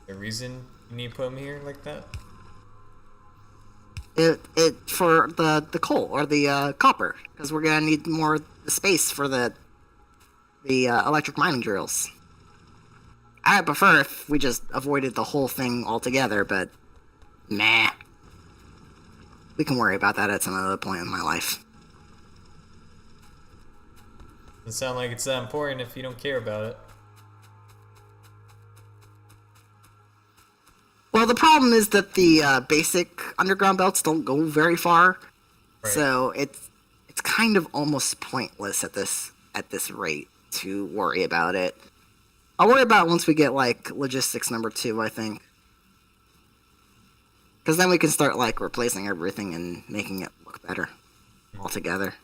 [SPEAKER 2] The reason you need to put them here like that?
[SPEAKER 1] It for the coal or the copper, because we're gonna need more space for the electric mining drills. I'd prefer if we just avoided the whole thing altogether, but meh. We can worry about that at some other point in my life.
[SPEAKER 2] Doesn't sound like it's that important if you don't care about it.
[SPEAKER 1] Well, the problem is that the basic underground belts don't go very far,
[SPEAKER 2] Right.
[SPEAKER 1] so it's kind of almost pointless at this rate to worry about it. I'll worry about it once we get like logistics number 2, I think, because then we can start like replacing everything and making it look better altogether.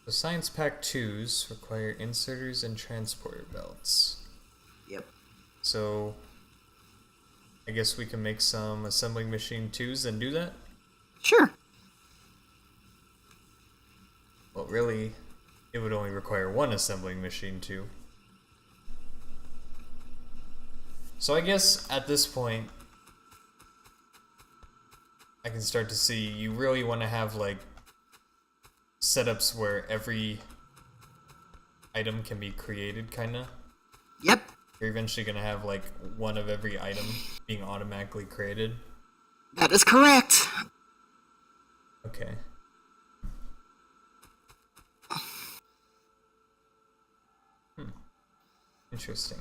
[SPEAKER 2] The Science Pack 2s require inserters and transporter belts.
[SPEAKER 1] Yep.
[SPEAKER 2] So, I guess we can make some assembling machine 2s and do that?
[SPEAKER 1] Sure.
[SPEAKER 2] Well, really, it would only require one assembling machine 2. So I guess at this point, I can start to see you really want to have like setups where every item can be created, kinda.
[SPEAKER 1] Yep.
[SPEAKER 2] You're eventually gonna have like one of every item being automatically created.
[SPEAKER 1] That is correct.
[SPEAKER 2] Okay. Interesting.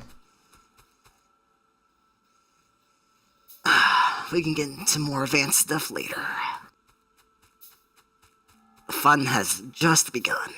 [SPEAKER 1] We can get into more advanced stuff later. The fun has just begun.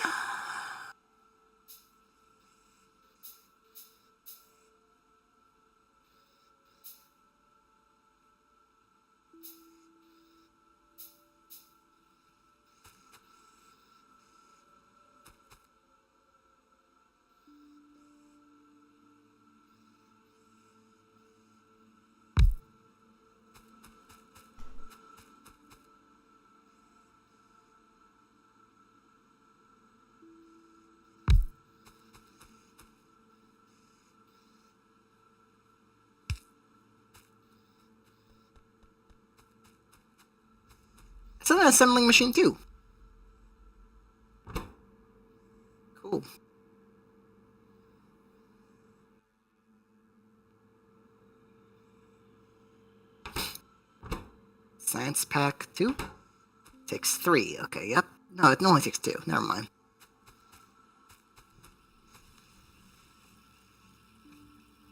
[SPEAKER 1] It's an assembling machine too. Cool. Science Pack 2? Takes 3. Okay, yep. No, it only takes 2. Never mind.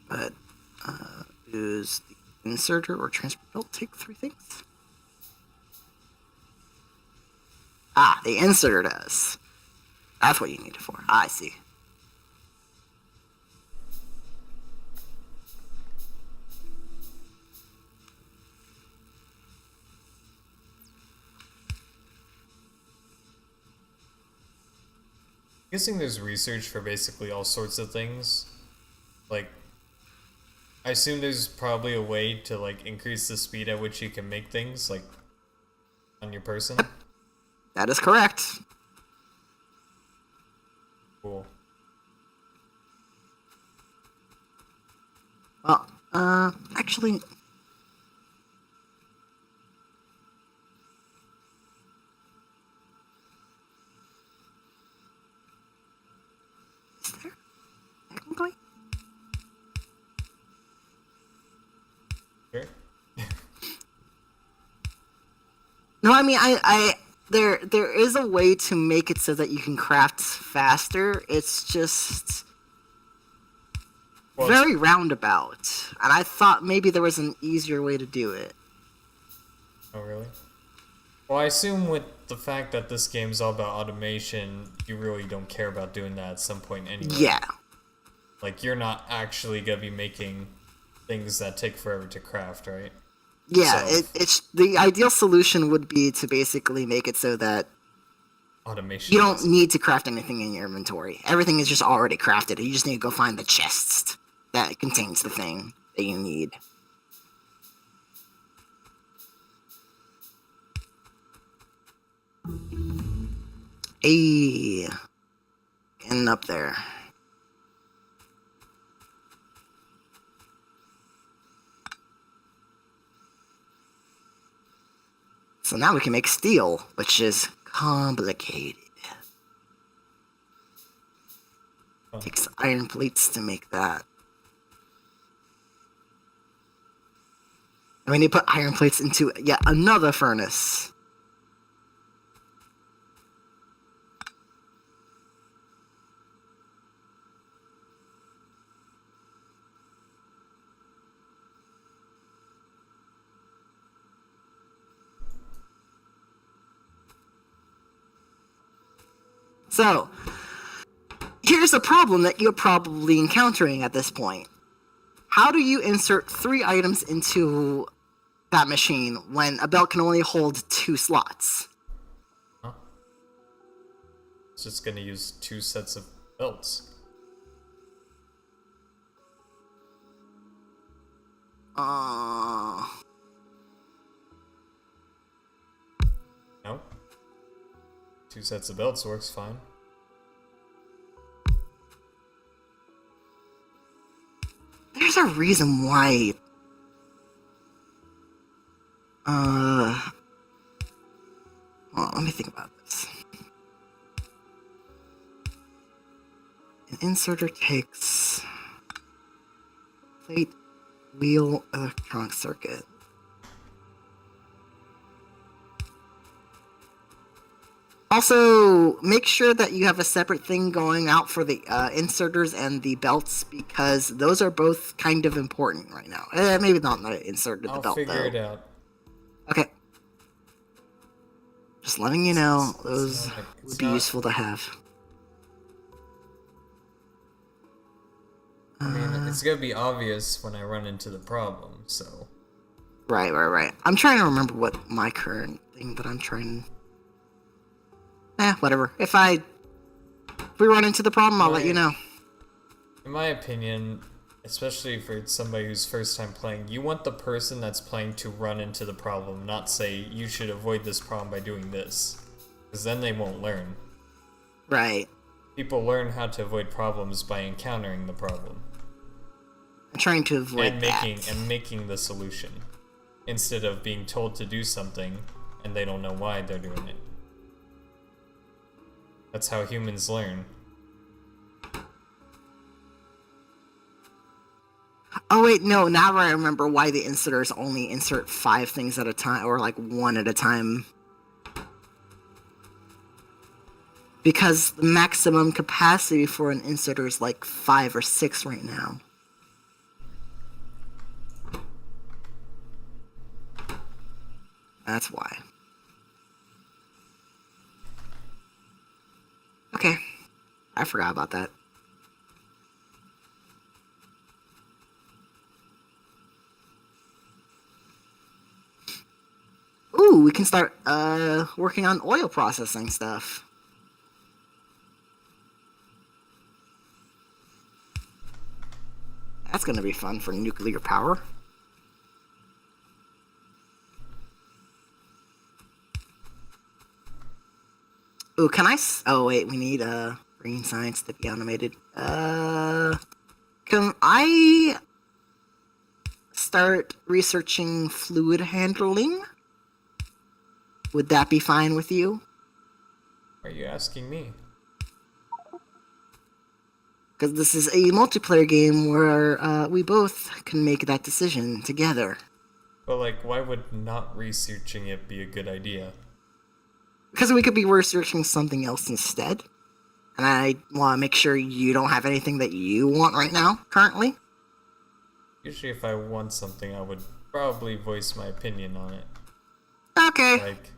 [SPEAKER 1] But, does the inserter or transport belt take 3 things? Ah, the inserter does. That's what you need it for. I see.
[SPEAKER 2] Guessing there's research for basically all sorts of things. Like, I assume there's probably a way to like increase the speed at which you can make things, like, on your person.
[SPEAKER 1] That is correct.
[SPEAKER 2] Cool.
[SPEAKER 1] Well, actually... Is there? Technically?
[SPEAKER 2] Sure.
[SPEAKER 1] No, I mean, there is a way to make it so that you can craft faster. It's just
[SPEAKER 2] Well,
[SPEAKER 1] very roundabout. And I thought maybe there was an easier way to do it.
[SPEAKER 2] Oh, really? Well, I assume with the fact that this game's all about automation, you really don't care about doing that at some point anyway.
[SPEAKER 1] Yeah.
[SPEAKER 2] Like, you're not actually gonna be making things that take forever to craft, right?
[SPEAKER 1] Yeah,
[SPEAKER 2] So,
[SPEAKER 1] it's the ideal solution would be to basically make it so that you
[SPEAKER 2] automation
[SPEAKER 1] don't
[SPEAKER 2] does it.
[SPEAKER 1] need to craft anything in your inventory. Everything is just already crafted. You just need to go find the chest that contains the thing that you need. Ayy. Getting up there. So now we can make steel, which is complicated.
[SPEAKER 2] Oh.
[SPEAKER 1] Takes iron plates to make that. And we need to put iron plates into yet another furnace. So, here's a problem that you're probably encountering at this point. How do you insert 3 items into that machine when a belt can only hold 2 slots?
[SPEAKER 2] Huh? It's just gonna use 2 sets of belts.
[SPEAKER 1] Uh,
[SPEAKER 2] No? 2 sets of belts works fine.
[SPEAKER 1] there's a reason why. Well, let me think about this. An inserter takes plate, wheel, electronic circuit. Also, make sure that you have a separate thing going out for the inserters and the belts, because those are both kind of important right now. Maybe not the insert, the
[SPEAKER 2] I'll
[SPEAKER 1] belt,
[SPEAKER 2] figure
[SPEAKER 1] though.
[SPEAKER 2] it out.
[SPEAKER 1] Okay. Just letting you know, those
[SPEAKER 2] not like-
[SPEAKER 1] would
[SPEAKER 2] it's
[SPEAKER 1] be
[SPEAKER 2] not-
[SPEAKER 1] useful to have.
[SPEAKER 2] I mean, it's gonna be obvious when I run into the problem, so...
[SPEAKER 1] Right. I'm trying to remember what my current thing that I'm trying... whatever. If we run into the problem, I'll let you know.
[SPEAKER 2] In my opinion, especially for somebody who's first time playing, you want the person that's playing to run into the problem, not say, you should avoid this problem by doing this. Because then they won't learn.
[SPEAKER 1] Right.
[SPEAKER 2] People learn how to avoid problems by encountering the problem.
[SPEAKER 1] I'm trying to avoid
[SPEAKER 2] and making the solution. Instead of being told to do something, and they don't know why they're doing it. That's how humans learn.
[SPEAKER 1] Oh wait, no, now I remember why the inserters only insert 5 things at a time, or like 1 at a time. Because the maximum capacity for an inserter is like 5 or 6 right now. That's why. Okay. I forgot about that. Ooh, we can start working on oil processing stuff. That's gonna be fun for nuclear power. Ooh, can I oh wait, we need brain science to be animated. Can I start researching fluid handling? Would that be fine with you?
[SPEAKER 2] Are you asking me?
[SPEAKER 1] Because this is a multiplayer game where we both can make that decision together.
[SPEAKER 2] But like, why would not researching it be a good idea?
[SPEAKER 1] Because we could be researching something else instead. And I want to make sure you don't have anything that you want right now, currently.
[SPEAKER 2] Usually if I want something, I would probably voice my opinion on it.
[SPEAKER 1] Okay.
[SPEAKER 2] Like,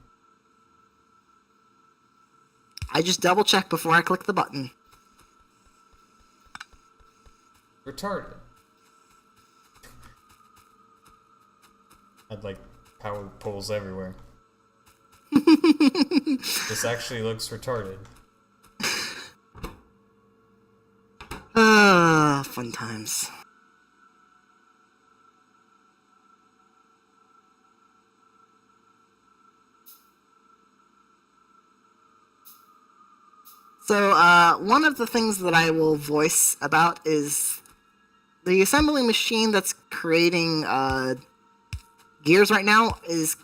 [SPEAKER 1] I just double check before I click the button.
[SPEAKER 2] Retarded. I'd like power poles everywhere. This actually looks retarded.
[SPEAKER 1] Fun times. So, one of the things that I will voice about is the assembly machine that's creating gears right now is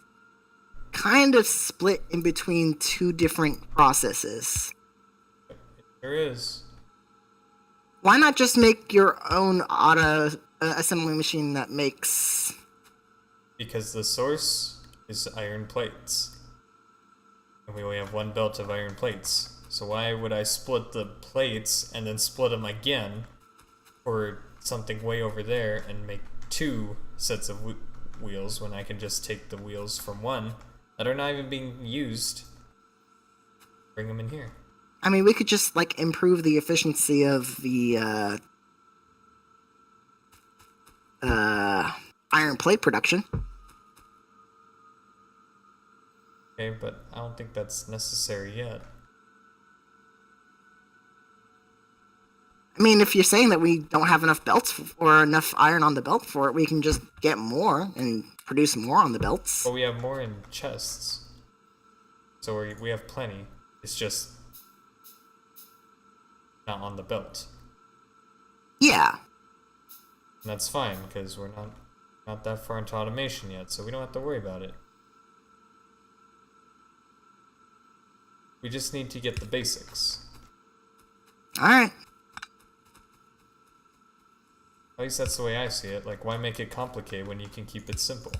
[SPEAKER 1] kind of split in between two different processes.
[SPEAKER 2] There is.
[SPEAKER 1] Why not just make your own auto assembly machine that makes...
[SPEAKER 2] Because the source is iron plates. And we only have one belt of iron plates. So why would I split the plates and then split them again for something way over there and make two sets of wheels when I can just take the wheels from one that are not even being used, bring them in here?
[SPEAKER 1] I mean, we could just, like, improve the efficiency of the iron plate production.
[SPEAKER 2] Okay, but I don't think that's necessary yet.
[SPEAKER 1] I mean, if you're saying that we don't have enough belts or enough iron on the belt for it, we can just get more and produce more on the belts.
[SPEAKER 2] But we have more in chests. So we have plenty. It's just not on the belt.
[SPEAKER 1] Yeah.
[SPEAKER 2] And that's fine, because we're not that far into automation yet, so we don't have to worry about it. We just need to get the basics.
[SPEAKER 1] Alright.
[SPEAKER 2] At least that's the way I see it. Like, why make it complicated when you can keep it simple?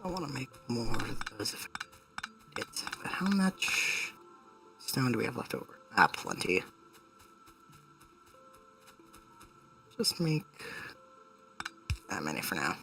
[SPEAKER 1] I want to make more of those if I did. But how much stone do we have left over? Ah, plenty. Just make that many for now.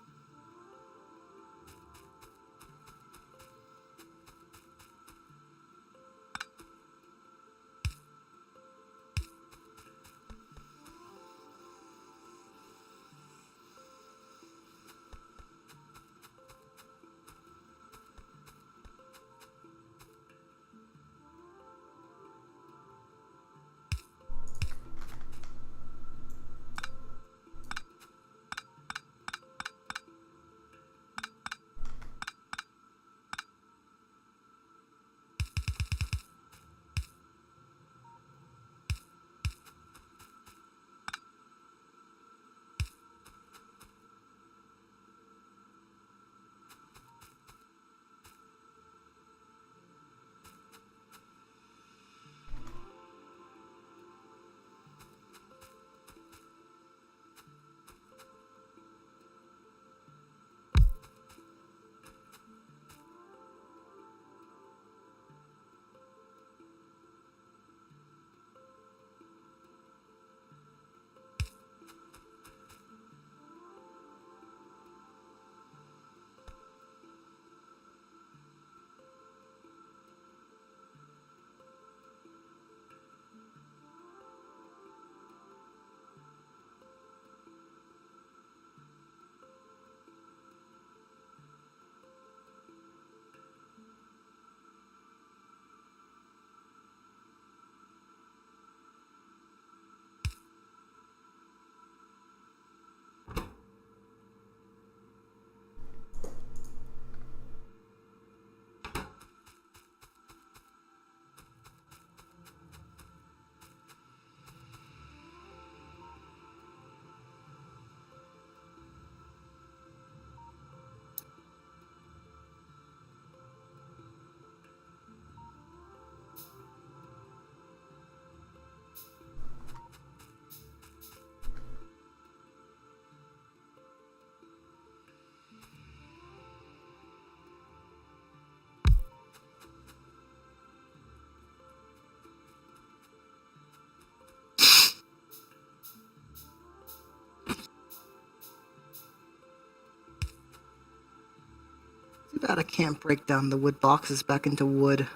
[SPEAKER 1] bad I can't break down the wood boxes back into wood.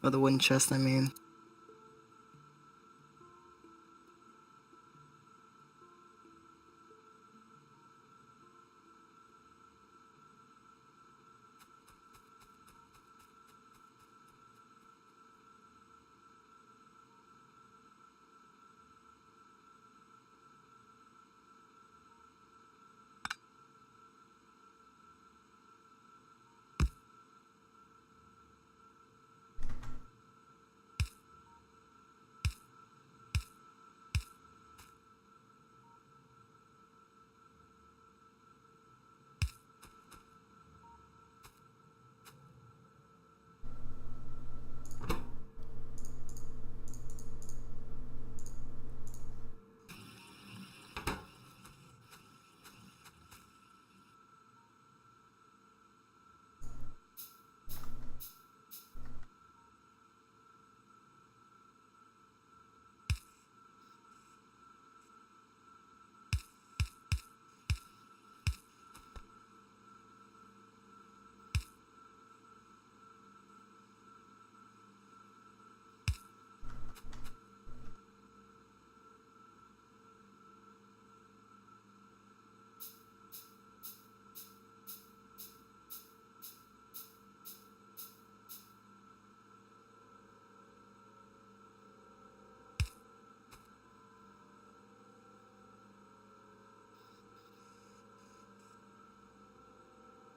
[SPEAKER 1] Or the wooden chest, I mean.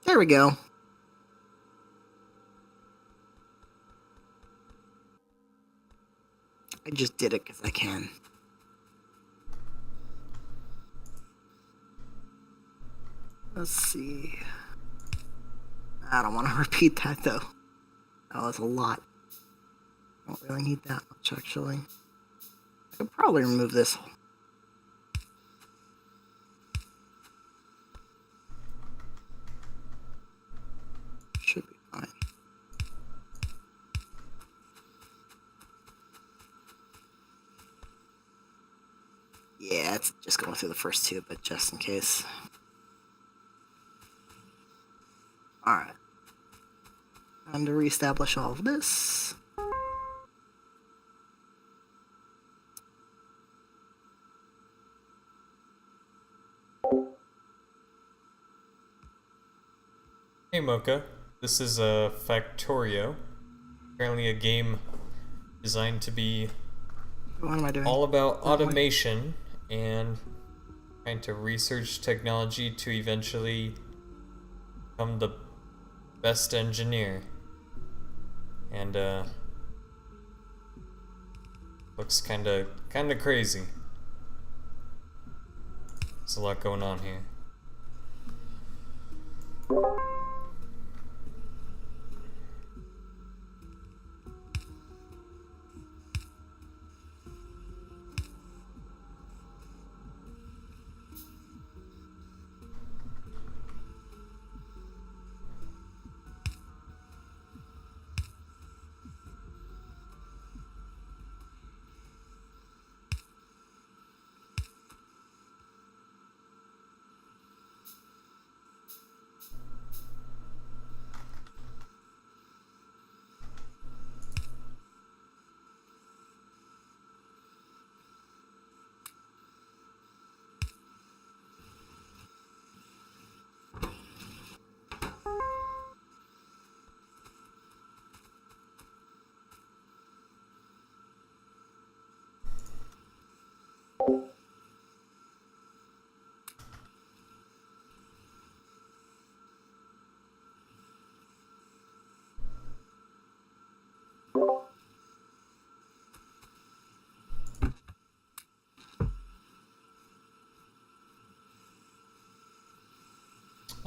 [SPEAKER 1] There we go. I just did it because I can. Let's see. I don't want to repeat that though. That was a lot. I don't really need that much actually. I could probably remove this. Should be fine. Yeah, it's just going through the first two, but just in case. Alright. Time to reestablish all of this.
[SPEAKER 2] Hey Mocha, this is Factorio. Apparently a game designed to be
[SPEAKER 1] What am I doing?
[SPEAKER 2] all about automation and trying to research technology to eventually become the best engineer. And looks kinda crazy. There's a lot going on here.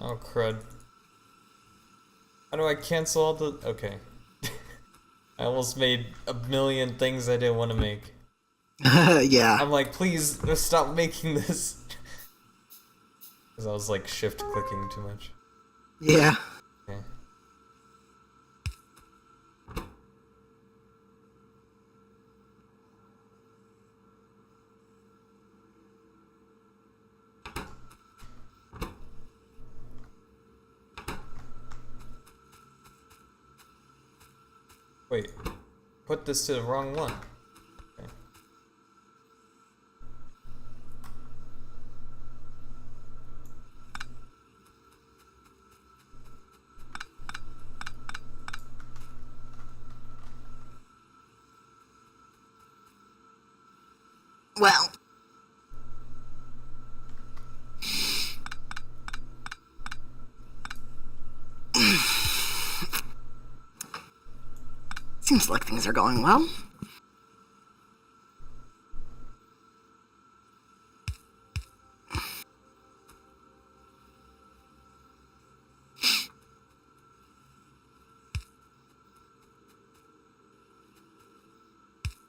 [SPEAKER 2] Oh crud. How do I cancel all the... Okay. I almost made a million things I didn't want to make.
[SPEAKER 1] Yeah.
[SPEAKER 2] I'm like, please, just stop making this. Because I was like shift clicking too much.
[SPEAKER 1] Yeah.
[SPEAKER 2] Okay. Wait, put this to the wrong one. Okay.
[SPEAKER 1] Well. Seems like things are going well.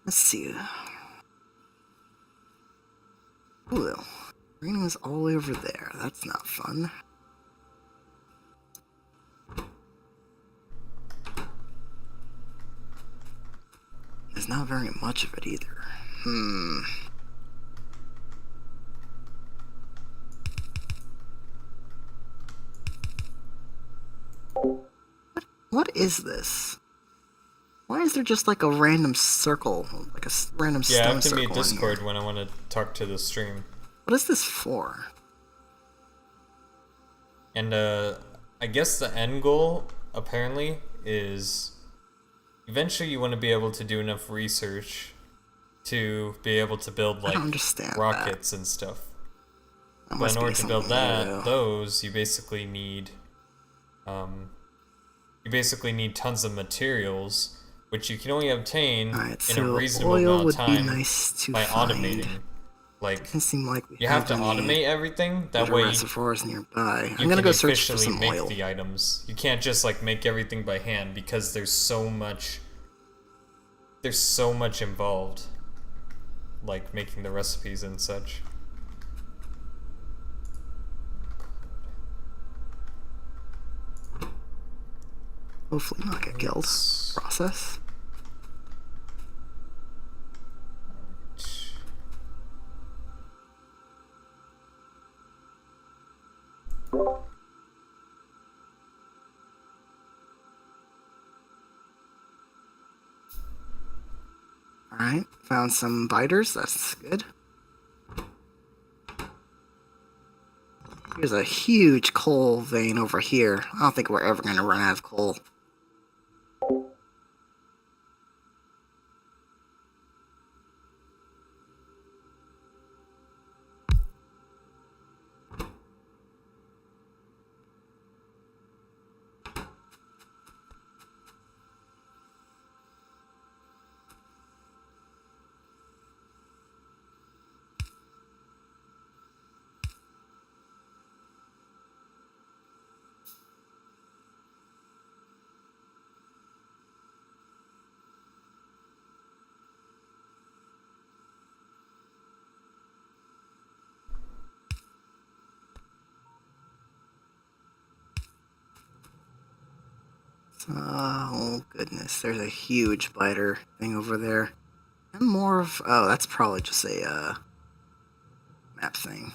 [SPEAKER 1] Let's see. Ooh, raining is all the way over there. That's not fun. There's not very much of it either. What is this? Why is there just like a random circle, like a random
[SPEAKER 2] Yeah, I
[SPEAKER 1] stone
[SPEAKER 2] have to
[SPEAKER 1] circle
[SPEAKER 2] mute
[SPEAKER 1] in
[SPEAKER 2] Discord
[SPEAKER 1] here?
[SPEAKER 2] when I want to talk to the stream.
[SPEAKER 1] What is this for?
[SPEAKER 2] And I guess the end goal apparently is eventually you want to be able to do enough research to be able to build
[SPEAKER 1] I
[SPEAKER 2] like
[SPEAKER 1] don't understand
[SPEAKER 2] rockets and stuff.
[SPEAKER 1] that
[SPEAKER 2] But
[SPEAKER 1] must
[SPEAKER 2] in
[SPEAKER 1] be
[SPEAKER 2] order to build
[SPEAKER 1] something
[SPEAKER 2] that,
[SPEAKER 1] new.
[SPEAKER 2] those you basically need tons of materials, which you can only obtain
[SPEAKER 1] Alright,
[SPEAKER 2] in a
[SPEAKER 1] so
[SPEAKER 2] reasonable
[SPEAKER 1] oil
[SPEAKER 2] amount of
[SPEAKER 1] would be
[SPEAKER 2] time
[SPEAKER 1] nice to
[SPEAKER 2] by
[SPEAKER 1] find.
[SPEAKER 2] automating. Like,
[SPEAKER 1] Doesn't seem like we
[SPEAKER 2] you have to
[SPEAKER 1] any
[SPEAKER 2] automate everything. That
[SPEAKER 1] better
[SPEAKER 2] way
[SPEAKER 1] reservoirs nearby.
[SPEAKER 2] you
[SPEAKER 1] I'm gonna
[SPEAKER 2] can
[SPEAKER 1] go search for
[SPEAKER 2] efficiently
[SPEAKER 1] some
[SPEAKER 2] make
[SPEAKER 1] oil.
[SPEAKER 2] the items. You can't just like make everything by hand because there's so much involved, like making the recipes and such.
[SPEAKER 1] Hopefully not get killed. Process. Alright, found some biters, that's good. There's a huge coal vein over here. I don't think we're ever gonna run out of coal. Oh goodness, there's a huge biter thing over there. And more of, oh, that's probably just a map thing.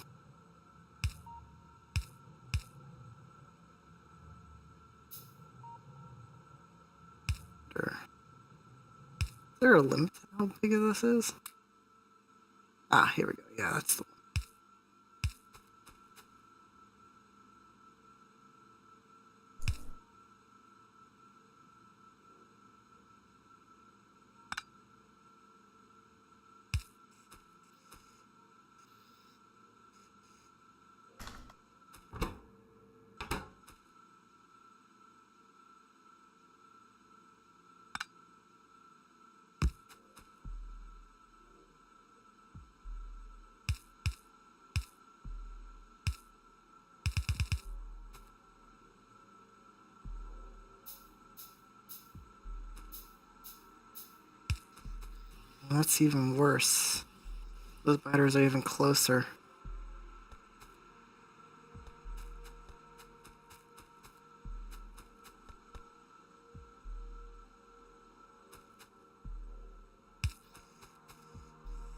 [SPEAKER 1] Is there a limit to how big this is? Ah, here we go. Yeah, that's the one. That's even worse. Those biters are even closer.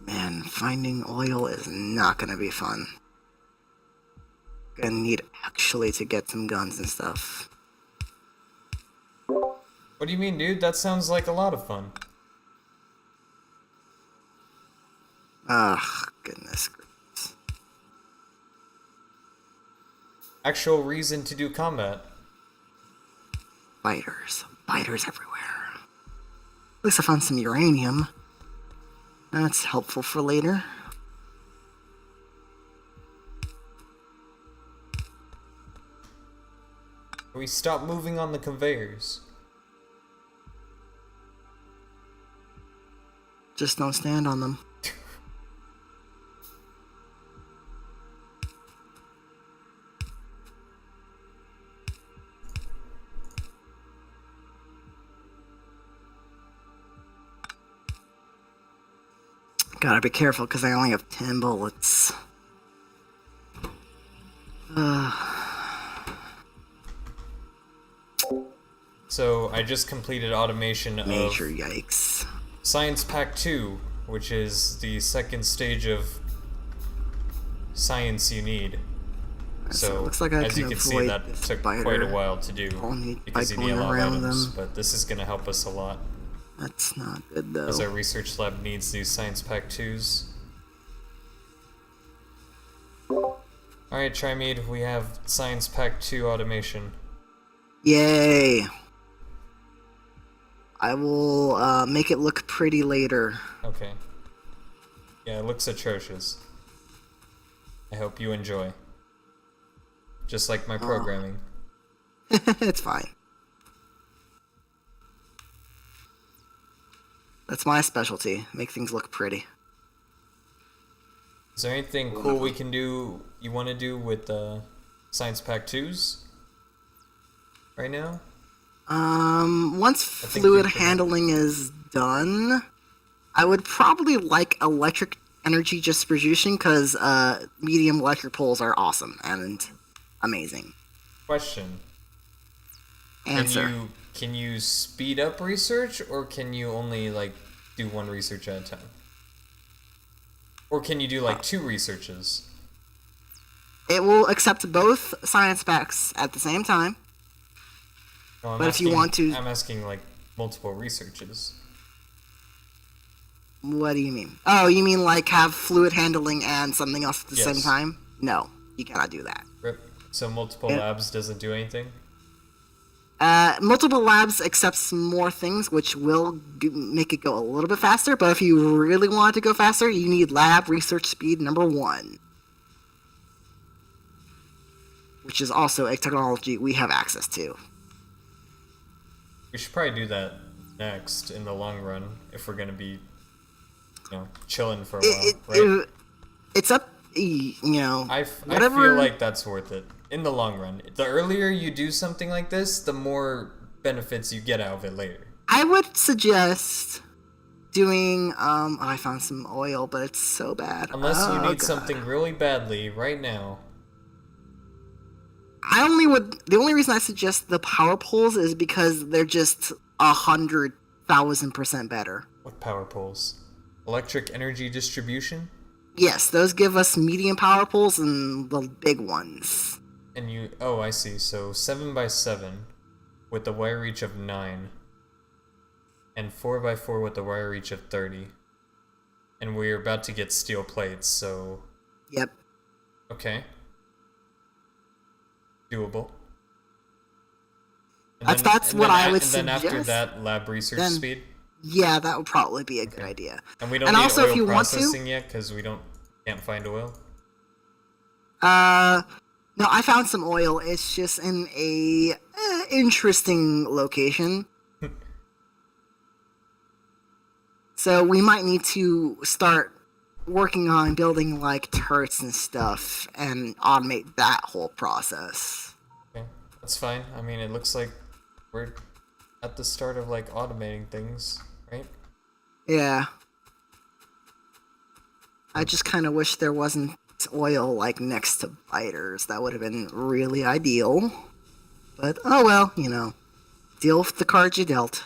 [SPEAKER 1] Man, finding oil is not gonna be fun. Gonna need actually to get some guns and stuff.
[SPEAKER 2] What do you mean, dude? That sounds like a lot of fun.
[SPEAKER 1] Ugh, goodness gracious.
[SPEAKER 2] Actual reason to do combat.
[SPEAKER 1] Spiders. Spiders everywhere. At least I found some uranium. That's helpful for later.
[SPEAKER 2] We stop moving on the conveyors.
[SPEAKER 1] Just don't stand on them. Gotta be careful because I only have 10 bullets.
[SPEAKER 2] So I just completed automation
[SPEAKER 1] Major
[SPEAKER 2] of
[SPEAKER 1] yikes.
[SPEAKER 2] Science Pack 2, which is the second stage of science you need. So,
[SPEAKER 1] it looks like I
[SPEAKER 2] as you can see,
[SPEAKER 1] avoid
[SPEAKER 2] that
[SPEAKER 1] the
[SPEAKER 2] took
[SPEAKER 1] spider
[SPEAKER 2] quite a while to do
[SPEAKER 1] only
[SPEAKER 2] because
[SPEAKER 1] by
[SPEAKER 2] you need a
[SPEAKER 1] going
[SPEAKER 2] lot of
[SPEAKER 1] around
[SPEAKER 2] items,
[SPEAKER 1] them.
[SPEAKER 2] but this is going to help us a lot.
[SPEAKER 1] That's not good though.
[SPEAKER 2] As our research lab needs these Science Pack 2s. Alright, Trimead, we have Science Pack 2 automation.
[SPEAKER 1] Yay! I will make it look pretty later.
[SPEAKER 2] Okay. Yeah, it looks atrocious. I hope you enjoy. Just like my programming.
[SPEAKER 1] It's fine. That's my specialty. Make things look pretty.
[SPEAKER 2] Is there anything cool we can do, you want to do with Science Pack 2s? Right now?
[SPEAKER 1] Once fluid handling is done, I would probably like electric energy distribution because medium electric poles are awesome and amazing.
[SPEAKER 2] Question.
[SPEAKER 1] Answer.
[SPEAKER 2] Can you speed up research, or can you only like do one research at a time? Or can you do like two researches?
[SPEAKER 1] It will accept both science packs at the same time.
[SPEAKER 2] No,
[SPEAKER 1] but if you want to...
[SPEAKER 2] I'm asking like multiple researches.
[SPEAKER 1] What do you mean? Oh, you mean like have fluid handling and something else at the same
[SPEAKER 2] Yes.
[SPEAKER 1] time? No, you cannot do that.
[SPEAKER 2] Rip. So multiple labs doesn't do anything?
[SPEAKER 1] Multiple labs accepts more things, which will make it go a little bit faster, but if you really want it to go faster, you need lab research speed number 1. Which is also a technology we have access to.
[SPEAKER 2] We should probably do that next in the long run if we're gonna be, chilling for a while, right?
[SPEAKER 1] It's up, whatever.
[SPEAKER 2] I feel like that's worth it in the long run. The earlier you do something like this, the more benefits you get out of it later.
[SPEAKER 1] I would suggest doing, I found some oil, but it's so bad.
[SPEAKER 2] Unless you need something really badly right now.
[SPEAKER 1] The only reason I suggest the power poles is because they're just 100,000% better.
[SPEAKER 2] What power poles? Electric energy distribution?
[SPEAKER 1] Yes, those give us medium power poles and the big ones.
[SPEAKER 2] And oh, I see. So 7x7 with the wire reach of 9. And 4x4 with the wire reach of 30. And we're about to get steel plates, so...
[SPEAKER 1] Yep.
[SPEAKER 2] Okay. Doable.
[SPEAKER 1] That's what I would
[SPEAKER 2] suggest. And then after
[SPEAKER 1] suggest.
[SPEAKER 2] that, lab research speed?
[SPEAKER 1] Yeah, that would probably be a good idea.
[SPEAKER 2] And we don't need
[SPEAKER 1] also,
[SPEAKER 2] oil
[SPEAKER 1] if you
[SPEAKER 2] processing yet, because we can't find oil?
[SPEAKER 1] No, I found some oil. It's just in a interesting location. So we might need to start working on building like turrets and stuff and automate that whole process.
[SPEAKER 2] Okay, that's fine. I mean, it looks like we're at the start of like automating things, right?
[SPEAKER 1] Yeah. I just kind of wish there wasn't oil like next to biters. That would have been really ideal. But oh well, deal with the cards you dealt.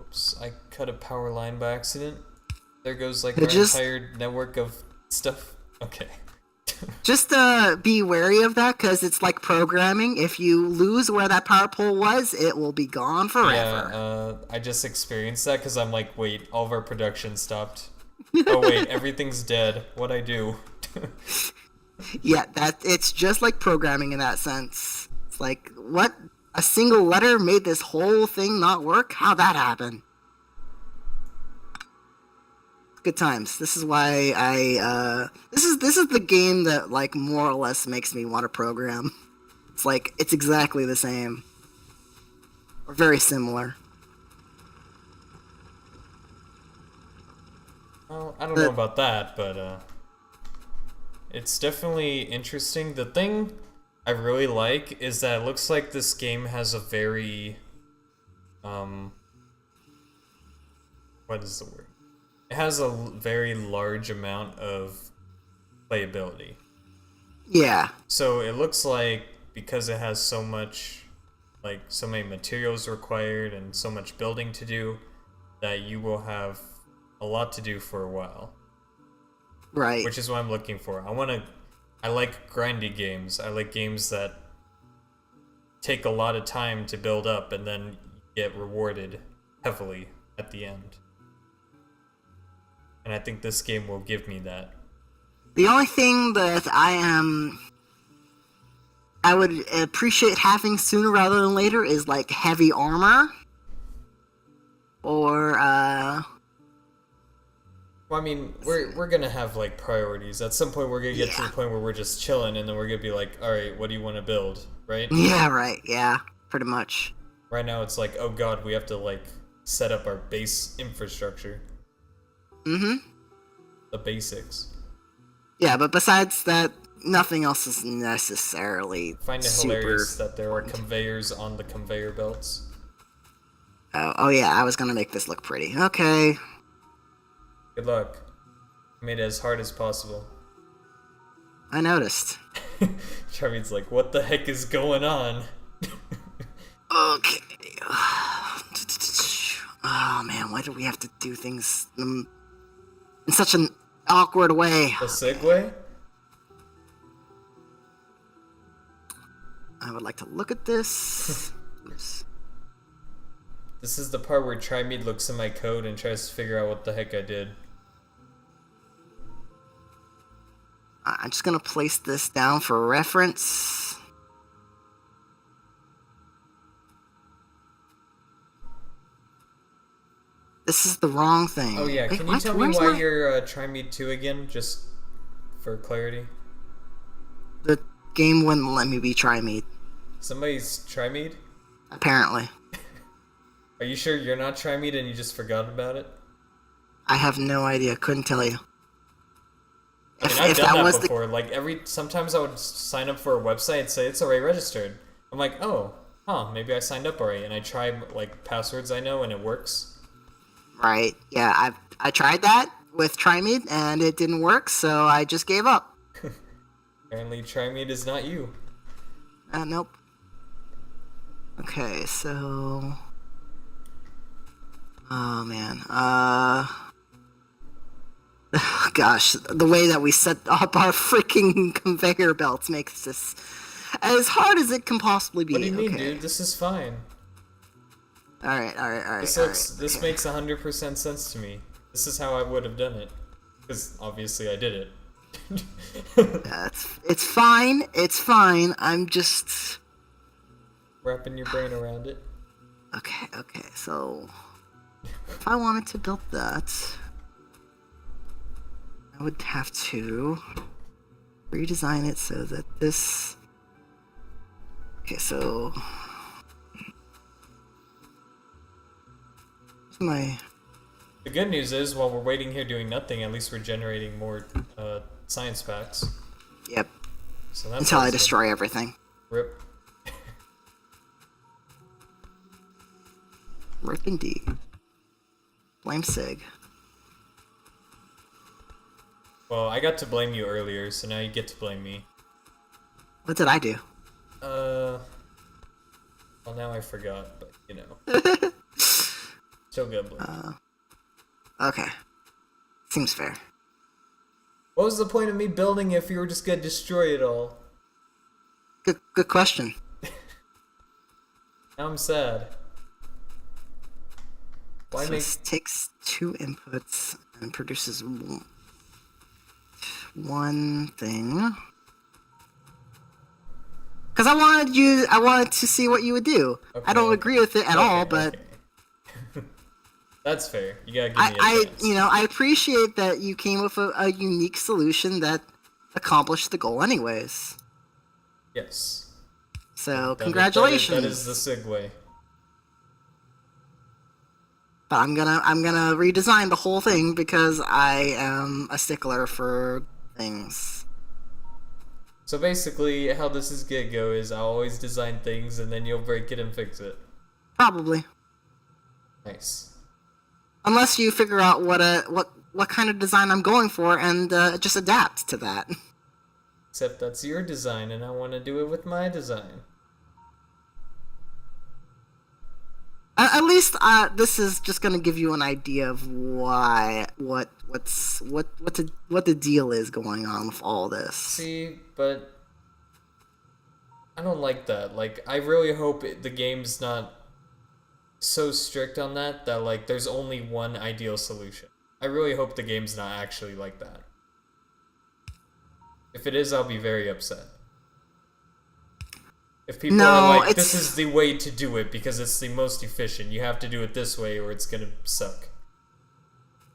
[SPEAKER 2] Oops, I cut a power line by accident. There goes like
[SPEAKER 1] It
[SPEAKER 2] our
[SPEAKER 1] just-
[SPEAKER 2] entire network of stuff. Okay.
[SPEAKER 1] Just be wary of that, because it's like programming. If you lose where that power pole was, it will be gone forever.
[SPEAKER 2] Yeah, I just experienced that because I'm like, wait, all of our production stopped. Oh wait, everything's dead. What'd I do?
[SPEAKER 1] Yeah, it's just like programming in that sense. It's like, what? A single letter made this whole thing not work? How'd that happen? Good times. This is why this is the game that like more or less makes me want to program. It's like it's exactly the same. Or very similar.
[SPEAKER 2] Well, I don't know
[SPEAKER 1] But
[SPEAKER 2] about that, but it's definitely interesting. The thing I really like is that it looks like this game has a very um what is the word? It has a very large amount of playability.
[SPEAKER 1] yeah.
[SPEAKER 2] So it looks like because it has so much, like so many materials required and so much building to do, that you will have a lot to do for a while.
[SPEAKER 1] Right.
[SPEAKER 2] Which is what I'm looking for. I like grindy games. I like games that take a lot of time to build up and then get rewarded heavily at the end. And I think this game will give me that.
[SPEAKER 1] The only thing that I would appreciate having sooner rather than later is like heavy armor or
[SPEAKER 2] Well, I mean, we're gonna have like priorities. At some point, we're gonna get to the
[SPEAKER 1] yeah.
[SPEAKER 2] point where we're just chilling, and then we're gonna be like, all right, what do you want to build, right?
[SPEAKER 1] Yeah, right. Yeah, pretty much.
[SPEAKER 2] Right now, it's like, oh god, we have to like set up our base infrastructure,
[SPEAKER 1] Mhm.
[SPEAKER 2] the basics.
[SPEAKER 1] Yeah, but besides that, nothing else is necessarily
[SPEAKER 2] I find it
[SPEAKER 1] super
[SPEAKER 2] hilarious that there are
[SPEAKER 1] important.
[SPEAKER 2] conveyors on the conveyor belts.
[SPEAKER 1] Oh yeah, I was gonna make this look pretty. Okay.
[SPEAKER 2] Good luck. I made it as hard as possible.
[SPEAKER 1] I noticed.
[SPEAKER 2] Charmy's like, what the heck is going on?
[SPEAKER 1] Okay. Oh man, why do we have to do things in such an awkward way?
[SPEAKER 2] The segue?
[SPEAKER 1] I would like to look at this. Oops.
[SPEAKER 2] This is the part where Trimead looks in my code and tries to figure out what the heck I did.
[SPEAKER 1] I'm just gonna place this down for reference. This is the wrong thing.
[SPEAKER 2] Oh yeah,
[SPEAKER 1] Wait,
[SPEAKER 2] can you
[SPEAKER 1] what?
[SPEAKER 2] tell me
[SPEAKER 1] Where's
[SPEAKER 2] why
[SPEAKER 1] my...
[SPEAKER 2] you're Trimead 2 again, just for clarity?
[SPEAKER 1] The game wouldn't let me be Trimead,
[SPEAKER 2] Somebody's Trimead?
[SPEAKER 1] apparently.
[SPEAKER 2] Are you sure you're not Trimead and you just forgot about it?
[SPEAKER 1] I have no idea. Couldn't tell you.
[SPEAKER 2] I mean, I've
[SPEAKER 1] If
[SPEAKER 2] done
[SPEAKER 1] that
[SPEAKER 2] that
[SPEAKER 1] was
[SPEAKER 2] before. Like sometimes I would sign up for a website and say it's already registered. I'm like, oh, huh, maybe I signed up already, and I try like passwords I know and it works.
[SPEAKER 1] right, yeah, I tried that with Trimead and it didn't work, so I just gave up.
[SPEAKER 2] Apparently, Trimead is not you.
[SPEAKER 1] Nope. Okay, so... Oh, man. Gosh, the way that we set up our freaking conveyor belts makes this as hard as it can possibly be.
[SPEAKER 2] What do you mean,
[SPEAKER 1] okay.
[SPEAKER 2] dude? This is fine.
[SPEAKER 1] Alright.
[SPEAKER 2] This makes 100% sense to me. This is how I would have done it. Because obviously I did it.
[SPEAKER 1] It's fine. It's fine. I'm just...
[SPEAKER 2] Wrapping your brain around it.
[SPEAKER 1] Okay, so... If I wanted to build that... I would have to... redesign it so that this... Okay, so... Where's my...
[SPEAKER 2] The good news is, while we're waiting here doing nothing, at least we're generating more science packs.
[SPEAKER 1] Yep.
[SPEAKER 2] So that's
[SPEAKER 1] Until I
[SPEAKER 2] awesome.
[SPEAKER 1] destroy everything.
[SPEAKER 2] Rip.
[SPEAKER 1] Rip indeed. Blame Sig.
[SPEAKER 2] Well, I got to blame you earlier, so now you get to blame me.
[SPEAKER 1] What did I do?
[SPEAKER 2] Well, now I forgot, but you know. Still got blamed.
[SPEAKER 1] Okay. Seems fair.
[SPEAKER 2] What was the point of me building if you were just gonna destroy it all?
[SPEAKER 1] Good question.
[SPEAKER 2] Now I'm sad. Why
[SPEAKER 1] So
[SPEAKER 2] make...
[SPEAKER 1] this takes 2 inputs and produces one thing. Because I wanted to see what you would do.
[SPEAKER 2] Okay,
[SPEAKER 1] I don't
[SPEAKER 2] okay.
[SPEAKER 1] agree with it at all, but
[SPEAKER 2] okay. That's fair. You gotta give me a chance.
[SPEAKER 1] I appreciate that you came with a unique solution that accomplished the goal anyways.
[SPEAKER 2] Yes.
[SPEAKER 1] So congratulations.
[SPEAKER 2] That is the segue.
[SPEAKER 1] But I'm gonna redesign the whole thing because I am a stickler for things.
[SPEAKER 2] So basically, how this is gonna go is I'll always design things and then you'll break it and fix it.
[SPEAKER 1] Probably.
[SPEAKER 2] Nice.
[SPEAKER 1] Unless you figure out what kind of design I'm going for and just adapt to that.
[SPEAKER 2] Except that's your design and I want to do it with my design.
[SPEAKER 1] At least this is just gonna give you an idea of what the deal is going on with all this.
[SPEAKER 2] See, but I don't like that. Like, I really hope the game's not so strict on that like there's only one ideal solution. I really hope the game's not actually like that. If it is, I'll be very upset. If people are like, this is the way to do it because it's the most efficient, you have to do it this way or it's gonna suck.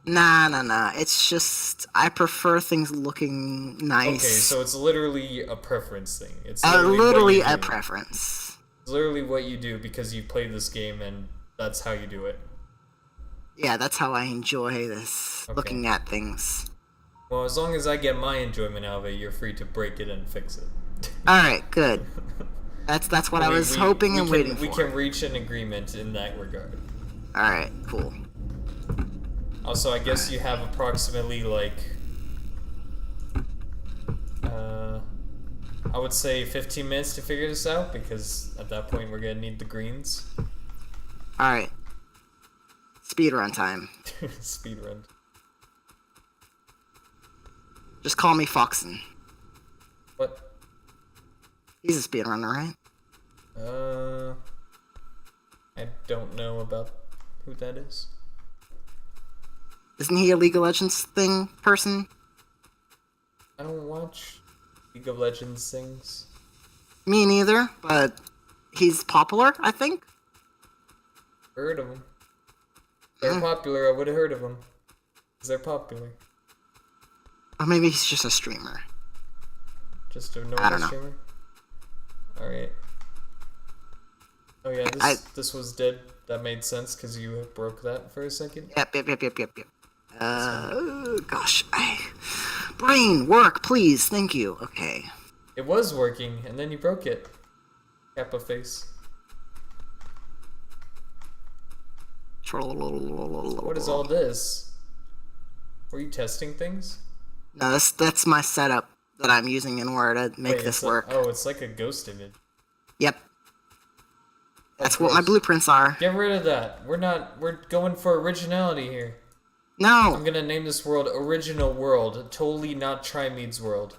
[SPEAKER 1] Nah. It's just, I prefer things looking nice.
[SPEAKER 2] Okay, so it's literally a preference thing. It's
[SPEAKER 1] literally a preference.
[SPEAKER 2] It's literally what you do because you play this game and that's how you do it.
[SPEAKER 1] Yeah, that's how I enjoy this, looking at things.
[SPEAKER 2] Well, as long as I get my enjoyment out of it, you're free to break it and fix it.
[SPEAKER 1] Alright, good. That's what I was hoping and waiting for.
[SPEAKER 2] We can reach an agreement in that regard.
[SPEAKER 1] Alright, cool.
[SPEAKER 2] Also, I guess you have approximately, like, I would say 15 minutes to figure this out, because at that point we're gonna need the greens.
[SPEAKER 1] Alright. Speedrun time.
[SPEAKER 2] Speedrun.
[SPEAKER 1] Just call me Foxen.
[SPEAKER 2] What?
[SPEAKER 1] He's a speedrunner, right?
[SPEAKER 2] I don't know about who that is.
[SPEAKER 1] Isn't he a League of Legends thing person?
[SPEAKER 2] I don't watch League of Legends things.
[SPEAKER 1] Me neither, but he's popular, I think.
[SPEAKER 2] Heard of them. They're popular, I would have heard of them. Because they're popular.
[SPEAKER 1] Or maybe he's just a streamer.
[SPEAKER 2] Just a normal streamer? Alright. Oh yeah, this was dead. That made sense because you broke that for a second.
[SPEAKER 1] Yep. Gosh, brain, work, please, thank you. Okay.
[SPEAKER 2] It was working, and then you broke it. Kappa face. What is all this? Were you testing things?
[SPEAKER 1] No, that's my setup that I'm using in order to make this work.
[SPEAKER 2] Oh, it's like a ghost image.
[SPEAKER 1] Yep. That's what my blueprints are.
[SPEAKER 2] Get rid of that. We're going for originality here.
[SPEAKER 1] No.
[SPEAKER 2] I'm gonna name this world Original World, totally not Trimead's world.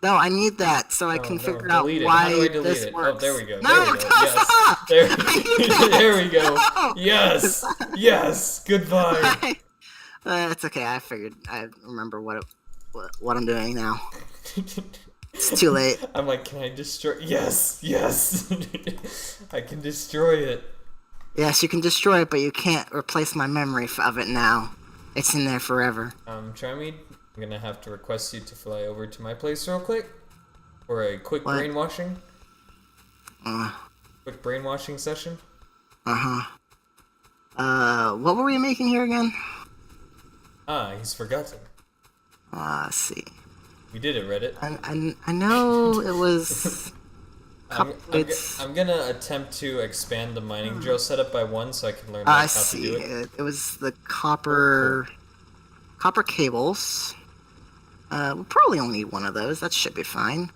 [SPEAKER 1] No, I need that so I can figure out why this works.
[SPEAKER 2] Oh, there we go.
[SPEAKER 1] No,
[SPEAKER 2] there we go. Yes. There we go.
[SPEAKER 1] No.
[SPEAKER 2] Yes. Yes. Goodbye.
[SPEAKER 1] It's okay. I remember what I'm doing now. It's too late.
[SPEAKER 2] I'm like, can I destroy? Yes. I can destroy it.
[SPEAKER 1] Yes, you can destroy it, but you can't replace my memory of it now. It's in there forever.
[SPEAKER 2] Trimead, I'm gonna have to request you to fly over to my place real quick for a quick brainwashing. Quick brainwashing session.
[SPEAKER 1] What were we making here again?
[SPEAKER 2] He's forgotten.
[SPEAKER 1] Let's see.
[SPEAKER 2] We did it, Reddit.
[SPEAKER 1] I know it was.
[SPEAKER 2] I'm gonna attempt to expand the mining drill setup by 1 so I can learn how to do it.
[SPEAKER 1] It was the copper cables. We'll probably only need one of those. That should be fine.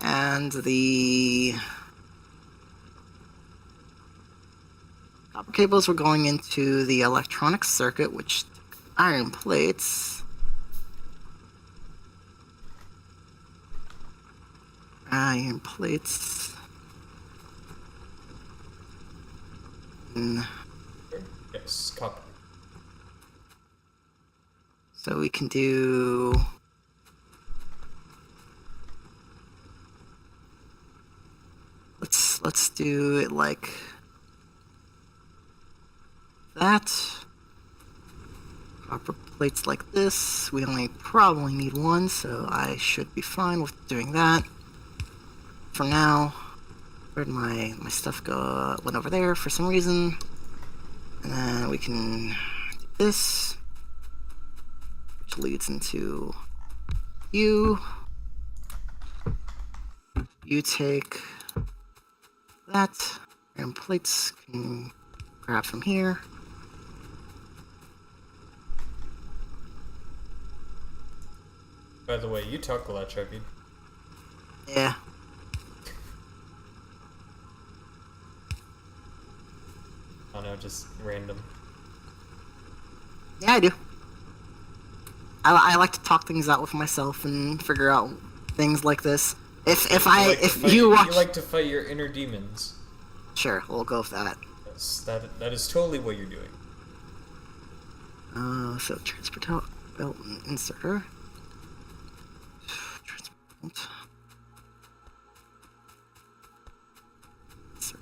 [SPEAKER 1] And the copper cables were going into the electronic circuit, which took iron plates. Iron plates. And
[SPEAKER 2] Yes, copy.
[SPEAKER 1] so we can do. Let's do it like that. Copper plates like this. We only probably need one, so I should be fine with doing that. For now, where'd my stuff go? Went over there for some reason. And then we can do this, which leads into you. You take that, and plates can grab from here.
[SPEAKER 2] By the way, you talk a lot, Treppy.
[SPEAKER 1] Yeah.
[SPEAKER 2] Oh no, just random.
[SPEAKER 1] Yeah, I do. I like to talk things out with myself and figure out things like this. If you watch,
[SPEAKER 2] you like to fight your inner demons.
[SPEAKER 1] Sure, we'll go with that.
[SPEAKER 2] Yes, that is totally what you're doing.
[SPEAKER 1] So transport belt and inserter. Transport belt. Insert.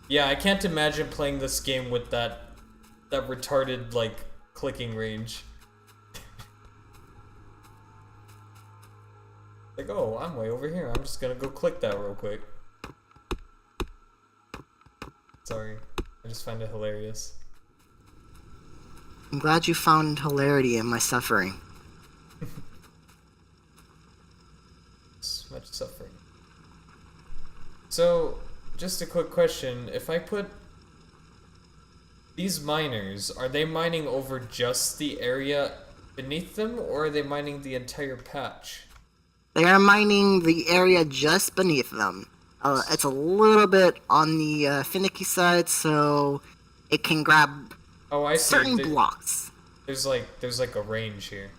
[SPEAKER 2] Yeah, I can't imagine playing this game with that retarded like clicking range. Like, oh, I'm way over here. I'm just gonna go click that real quick. Sorry, I just find it hilarious.
[SPEAKER 1] I'm glad you found hilarity in my suffering.
[SPEAKER 2] So much suffering. So, just a quick question. If I put these miners, are they mining over just the area beneath them, or are they mining the entire patch?
[SPEAKER 1] They are mining the area just beneath them. It's a little bit on the finicky side, so it can grab
[SPEAKER 2] I see.
[SPEAKER 1] certain blocks.
[SPEAKER 2] There's like a range here.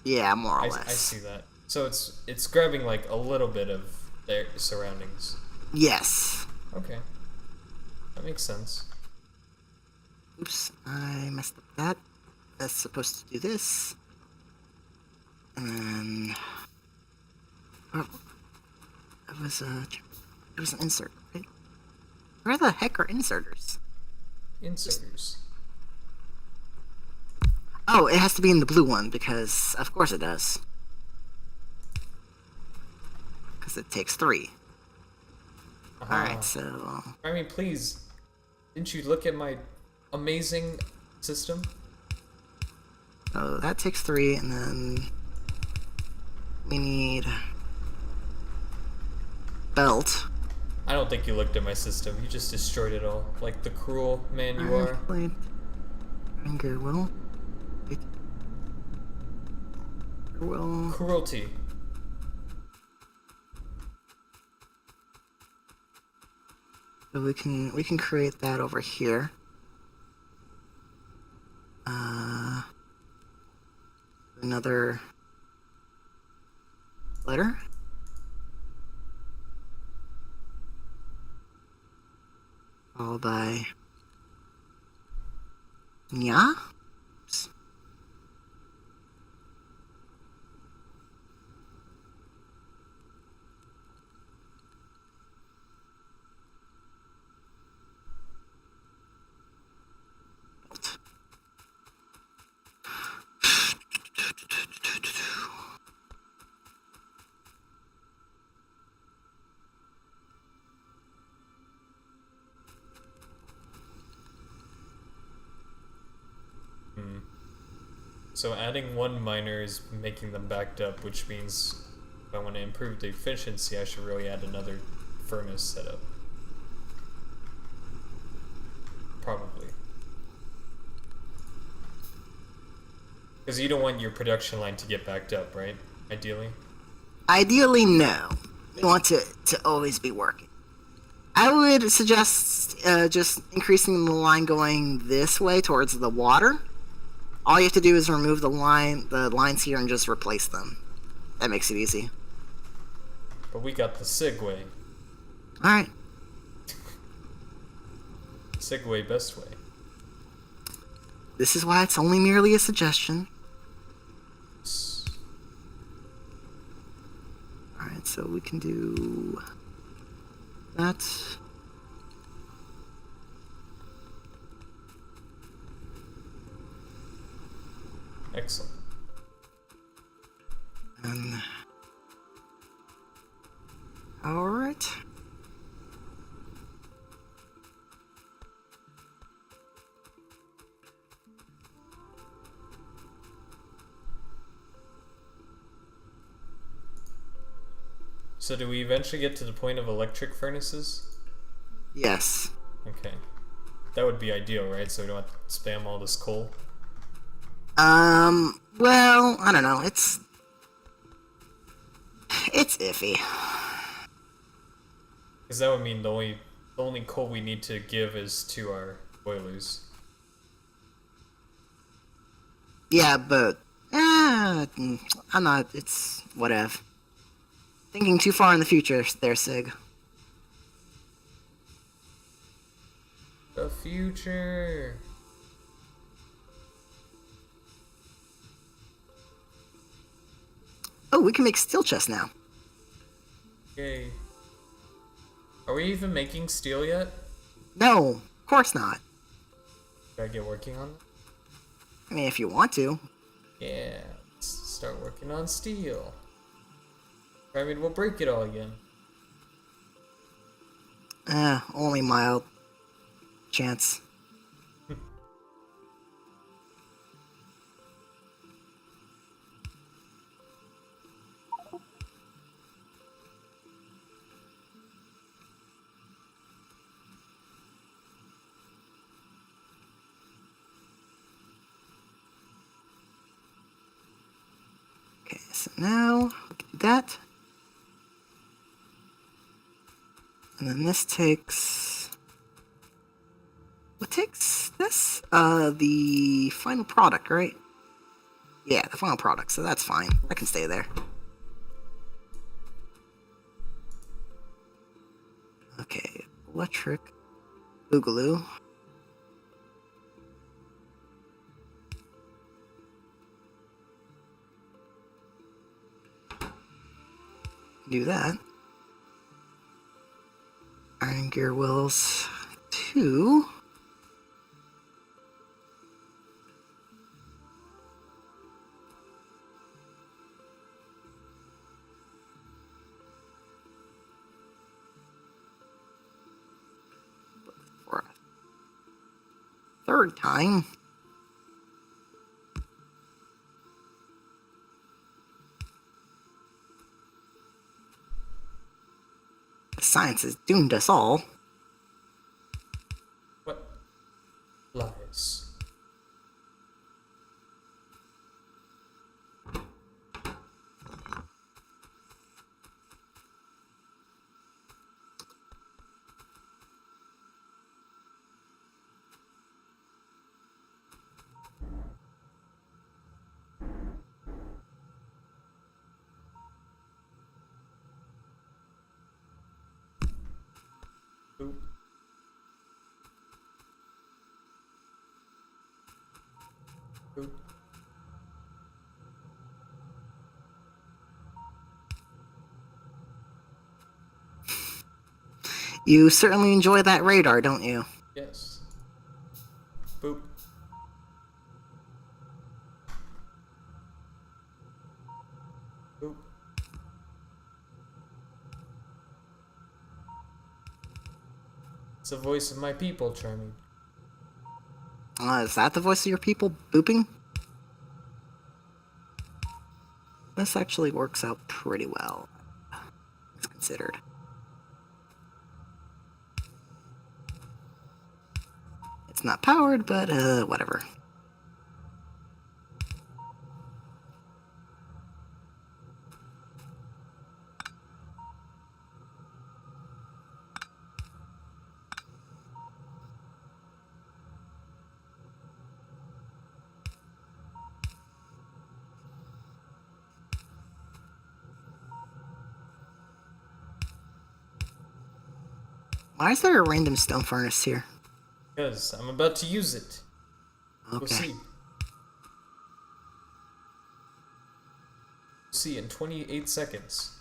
[SPEAKER 1] Yeah, more or
[SPEAKER 2] I
[SPEAKER 1] less.
[SPEAKER 2] see that. So it's grabbing like a little bit of their surroundings.
[SPEAKER 1] Yes.
[SPEAKER 2] Okay. That makes sense.
[SPEAKER 1] Oops, I messed up that. That's supposed to do this. And then... Oh, it was an insert, right? Where the heck are inserters?
[SPEAKER 2] Inserters.
[SPEAKER 1] Oh, it has to be in the blue one, because of course it does. Because it takes 3. Alright, so...
[SPEAKER 2] I mean, please, didn't you look at my amazing system?
[SPEAKER 1] So that takes 3, and then... we need... belt.
[SPEAKER 2] I don't think you looked at my system. You just destroyed it all. Like the cruel man you are.
[SPEAKER 1] Anger will.
[SPEAKER 2] Cruelty.
[SPEAKER 1] So we can create that over here. Another letter. Followed by Nya. Oops.
[SPEAKER 2] So adding one miner is making them backed up, which means if I want to improve the efficiency, I should really add another furnace setup. Probably. Because you don't want your production line to get backed up, right? Ideally?
[SPEAKER 1] Ideally, no. We want to always be working. I would suggest just increasing the line going this way towards the water. All you have to do is remove the lines here, and just replace them. That makes it easy.
[SPEAKER 2] But we got the Segway.
[SPEAKER 1] All right.
[SPEAKER 2] Segway best way.
[SPEAKER 1] This is why it's only merely a suggestion. All right, so we can do that.
[SPEAKER 2] Excellent.
[SPEAKER 1] And all right.
[SPEAKER 2] So do we eventually get to the point of electric furnaces?
[SPEAKER 1] Yes.
[SPEAKER 2] Okay. That would be ideal, right? So we don't have to spam all this coal.
[SPEAKER 1] Well, I don't know. It's iffy.
[SPEAKER 2] Because that would mean the only coal we need to give is to our boilers.
[SPEAKER 1] Yeah, but I'm not. It's whatever. Thinking too far in the future, there, Sig.
[SPEAKER 2] The future.
[SPEAKER 1] Oh, we can make steel chests now.
[SPEAKER 2] Yay. Are we even making steel yet?
[SPEAKER 1] No, of course not.
[SPEAKER 2] Should I get working on it?
[SPEAKER 1] I mean, if you want to.
[SPEAKER 2] Yeah, let's start working on steel. I mean, we'll break it all again.
[SPEAKER 1] Only mild chance. Okay, so now we can do that. And then this takes... What takes this? The final product, right? Yeah, the final product, so that's fine. I can stay there. Okay, electric. Boogaloo. Do that. Iron gear wheels 2. For a third time. Science has doomed us all.
[SPEAKER 2] What? Lies. Oop. Oop.
[SPEAKER 1] You certainly enjoy that radar, don't you?
[SPEAKER 2] Yes. Boop. Boop. It's the voice of my people, Trimead.
[SPEAKER 1] Is that the voice of your people booping? This actually works out pretty well, it's considered. It's not powered, but whatever. Why is there a random stone furnace here?
[SPEAKER 2] Because I'm about to use it.
[SPEAKER 1] Okay.
[SPEAKER 2] We'll see. We'll see in 28 seconds.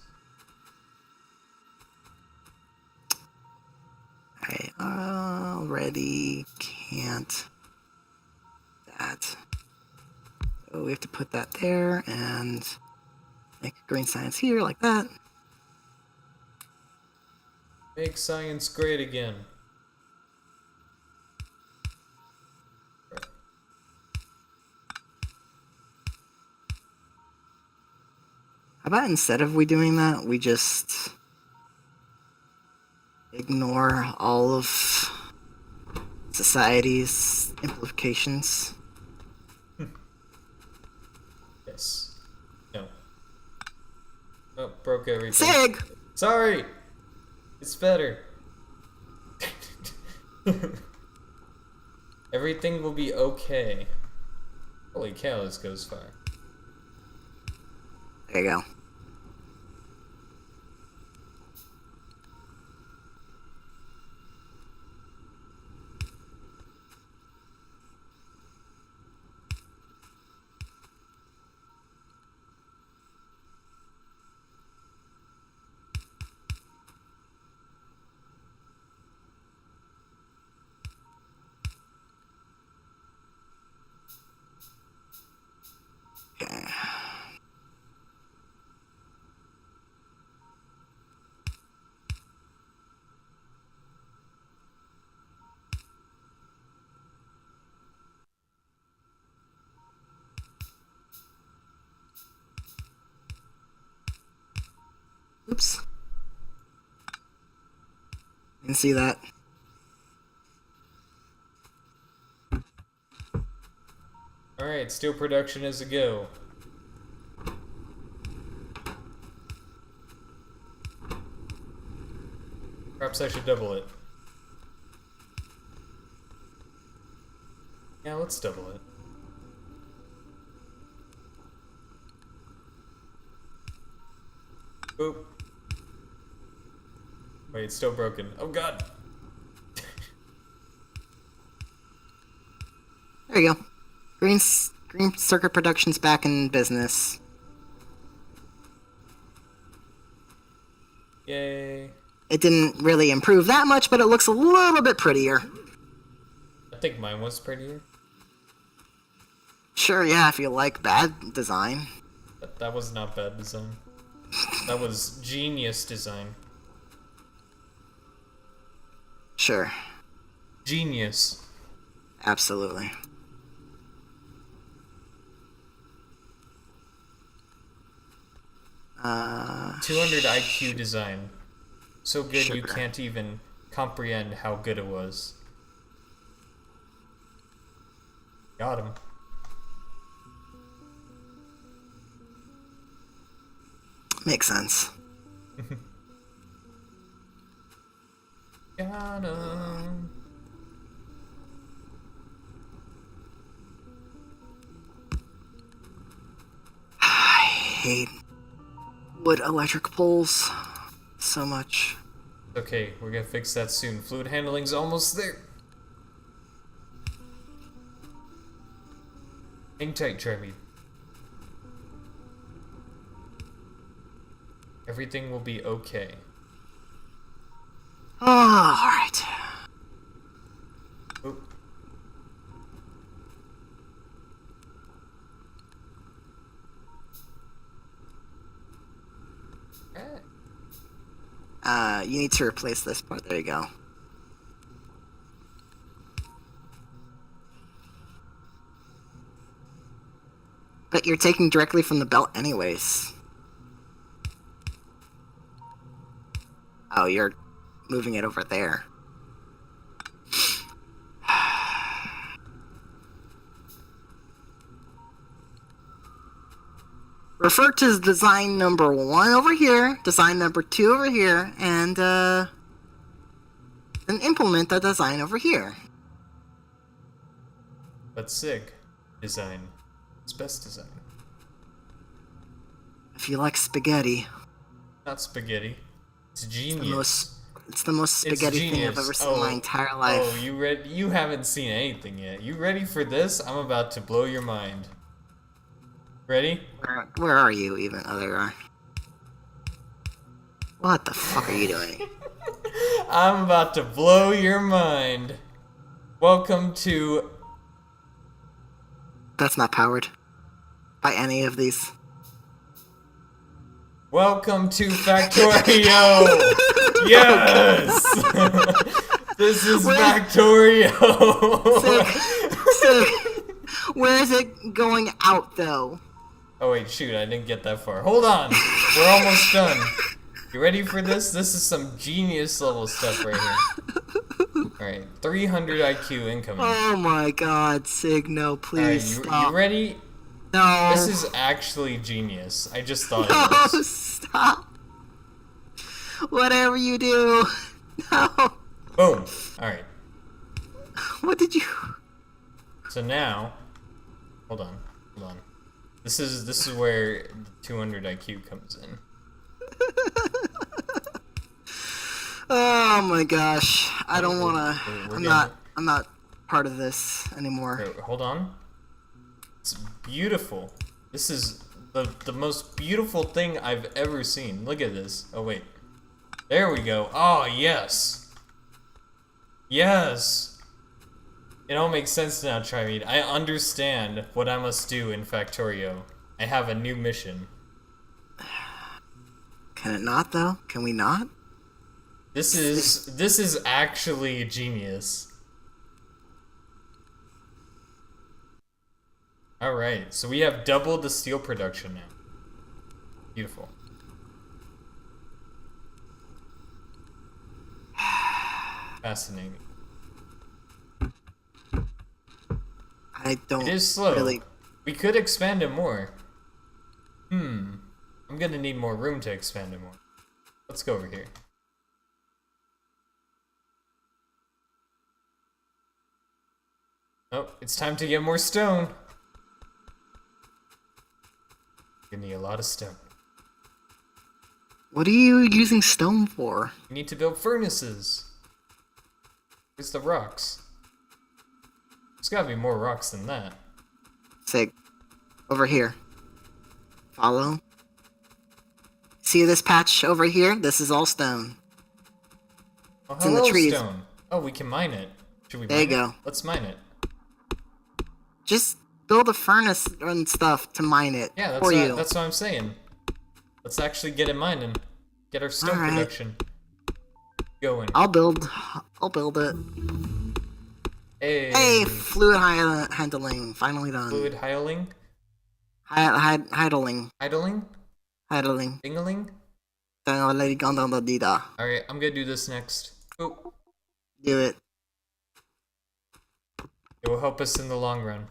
[SPEAKER 1] I already can't. That. So we have to put that there and make green science here like that.
[SPEAKER 2] Make science great again.
[SPEAKER 1] How about instead of we doing that, we just ignore all of society's implications?
[SPEAKER 2] Yes. No. Oh, broke everything.
[SPEAKER 1] Sig!
[SPEAKER 2] Sorry! It's better. Everything will be okay. Holy cow, this goes far.
[SPEAKER 1] There you go. Okay. Oops. Didn't see that.
[SPEAKER 2] Alright, steel production is a go. Perhaps I should double it. Yeah, let's double it. Oop. Wait, it's still broken. Oh god!
[SPEAKER 1] There you go. Green circuit production's back in business.
[SPEAKER 2] Yay.
[SPEAKER 1] It didn't really improve that much, but it looks a little bit prettier.
[SPEAKER 2] I think mine was prettier.
[SPEAKER 1] Sure, yeah, if you like bad design.
[SPEAKER 2] That was not bad design. That was genius design.
[SPEAKER 1] Sure.
[SPEAKER 2] Genius.
[SPEAKER 1] Absolutely.
[SPEAKER 2] 200 IQ design. So good you
[SPEAKER 1] Sugar.
[SPEAKER 2] can't even comprehend how good it was. Got him.
[SPEAKER 1] Makes sense.
[SPEAKER 2] Got him.
[SPEAKER 1] I hate wood electric poles so much.
[SPEAKER 2] Okay, we're gonna fix that soon. Fluid handling's almost there. Hang tight, Trimead. Everything will be okay.
[SPEAKER 1] Oh, alright.
[SPEAKER 2] Oop.
[SPEAKER 1] You need to replace this part. There you go. But you're taking directly from the belt anyways. Oh, you're moving it over there. Refer to design number 1 over here, design number 2 over here, and then implement the design over here.
[SPEAKER 2] But SIG design. It's best design.
[SPEAKER 1] If you like spaghetti,
[SPEAKER 2] Not spaghetti. It's
[SPEAKER 1] the
[SPEAKER 2] genius.
[SPEAKER 1] It's the most
[SPEAKER 2] It's
[SPEAKER 1] spaghetti thing I've
[SPEAKER 2] genius.
[SPEAKER 1] ever seen in my entire life.
[SPEAKER 2] Oh, you haven't seen anything yet. You ready for this? I'm about to blow your mind. Ready?
[SPEAKER 1] Where are you even? Oh, there you are. What the fuck are you doing?
[SPEAKER 2] I'm about to blow your mind. Welcome to...
[SPEAKER 1] That's not powered by any of these.
[SPEAKER 2] Welcome to Factorio! Yes! This is Factorio!
[SPEAKER 1] So, where is it going out, though?
[SPEAKER 2] Oh wait, shoot, I didn't get that far. Hold on! We're almost done. You ready for this? This is some genius level stuff right here. Alright, 300 IQ incoming.
[SPEAKER 1] Oh my god, Sig, no, please stop.
[SPEAKER 2] You ready?
[SPEAKER 1] No.
[SPEAKER 2] This is actually genius. I just thought
[SPEAKER 1] No,
[SPEAKER 2] of this.
[SPEAKER 1] stop. Whatever you do. No.
[SPEAKER 2] Boom. Alright.
[SPEAKER 1] What did you...
[SPEAKER 2] So now... Hold on. This is where the 200 IQ comes in.
[SPEAKER 1] Oh my gosh. I don't wanna...
[SPEAKER 2] We're
[SPEAKER 1] I'm not part of this anymore.
[SPEAKER 2] Wait, hold on. It's beautiful. This is the most beautiful thing I've ever seen. Look at this. Oh wait. There we go. Oh yes. Yes. It all makes sense now, Trimead. I understand what I must do in Factorio. I have a new mission.
[SPEAKER 1] Can it not, though? Can we not?
[SPEAKER 2] This is actually genius. Alright, so we have doubled the steel production now. Beautiful. Fascinating.
[SPEAKER 1] I don't
[SPEAKER 2] It is slow.
[SPEAKER 1] really...
[SPEAKER 2] We could expand it more. I'm gonna need more room to expand it more. Let's go over here. Oh, it's time to get more stone. Give me a lot of stone.
[SPEAKER 1] What are you using stone for?
[SPEAKER 2] We need to build furnaces. Where's the rocks? There's gotta be more rocks than that.
[SPEAKER 1] Sig. Over here. Follow. See this patch over here? This is all stone.
[SPEAKER 2] Oh,
[SPEAKER 1] It's in the
[SPEAKER 2] hello,
[SPEAKER 1] trees.
[SPEAKER 2] stone. Oh, we can mine it. Should we
[SPEAKER 1] There
[SPEAKER 2] mine
[SPEAKER 1] you
[SPEAKER 2] it?
[SPEAKER 1] go.
[SPEAKER 2] Let's mine it.
[SPEAKER 1] Just build a furnace and stuff to mine it
[SPEAKER 2] Yeah,
[SPEAKER 1] for you.
[SPEAKER 2] that's what I'm saying. Let's actually get it mining. Get our stone
[SPEAKER 1] Alright.
[SPEAKER 2] production going.
[SPEAKER 1] I'll build it.
[SPEAKER 2] Hey,
[SPEAKER 1] Hey, fluid handling. Finally done.
[SPEAKER 2] fluid hiling?
[SPEAKER 1] Idling.
[SPEAKER 2] Idling?
[SPEAKER 1] Idling.
[SPEAKER 2] Dingling?
[SPEAKER 1] Do
[SPEAKER 2] Alright, I'm gonna do this next. Oh,
[SPEAKER 1] it.
[SPEAKER 2] it will help us in the long run.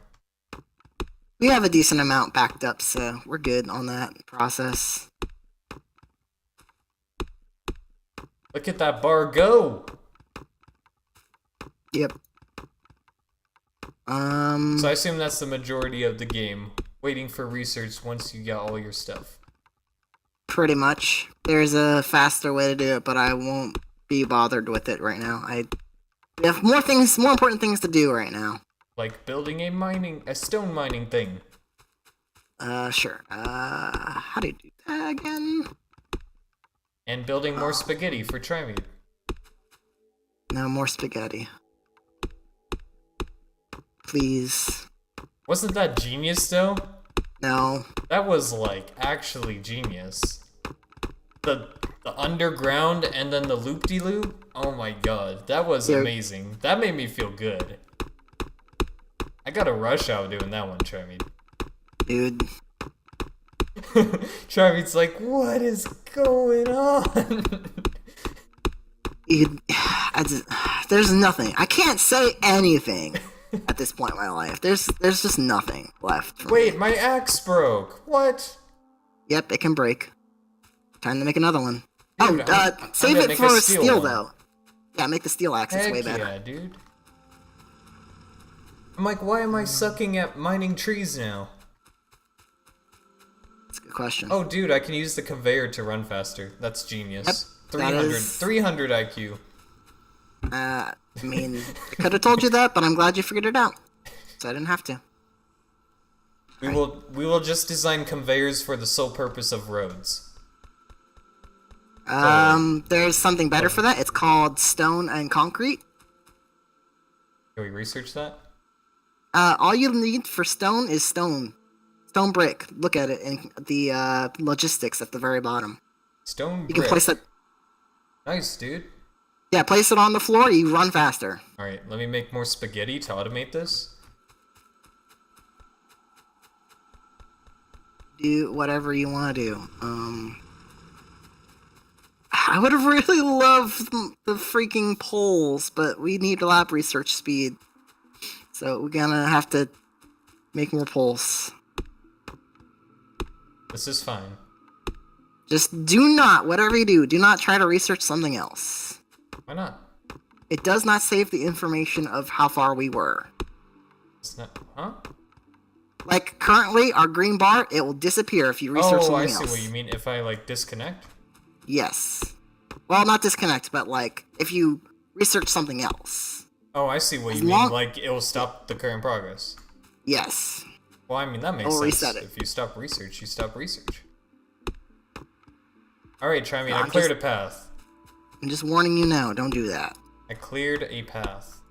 [SPEAKER 1] We have a decent amount backed up, so we're good on that process.
[SPEAKER 2] Look at that bar go!
[SPEAKER 1] Yep.
[SPEAKER 2] So I assume that's the majority of the game. Waiting for research once you get all your stuff.
[SPEAKER 1] Pretty much. There's a faster way to do it, but I won't be bothered with it right now. We have more important things to do right now.
[SPEAKER 2] Like building a stone mining thing.
[SPEAKER 1] Sure. How do you do that again?
[SPEAKER 2] And building more spaghetti for Trimead.
[SPEAKER 1] No more spaghetti. Please.
[SPEAKER 2] Wasn't that genius though?
[SPEAKER 1] No.
[SPEAKER 2] That was like actually genius. The underground and then the loop-de-loop. Oh my god, that was amazing. That made me feel good. I got a rush out doing that one, Trimead.
[SPEAKER 1] Dude.
[SPEAKER 2] Trimead's like, what is going on?
[SPEAKER 1] There's nothing. I can't say anything at this point in my life. There's just nothing left for
[SPEAKER 2] Wait,
[SPEAKER 1] me.
[SPEAKER 2] my axe broke. What?
[SPEAKER 1] Yep, it can break. Time to make another one.
[SPEAKER 2] Dude,
[SPEAKER 1] Save
[SPEAKER 2] gonna
[SPEAKER 1] it
[SPEAKER 2] make
[SPEAKER 1] for
[SPEAKER 2] a
[SPEAKER 1] a
[SPEAKER 2] steel
[SPEAKER 1] steel,
[SPEAKER 2] one.
[SPEAKER 1] though. Yeah, make the steel axe. It's
[SPEAKER 2] Heck
[SPEAKER 1] way better.
[SPEAKER 2] yeah, dude. I'm like, why am I sucking at mining trees now?
[SPEAKER 1] That's a good question.
[SPEAKER 2] Oh, dude, I can use the conveyor to run faster. That's genius.
[SPEAKER 1] Yep.
[SPEAKER 2] 300 IQ.
[SPEAKER 1] I mean, I could have told you that, but I'm glad you figured it out. So I didn't have to.
[SPEAKER 2] We will just design conveyors for the sole purpose of roads.
[SPEAKER 1] There's something better for that. It's called stone and concrete.
[SPEAKER 2] Can we research that?
[SPEAKER 1] All you need for stone is stone. Stone brick. Look at it in the logistics at the very bottom.
[SPEAKER 2] Stone brick.
[SPEAKER 1] You can place it.
[SPEAKER 2] Nice, dude.
[SPEAKER 1] Yeah, place it on the floor. You run faster.
[SPEAKER 2] All right, let me make more spaghetti to automate this.
[SPEAKER 1] Do whatever you want to do. I would have really loved the freaking polls, but we need lab research speed. So we're gonna have to make more polls.
[SPEAKER 2] This is fine.
[SPEAKER 1] Just do not, whatever you do not try to research something else.
[SPEAKER 2] Why not?
[SPEAKER 1] It does not save the information of how far we were.
[SPEAKER 2] It's not, huh?
[SPEAKER 1] Like, currently, our green bar, it will disappear if you research something else.
[SPEAKER 2] Oh, I see what you mean. If I, like, disconnect?
[SPEAKER 1] Yes. Well, not disconnect, but, like, if you research something else.
[SPEAKER 2] Oh, I see what you mean. Like, it will stop the current progress.
[SPEAKER 1] Yes.
[SPEAKER 2] Well, I mean, that makes sense.
[SPEAKER 1] Reset it.
[SPEAKER 2] If you stop research, you stop research. Alright, Trimead, I cleared a path.
[SPEAKER 1] I'm just warning you now, don't do that.
[SPEAKER 2] I cleared a path.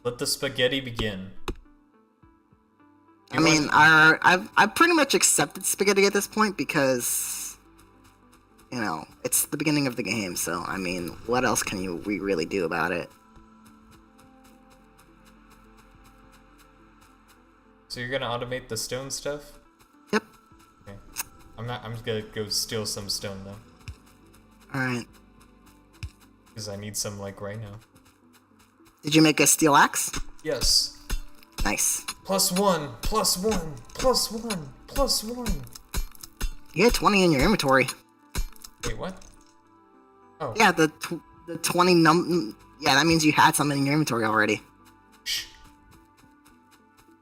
[SPEAKER 2] Let the spaghetti begin.
[SPEAKER 1] I mean, I've pretty much accepted spaghetti at this point because, you know, it's the beginning of the game. So I mean, what else can we really do about it?
[SPEAKER 2] So you're gonna automate the stone stuff?
[SPEAKER 1] Yep.
[SPEAKER 2] Okay. I'm just gonna go steal some stone though.
[SPEAKER 1] All right.
[SPEAKER 2] Because I need some like right now.
[SPEAKER 1] Did you make a steel axe?
[SPEAKER 2] Yes.
[SPEAKER 1] Nice.
[SPEAKER 2] +1, +1, +1, +1.
[SPEAKER 1] You had 20 in your inventory.
[SPEAKER 2] Wait, what? Oh.
[SPEAKER 1] Yeah, the 20 yeah, that means you had something in your inventory already.
[SPEAKER 2] Shh.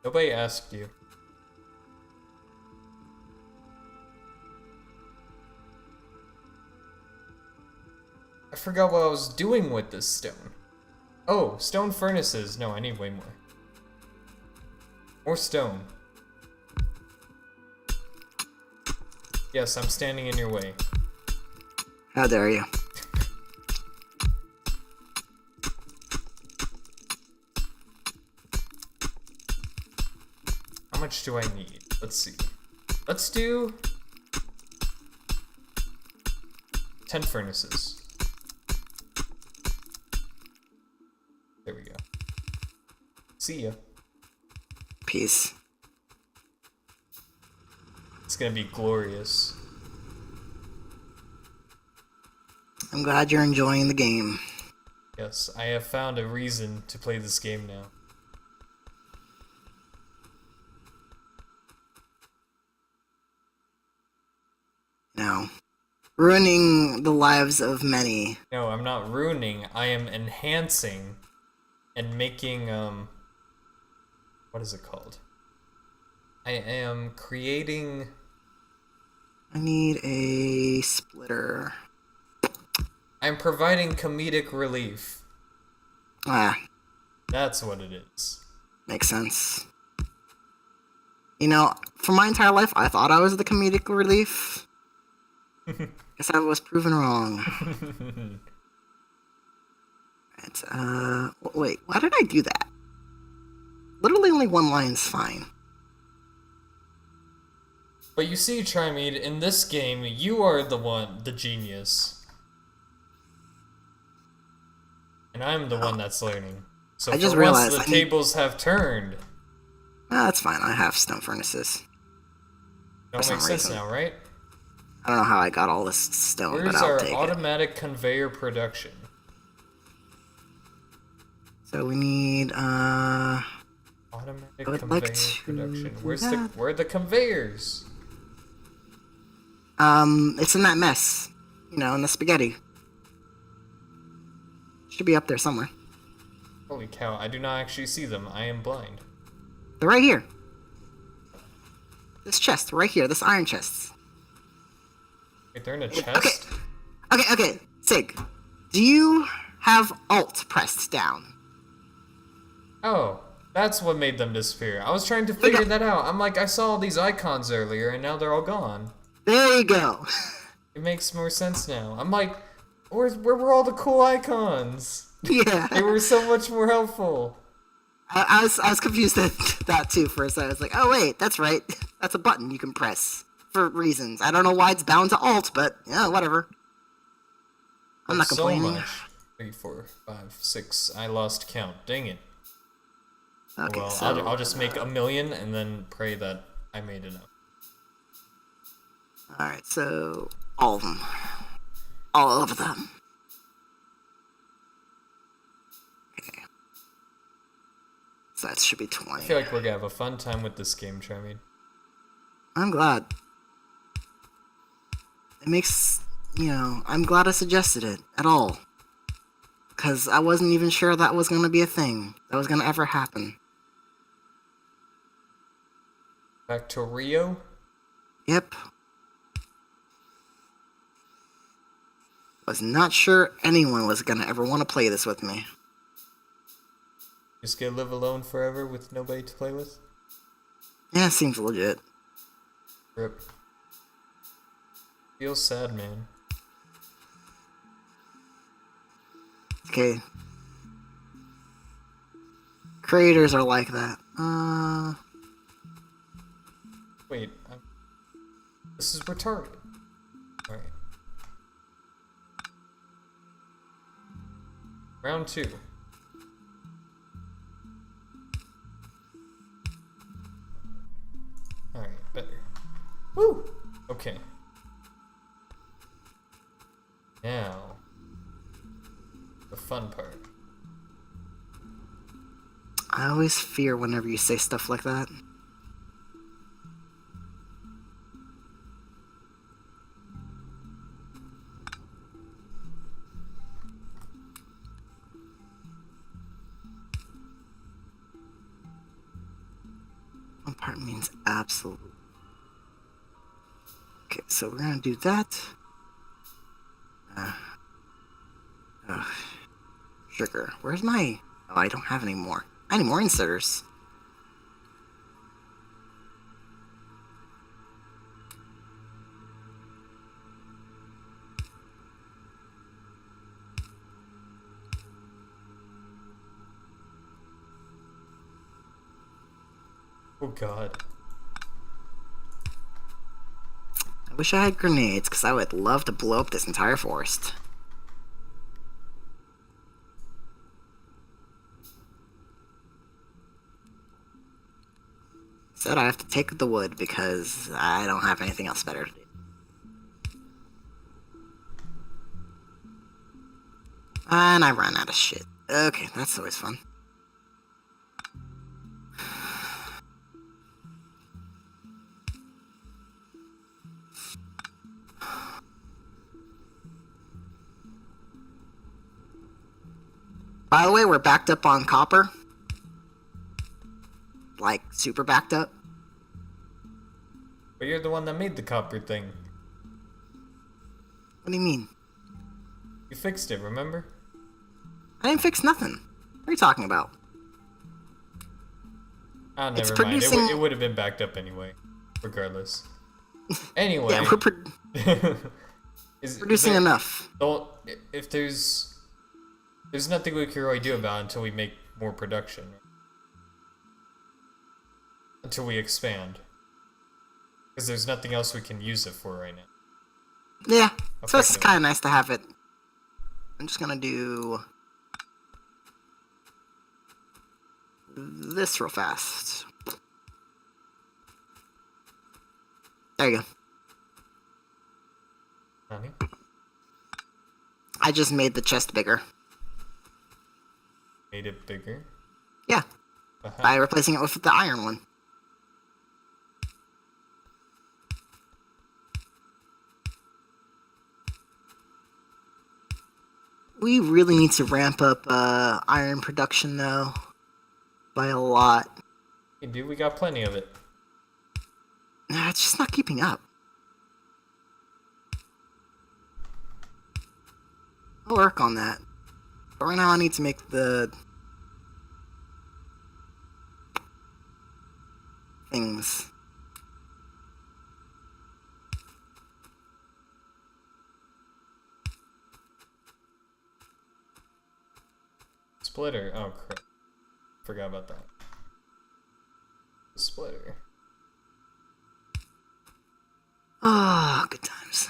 [SPEAKER 2] Nobody asked you. I forgot what I was doing with this stone. Oh, stone furnaces. No, I need way more. More stone. Yes, I'm standing in your way.
[SPEAKER 1] How dare you?
[SPEAKER 2] How much do I need? Let's see. Let's do 10 furnaces. There we go. See ya.
[SPEAKER 1] Peace.
[SPEAKER 2] It's gonna be glorious.
[SPEAKER 1] I'm glad you're enjoying the game.
[SPEAKER 2] Yes, I have found a reason to play this game now.
[SPEAKER 1] No. Ruining the lives of many.
[SPEAKER 2] No, I'm not ruining. I am enhancing and making, what is it called? I am creating...
[SPEAKER 1] I need a splitter.
[SPEAKER 2] I'm providing comedic relief.
[SPEAKER 1] Ah,
[SPEAKER 2] That's what it is.
[SPEAKER 1] makes sense. You know, for my entire life, I thought I was the comedic relief. Guess I was proven wrong. Right, wait, why did I do that? Literally only one line's fine.
[SPEAKER 2] But you see, Trimead, in this game, you are the genius. And I'm the one that's learning. So
[SPEAKER 1] I just
[SPEAKER 2] for
[SPEAKER 1] realized
[SPEAKER 2] once, the tables have turned.
[SPEAKER 1] Ah, that's fine, I have stone furnaces.
[SPEAKER 2] That makes sense now, right?
[SPEAKER 1] I don't know how I got all this stone,
[SPEAKER 2] Where's
[SPEAKER 1] but I'll
[SPEAKER 2] our
[SPEAKER 1] take
[SPEAKER 2] automatic conveyor production?
[SPEAKER 1] So we need,
[SPEAKER 2] Automatic
[SPEAKER 1] would
[SPEAKER 2] conveyor
[SPEAKER 1] like to
[SPEAKER 2] production.
[SPEAKER 1] do
[SPEAKER 2] Where are the conveyors?
[SPEAKER 1] It's in that mess. You know, in the spaghetti. Should be up there somewhere.
[SPEAKER 2] Holy cow, I do not actually see them. I am blind.
[SPEAKER 1] They're right here. This chest, right here, this iron chest.
[SPEAKER 2] Wait, they're in a chest?
[SPEAKER 1] Okay. Sig, do you have Alt pressed down?
[SPEAKER 2] Oh, that's what made them disappear. I was trying to figure that out. I'm like, I saw all these icons earlier, and now they're all gone.
[SPEAKER 1] There you go.
[SPEAKER 2] It makes more sense now. I'm like, where were all the cool icons?
[SPEAKER 1] Yeah.
[SPEAKER 2] They were so much more helpful.
[SPEAKER 1] I was confused at that too for a second. I was like, oh wait, that's right. That's a button you can press for reasons. I don't know why it's bound to Alt, but yeah, whatever. I'm not complaining.
[SPEAKER 2] So much. 3, 4, 5, 6. I lost count. Dang it.
[SPEAKER 1] Okay,
[SPEAKER 2] well,
[SPEAKER 1] so
[SPEAKER 2] I'll just make 1,000,000 and then pray that I made enough.
[SPEAKER 1] all right, so all of them, all of them. Okay, so that should be 20.
[SPEAKER 2] I feel like we're gonna have a fun time with this game, Trimead.
[SPEAKER 1] I'm glad. It makes, I'm glad I suggested it at all. Because I wasn't even sure that was going to be a thing. That was going to ever happen.
[SPEAKER 2] Factorio?
[SPEAKER 1] Yep. Was not sure anyone was going to ever want to play this with me.
[SPEAKER 2] Just gonna live alone forever with nobody to play with?
[SPEAKER 1] Yeah, seems legit.
[SPEAKER 2] Rip. Feels sad, man.
[SPEAKER 1] Okay. Creators are like that.
[SPEAKER 2] Wait, this is retarded. Alright. Round 2. Alright, better. Woo! Okay. Now, the fun part.
[SPEAKER 1] I always fear whenever you say stuff like that. One part means absolute. Okay, so we're gonna do that. Sugar. Where's my... Oh, I don't have any more. I need more inserters.
[SPEAKER 2] Oh god.
[SPEAKER 1] I wish I had grenades, because I would love to blow up this entire forest. Said I have to take the wood, because I don't have anything else better to do. And I ran out of shit. Okay, that's always fun. By the way, we're backed up on copper. Like, super backed up.
[SPEAKER 2] But you're the one that made the copper thing.
[SPEAKER 1] What do you mean?
[SPEAKER 2] You fixed it, remember?
[SPEAKER 1] I didn't fix nothing. What are you talking about?
[SPEAKER 2] Ah,
[SPEAKER 1] It's
[SPEAKER 2] never mind.
[SPEAKER 1] producing-
[SPEAKER 2] It would have been backed up anyway. Regardless. Anyway.
[SPEAKER 1] Yeah, we're producing
[SPEAKER 2] there,
[SPEAKER 1] enough.
[SPEAKER 2] If there's nothing we can really do about it until we make more production. Until we expand. Because there's nothing else we can use it for right now.
[SPEAKER 1] Yeah, so it's kind of nice to have it. I'm just gonna do this real fast. There you go.
[SPEAKER 2] Honey?
[SPEAKER 1] I just made the chest bigger.
[SPEAKER 2] Made it bigger?
[SPEAKER 1] Yeah, by replacing it with the iron one. We really need to ramp up iron production, though, by a lot.
[SPEAKER 2] Hey, dude, we got plenty of it.
[SPEAKER 1] Nah, it's just not keeping up. I'll work on that. But right now I need to make the things.
[SPEAKER 2] Splitter. Oh crap. Forgot about that. Splitter.
[SPEAKER 1] Ah, oh, good times.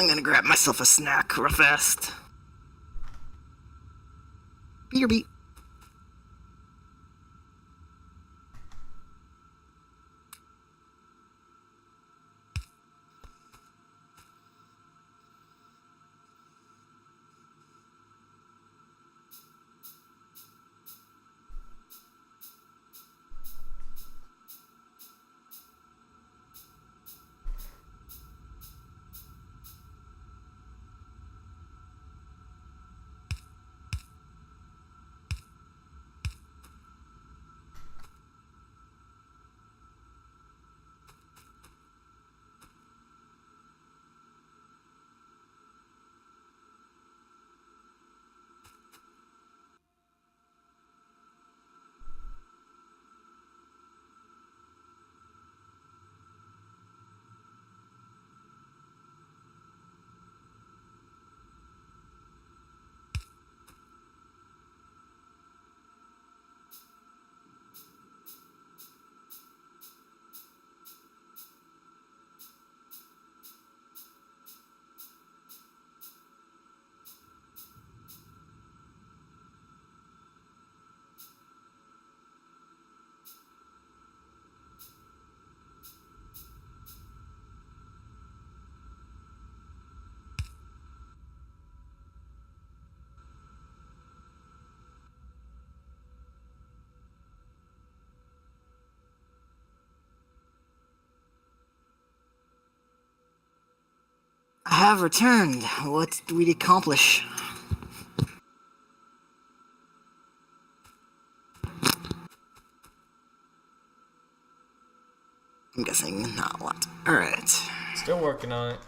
[SPEAKER 1] I'm gonna grab myself a snack real fast. BRB. I have returned. What did we accomplish? I'm guessing not a lot. Alright.
[SPEAKER 2] Still working on it.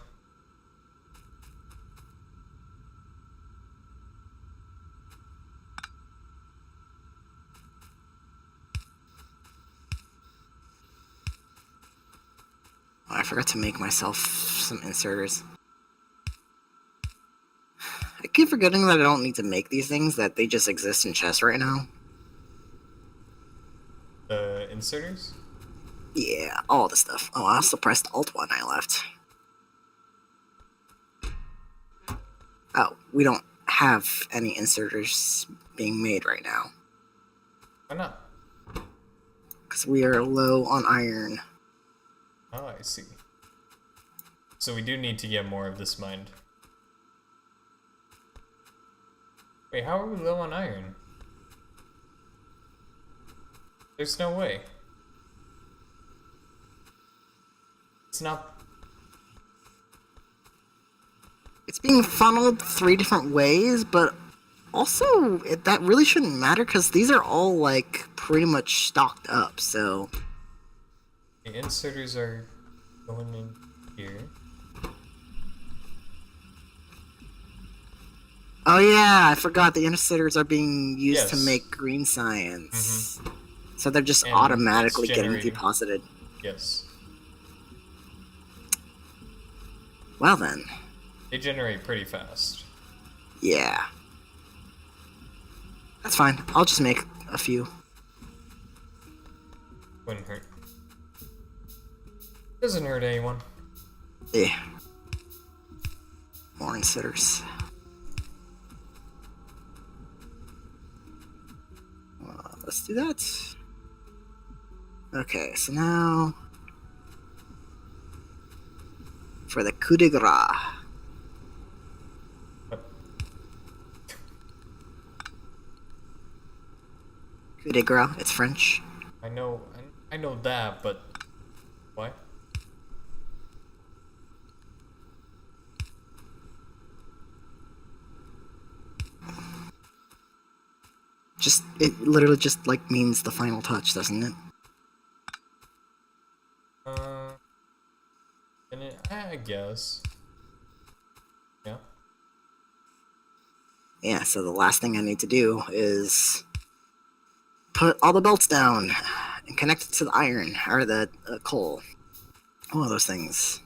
[SPEAKER 1] Oh, I forgot to make myself some inserters. I keep forgetting that I don't need to make these things, that they just exist in chests right now.
[SPEAKER 2] The inserters?
[SPEAKER 1] Yeah, all the stuff. Oh, I also pressed Alt when I left. Oh, we don't have any inserters being made right now.
[SPEAKER 2] Why not?
[SPEAKER 1] Because we are low on iron.
[SPEAKER 2] Oh, I see. So we do need to get more of this mined. Wait, how are we low on iron? There's no way. It's not...
[SPEAKER 1] It's being funneled 3 different ways, but also that really shouldn't matter because these are all like pretty much stocked up, so...
[SPEAKER 2] The inserters are going in here.
[SPEAKER 1] Oh yeah, I forgot the inserters are being used to
[SPEAKER 2] Yes.
[SPEAKER 1] make green science. So they're just
[SPEAKER 2] And
[SPEAKER 1] automatically
[SPEAKER 2] it's
[SPEAKER 1] getting
[SPEAKER 2] generating.
[SPEAKER 1] deposited.
[SPEAKER 2] Yes.
[SPEAKER 1] Well then.
[SPEAKER 2] They generate pretty fast.
[SPEAKER 1] Yeah. That's fine. I'll just make a few.
[SPEAKER 2] Wouldn't hurt. Doesn't hurt anyone.
[SPEAKER 1] Yeah. More inserters. Let's do that. Okay, so now for the coup de grace. Coup de grace, it's French.
[SPEAKER 2] I know that, but what?
[SPEAKER 1] It literally just like means the final touch, doesn't it?
[SPEAKER 2] I guess. Yeah.
[SPEAKER 1] Yeah, so the last thing I need to do is put all the belts down and connect it to the iron, or the coal. One of those things.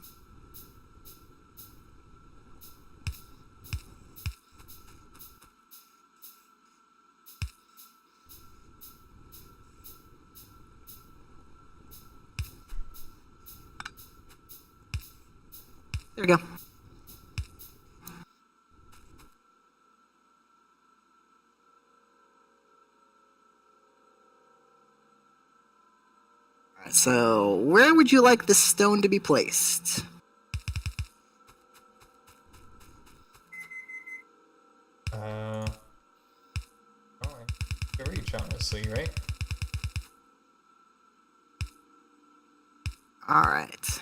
[SPEAKER 1] There we go. Alright, so where would you like this stone to be placed?
[SPEAKER 2] I can reach, honestly, right?
[SPEAKER 1] Alright.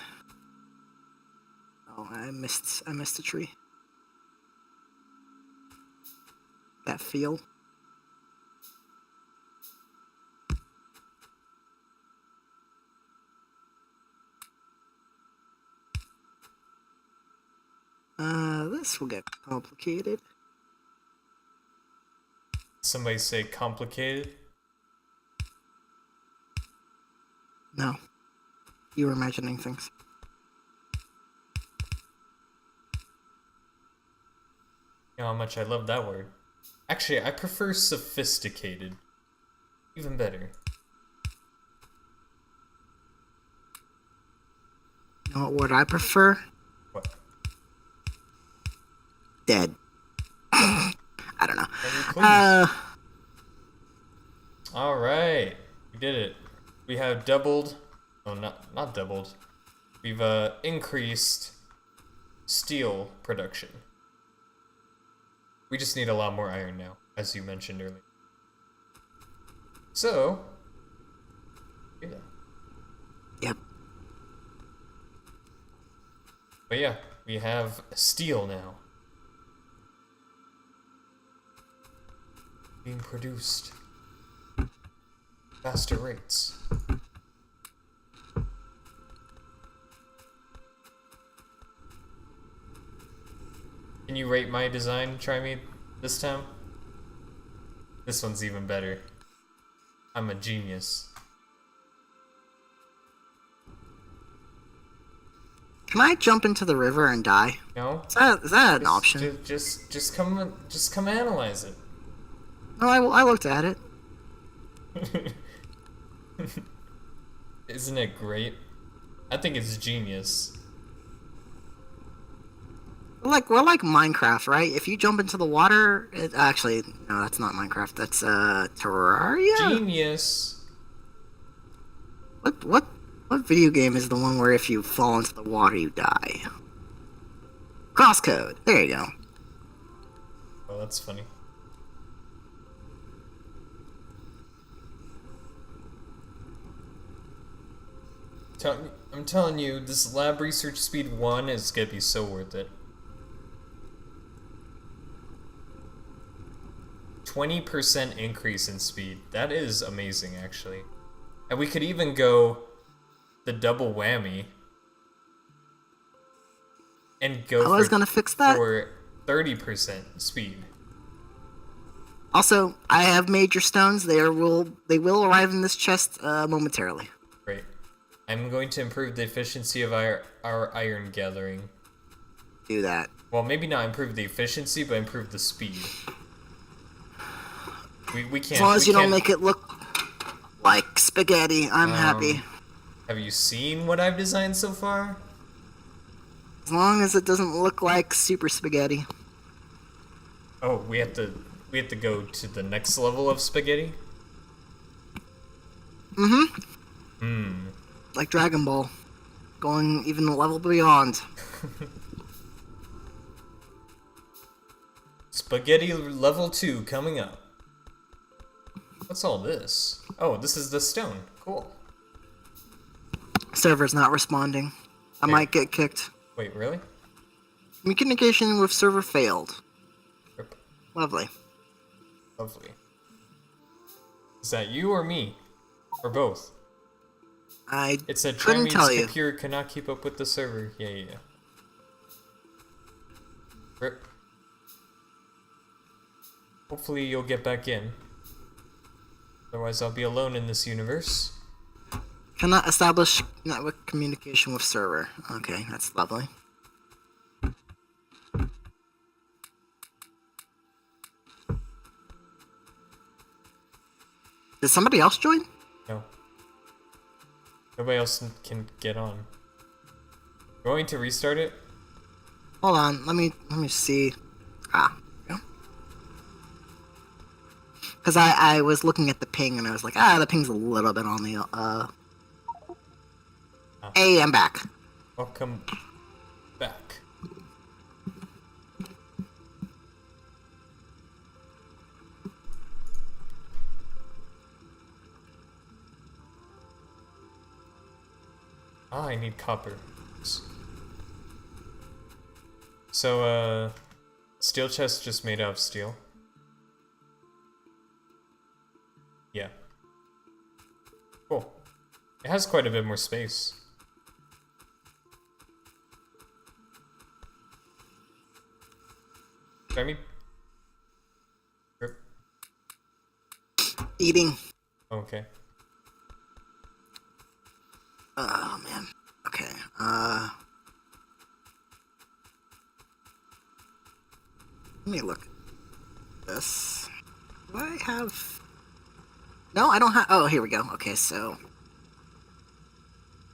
[SPEAKER 1] Oh, I missed a tree. That field. This will get complicated.
[SPEAKER 2] Somebody say complicated?
[SPEAKER 1] No. You were imagining things.
[SPEAKER 2] You know how much I love that word. Actually, I prefer sophisticated. Even better.
[SPEAKER 1] You know what word I prefer?
[SPEAKER 2] What?
[SPEAKER 1] Dead. I don't know.
[SPEAKER 2] Alright. We did it. We have doubled. Oh, not doubled. We've increased steel production. We just need a lot more iron now, as you mentioned earlier. So, yeah.
[SPEAKER 1] Yep.
[SPEAKER 2] But yeah, we have steel now. Being produced. Faster rates. Can you rate my design, Trimead, this time? This one's even better. I'm a genius.
[SPEAKER 1] Can I jump into the river and die?
[SPEAKER 2] No?
[SPEAKER 1] Is that an option?
[SPEAKER 2] Just come analyze it.
[SPEAKER 1] No, I looked at it.
[SPEAKER 2] Isn't it great? I think it's genius.
[SPEAKER 1] We're like Minecraft, right? If you jump into the water, actually no, that's not Minecraft. That's Terraria.
[SPEAKER 2] Genius.
[SPEAKER 1] What video game is the one where if you fall into the water you die? Crosscode. There you go.
[SPEAKER 2] Oh, that's funny. I'm telling you, this lab research speed 1 is gonna be so worth it. 20% increase in speed. That is amazing, actually. And we could even go the double whammy and go
[SPEAKER 1] I was gonna fix that.
[SPEAKER 2] for 30% speed.
[SPEAKER 1] Also, I have major stones. They will arrive in this chest momentarily.
[SPEAKER 2] Great. I'm going to improve the efficiency of our iron gathering.
[SPEAKER 1] Do that.
[SPEAKER 2] Well, maybe not improve the efficiency, but improve the speed. We can't.
[SPEAKER 1] As long as you don't make it look like spaghetti, I'm happy.
[SPEAKER 2] Have you seen what I've designed so far?
[SPEAKER 1] As long as it doesn't look like super spaghetti.
[SPEAKER 2] Oh, we have to go to the next level of spaghetti?
[SPEAKER 1] Mm-hmm. Like Dragon Ball. going even a level beyond.
[SPEAKER 2] Spaghetti level 2 coming up. What's all this? Oh, this is the stone. Cool.
[SPEAKER 1] Server's not responding. I might get kicked.
[SPEAKER 2] Wait, really?
[SPEAKER 1] Communication with server failed.
[SPEAKER 2] Rip.
[SPEAKER 1] Lovely.
[SPEAKER 2] Lovely. Is that you or me? Or both?
[SPEAKER 1] It
[SPEAKER 2] said
[SPEAKER 1] couldn't tell
[SPEAKER 2] Trimead's
[SPEAKER 1] you.
[SPEAKER 2] computer cannot keep up with the server. Yeah. Rip. Hopefully you'll get back in. Otherwise I'll be alone in this universe.
[SPEAKER 1] Cannot establish network communication with server. Okay, that's lovely. Did somebody else join?
[SPEAKER 2] No. Nobody else can get on. Going to restart it?
[SPEAKER 1] Hold on, let me see. Because I was looking at the ping and I was like, the ping's a little bit on the Hey, I'm back.
[SPEAKER 2] Welcome back. I need copper. So, steel chest just made out of steel. Yeah. Cool. It has quite a bit more space. I mean...
[SPEAKER 1] Eating.
[SPEAKER 2] Okay.
[SPEAKER 1] Oh, man. Okay, let me look at this. Do I have... No, I don't have... Oh, here we go. Okay, so...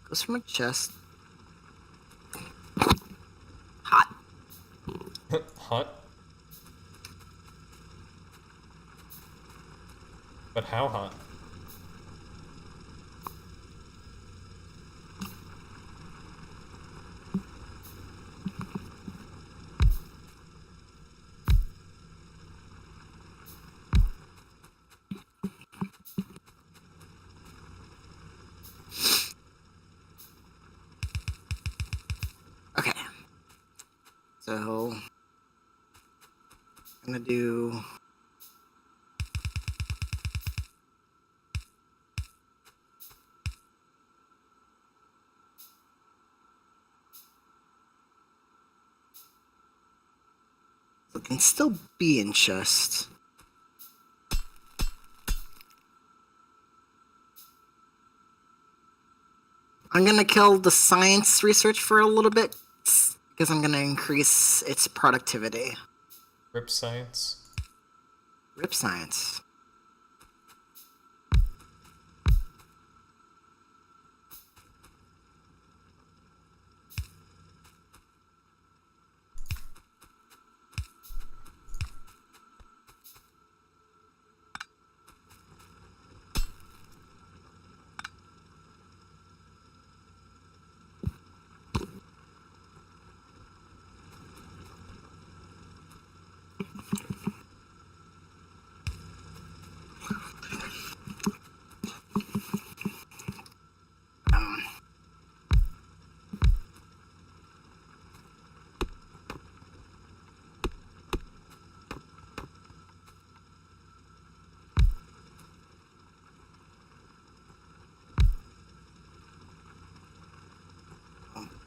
[SPEAKER 1] Goes from a chest. Hot.
[SPEAKER 2] Hot? But how hot?
[SPEAKER 1] Okay. So... I'm gonna do... It can still be in chest. I'm gonna kill the science research for a little bit because I'm gonna increase its productivity.
[SPEAKER 2] Rip science?
[SPEAKER 1] Rip science.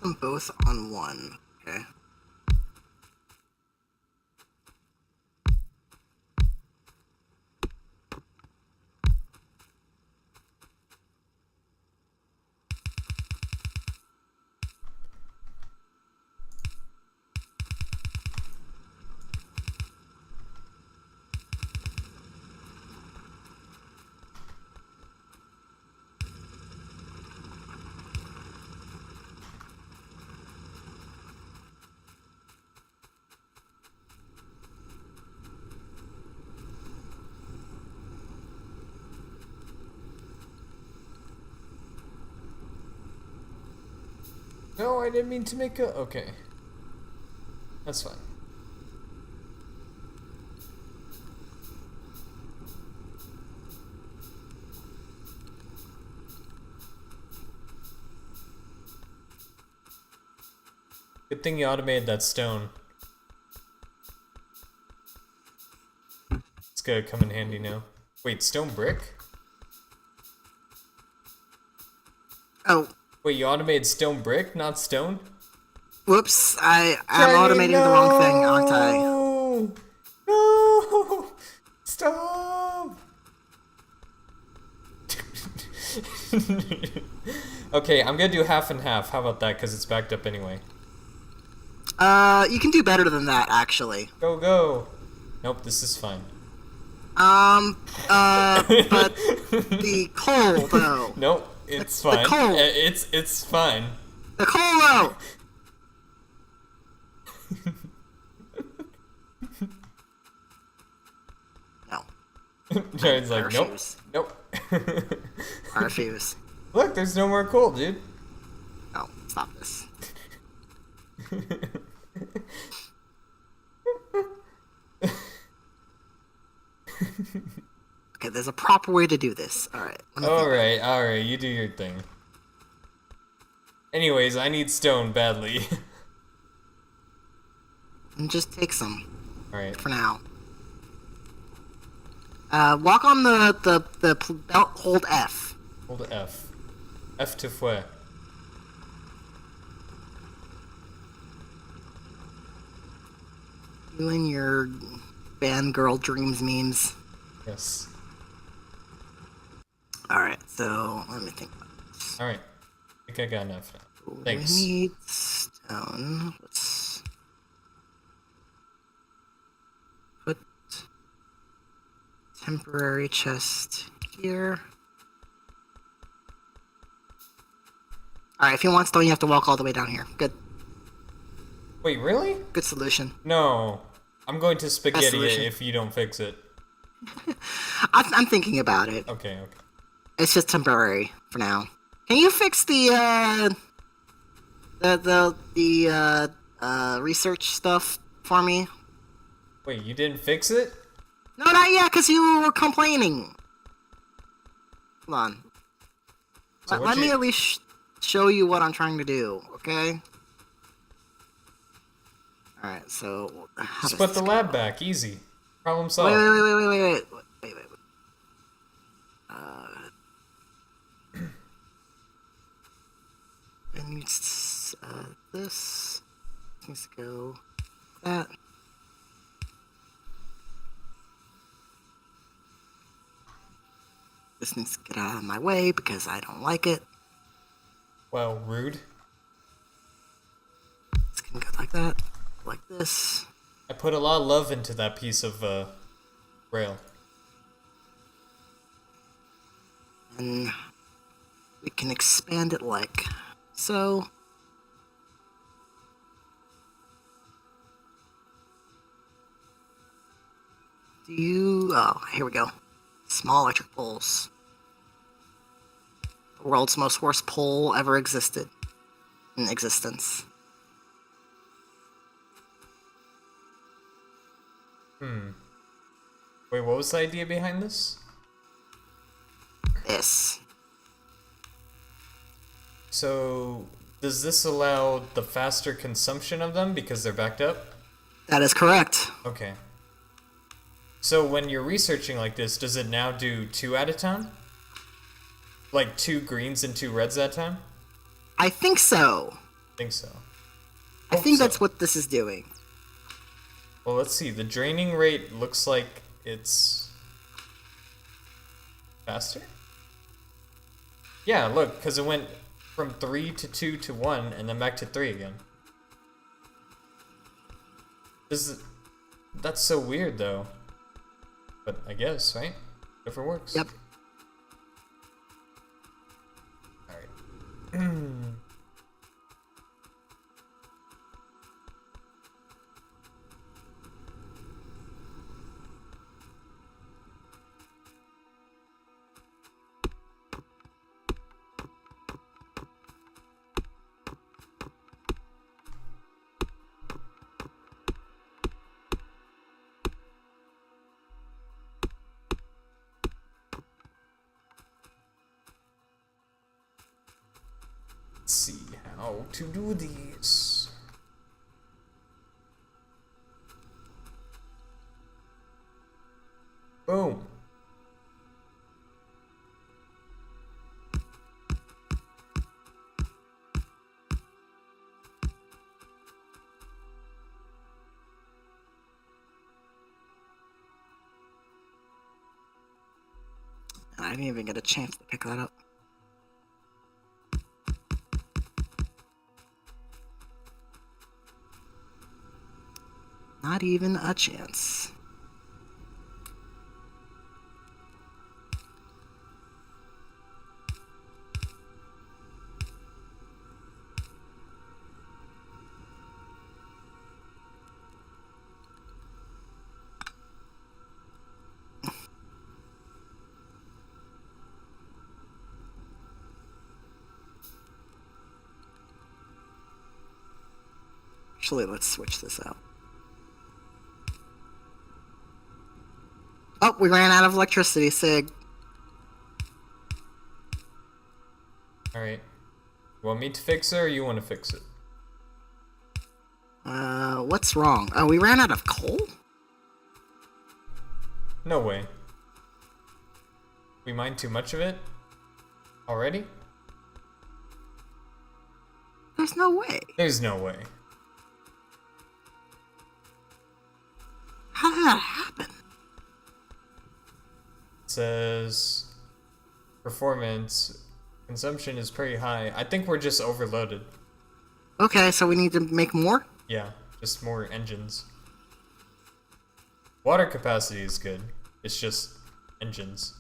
[SPEAKER 1] Them both on one. Okay.
[SPEAKER 2] No, I didn't mean to make a... Okay. That's fine. Good thing you automated that stone. It's gonna come in handy now. Wait, stone brick?
[SPEAKER 1] Oh,
[SPEAKER 2] Wait, you automated stone brick, not stone?
[SPEAKER 1] whoops! I'm automating the wrong thing, aren't I?
[SPEAKER 2] No! Stop! Okay, I'm gonna do half and half. How about that? Because it's backed up anyway.
[SPEAKER 1] You can do better than that, actually.
[SPEAKER 2] Go, go! Nope, this is fine.
[SPEAKER 1] But the coal, though.
[SPEAKER 2] Nope, it's
[SPEAKER 1] The
[SPEAKER 2] fine.
[SPEAKER 1] coal.
[SPEAKER 2] It's fine.
[SPEAKER 1] The coal, though! No.
[SPEAKER 2] Jared's like,
[SPEAKER 1] I
[SPEAKER 2] nope,
[SPEAKER 1] refuse.
[SPEAKER 2] nope.
[SPEAKER 1] I refuse.
[SPEAKER 2] Look, there's no more coal, dude.
[SPEAKER 1] No, stop this. Okay, there's a proper way to do this. Alright.
[SPEAKER 2] Alright, you do your thing. Anyways, I need stone badly.
[SPEAKER 1] And just take some
[SPEAKER 2] Alright.
[SPEAKER 1] for now. Walk on the belt, hold F.
[SPEAKER 2] Hold F. F to fouet.
[SPEAKER 1] You and your fangirl dreams memes.
[SPEAKER 2] Yes.
[SPEAKER 1] Alright, so let me think about this.
[SPEAKER 2] Alright. I think I got enough now.
[SPEAKER 1] We
[SPEAKER 2] Thanks.
[SPEAKER 1] need stone. Let's put temporary chest here. Alright, if you want stone, you have to walk all the way down here. Good.
[SPEAKER 2] Wait, really?
[SPEAKER 1] Good solution.
[SPEAKER 2] No. I'm going to spaghetti it
[SPEAKER 1] solution.
[SPEAKER 2] if you don't fix it.
[SPEAKER 1] I'm thinking about it.
[SPEAKER 2] Okay.
[SPEAKER 1] It's just temporary for now. Can you fix the research stuff for me?
[SPEAKER 2] Wait, you didn't fix it?
[SPEAKER 1] No, not yet, because you were complaining. Hold on.
[SPEAKER 2] So
[SPEAKER 1] Let me at least show you what I'm trying to do, okay? Alright, so...
[SPEAKER 2] Just put the lab back. Easy. Problem
[SPEAKER 1] Wait,
[SPEAKER 2] solved.
[SPEAKER 1] wait. And it's, this needs to go that. This needs to get out of my way because I don't like it.
[SPEAKER 2] Well, rude.
[SPEAKER 1] It's gonna go like that, like this.
[SPEAKER 2] I put a lot of love into that piece of rail.
[SPEAKER 1] And we can expand it like so. Oh, here we go. Small electric poles. The world's most worst pole ever existed in existence.
[SPEAKER 2] Wait, what was the idea behind this?
[SPEAKER 1] This.
[SPEAKER 2] So, does this allow the faster consumption of them because they're backed up?
[SPEAKER 1] That is correct.
[SPEAKER 2] Okay. So when you're researching like this, does it now do 2 at a time? Like 2 greens and 2 reds at a time?
[SPEAKER 1] I think so.
[SPEAKER 2] I think so.
[SPEAKER 1] I think that's what this is doing.
[SPEAKER 2] Well, let's see. The draining rate looks like it's faster? Yeah, look, because it went from 3 to 2 to 1 and then back to 3 again. That's so weird, though. But I guess, right? If it works.
[SPEAKER 1] Yep.
[SPEAKER 2] Alright. Let's see how to do these. Boom.
[SPEAKER 1] I didn't even get a chance to pick that up. Not even a chance. Actually, let's switch this out. Oh, we ran out of electricity, Sig.
[SPEAKER 2] Alright. You want me to fix it or you want to fix it?
[SPEAKER 1] What's wrong? Oh, we ran out of coal?
[SPEAKER 2] No way. We mined too much of it? Already?
[SPEAKER 1] There's no way.
[SPEAKER 2] There's no way.
[SPEAKER 1] How did that happen?
[SPEAKER 2] It says performance consumption is pretty high. I think we're just overloaded.
[SPEAKER 1] Okay, so we need to make more?
[SPEAKER 2] Yeah, just more engines. Water capacity is good. It's just engines.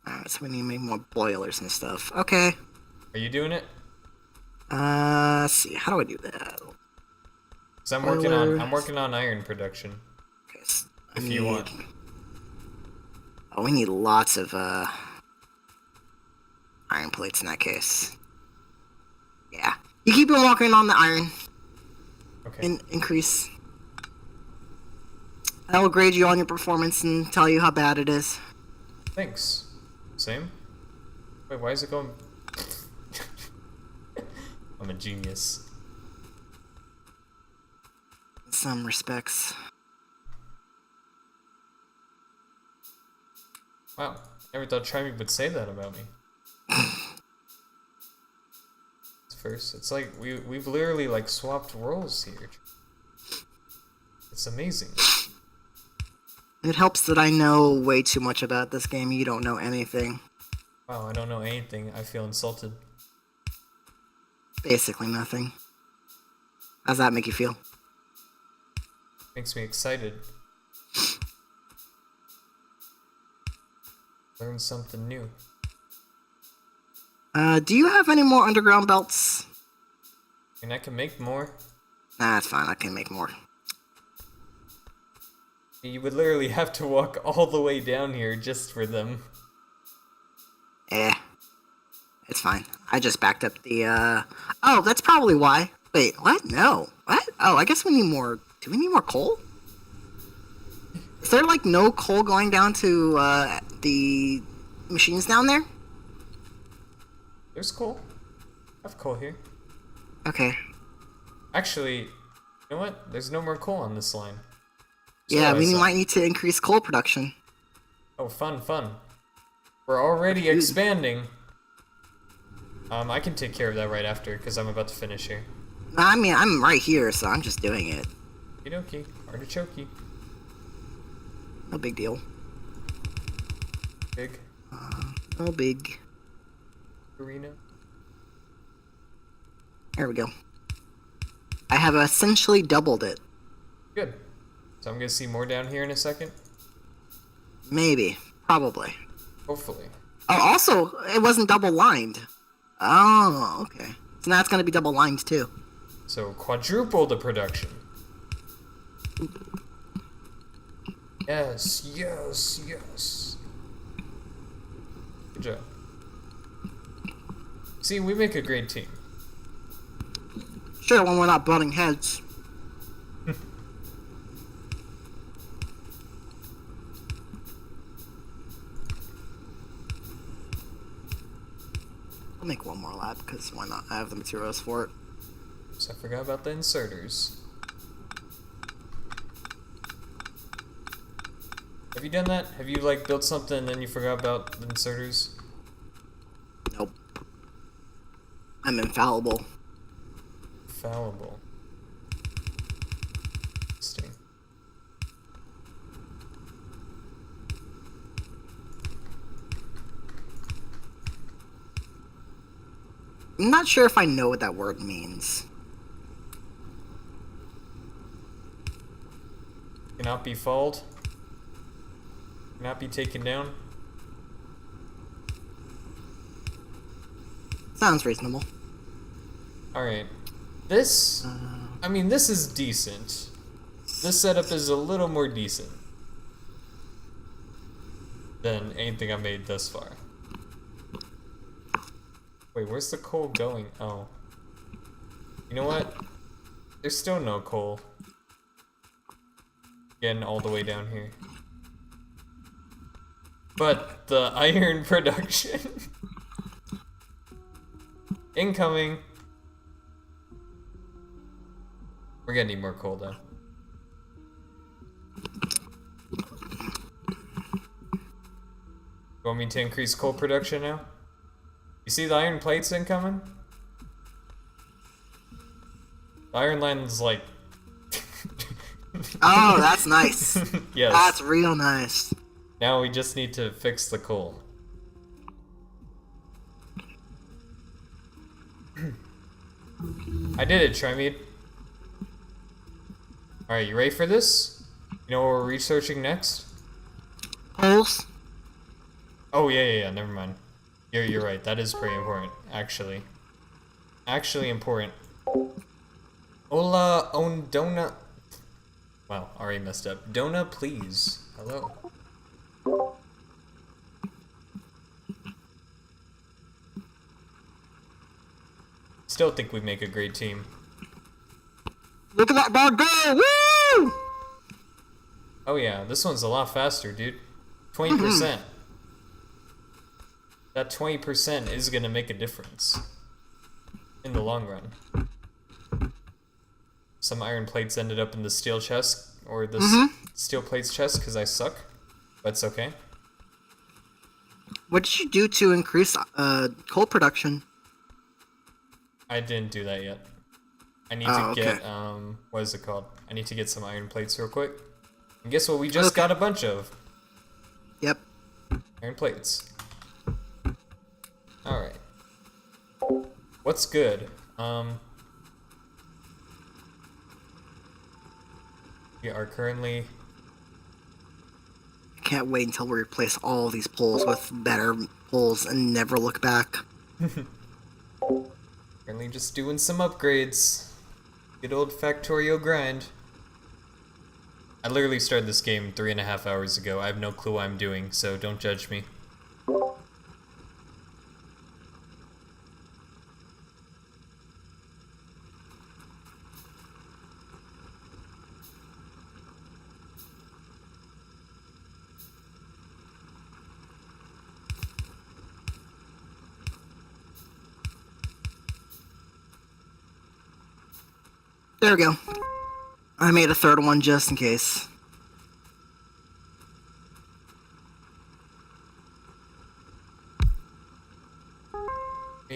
[SPEAKER 1] Alright, so we need to make more boilers and stuff. Okay.
[SPEAKER 2] Are you doing it?
[SPEAKER 1] Let's see. How do I do that?
[SPEAKER 2] Cause I'm working on iron production.
[SPEAKER 1] Okay,
[SPEAKER 2] If you want.
[SPEAKER 1] Oh, we need lots of iron plates in that case. Yeah. You keep on working on the iron.
[SPEAKER 2] Okay.
[SPEAKER 1] Increase. I will grade you on your performance and tell you how bad it is.
[SPEAKER 2] Thanks. Same? Wait, why is it going... I'm a genius.
[SPEAKER 1] In some respects.
[SPEAKER 2] Wow. Never thought Trimead would say that about me. First, it's like we've literally like swapped roles here. It's amazing.
[SPEAKER 1] It helps that I know way too much about this game. You don't know anything.
[SPEAKER 2] Wow, I don't know anything. I feel insulted.
[SPEAKER 1] Basically nothing. How's that make you feel?
[SPEAKER 2] Makes me excited. Learn something new.
[SPEAKER 1] Do you have any more underground belts?
[SPEAKER 2] I mean, I can make more.
[SPEAKER 1] Nah, it's fine. I can make more.
[SPEAKER 2] You would literally have to walk all the way down here just for them.
[SPEAKER 1] It's fine. I just backed up the, Oh, that's probably why. Wait, what? No. What? Oh, I guess we need more... Do we need more coal? Is there, like, no coal going down to, the machines down there?
[SPEAKER 2] There's coal. I have coal here.
[SPEAKER 1] Okay.
[SPEAKER 2] Actually, you know what? There's no more coal on this line.
[SPEAKER 1] Yeah, we might need to increase coal production.
[SPEAKER 2] Oh, fun, fun. We're already expanding. I can take care of that right after, because I'm about to finish here.
[SPEAKER 1] I mean, I'm right here, so I'm just doing it.
[SPEAKER 2] Okie dokie. Artichoke.
[SPEAKER 1] No big deal.
[SPEAKER 2] Big.
[SPEAKER 1] No big.
[SPEAKER 2] Arena.
[SPEAKER 1] There we go. I have essentially doubled it.
[SPEAKER 2] Good. So I'm gonna see more down here in a second?
[SPEAKER 1] Maybe. Probably.
[SPEAKER 2] Hopefully.
[SPEAKER 1] Oh, also, it wasn't double lined. Oh, okay. So now it's gonna be double lined too.
[SPEAKER 2] So quadruple the production. Yes, yes, yes. Good job. See, we make a great team.
[SPEAKER 1] Sure, when we're not butting heads. I'll make one more lab, because why not? I have the materials for it.
[SPEAKER 2] So I forgot about the inserters. Have you done that? Have you, like, built something and then you forgot about the inserters?
[SPEAKER 1] Nope. I'm infallible.
[SPEAKER 2] Fallible. Interesting.
[SPEAKER 1] I'm not sure if I know what that word means.
[SPEAKER 2] Cannot be falled. Cannot be taken down.
[SPEAKER 1] Sounds reasonable.
[SPEAKER 2] Alright. This... I mean, this is decent. This setup is a little more decent than anything I've made thus far. Wait, where's the coal going? Oh. You know what? There's still no coal. Getting all the way down here. But the iron production... Incoming! We're gonna need more coal though. You want me to increase coal production now? You see the iron plates incoming? The iron line's like...
[SPEAKER 1] Oh, that's nice.
[SPEAKER 2] Yes.
[SPEAKER 1] That's real nice.
[SPEAKER 2] Now we just need to fix the coal. I did it, Trimead. Alright, you ready for this? You know what we're researching next?
[SPEAKER 1] Pulse?
[SPEAKER 2] Oh, yeah, never mind. You're right, that is pretty important, actually. Actually important. Hola, on Dona... Wow, already messed up. Dona, please. Hello. Still think we make a great team.
[SPEAKER 1] Look at that ball go! Woo!
[SPEAKER 2] Oh yeah, this one's a lot faster, dude. 20%. That 20% is gonna make a difference. In the long run. Some iron plates ended up in the steel chest, or the steel plates chest, because I suck. But it's okay.
[SPEAKER 1] What did you do to increase coal production?
[SPEAKER 2] I didn't do that yet. I need
[SPEAKER 1] Oh,
[SPEAKER 2] to
[SPEAKER 1] okay.
[SPEAKER 2] get, what is it called? I need to get some iron plates real quick. And guess what we just got a bunch of?
[SPEAKER 1] Yep.
[SPEAKER 2] Iron plates. Alright. What's good? We are currently...
[SPEAKER 1] Can't wait until we replace all these poles with better poles and never look back.
[SPEAKER 2] Currently just doing some upgrades. Good old Factorio grind. I literally started this game 3.5 hours ago. I have no clue what I'm doing, so don't judge me.
[SPEAKER 1] There we go. I made a third one just in case.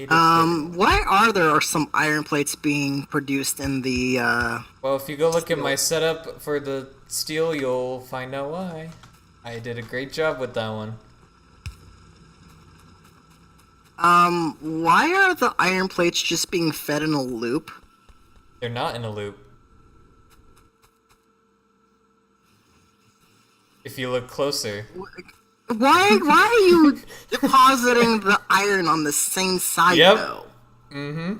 [SPEAKER 1] Why are there some iron plates being produced in the,
[SPEAKER 2] Well, if you go look at my setup for the steel, you'll find out why. I did a great job with that one.
[SPEAKER 1] why are the iron plates just being fed in a loop?
[SPEAKER 2] They're not in a loop. If you look closer.
[SPEAKER 1] Why are you depositing the iron on the same side,
[SPEAKER 2] Yep.
[SPEAKER 1] though?
[SPEAKER 2] Mm-hmm.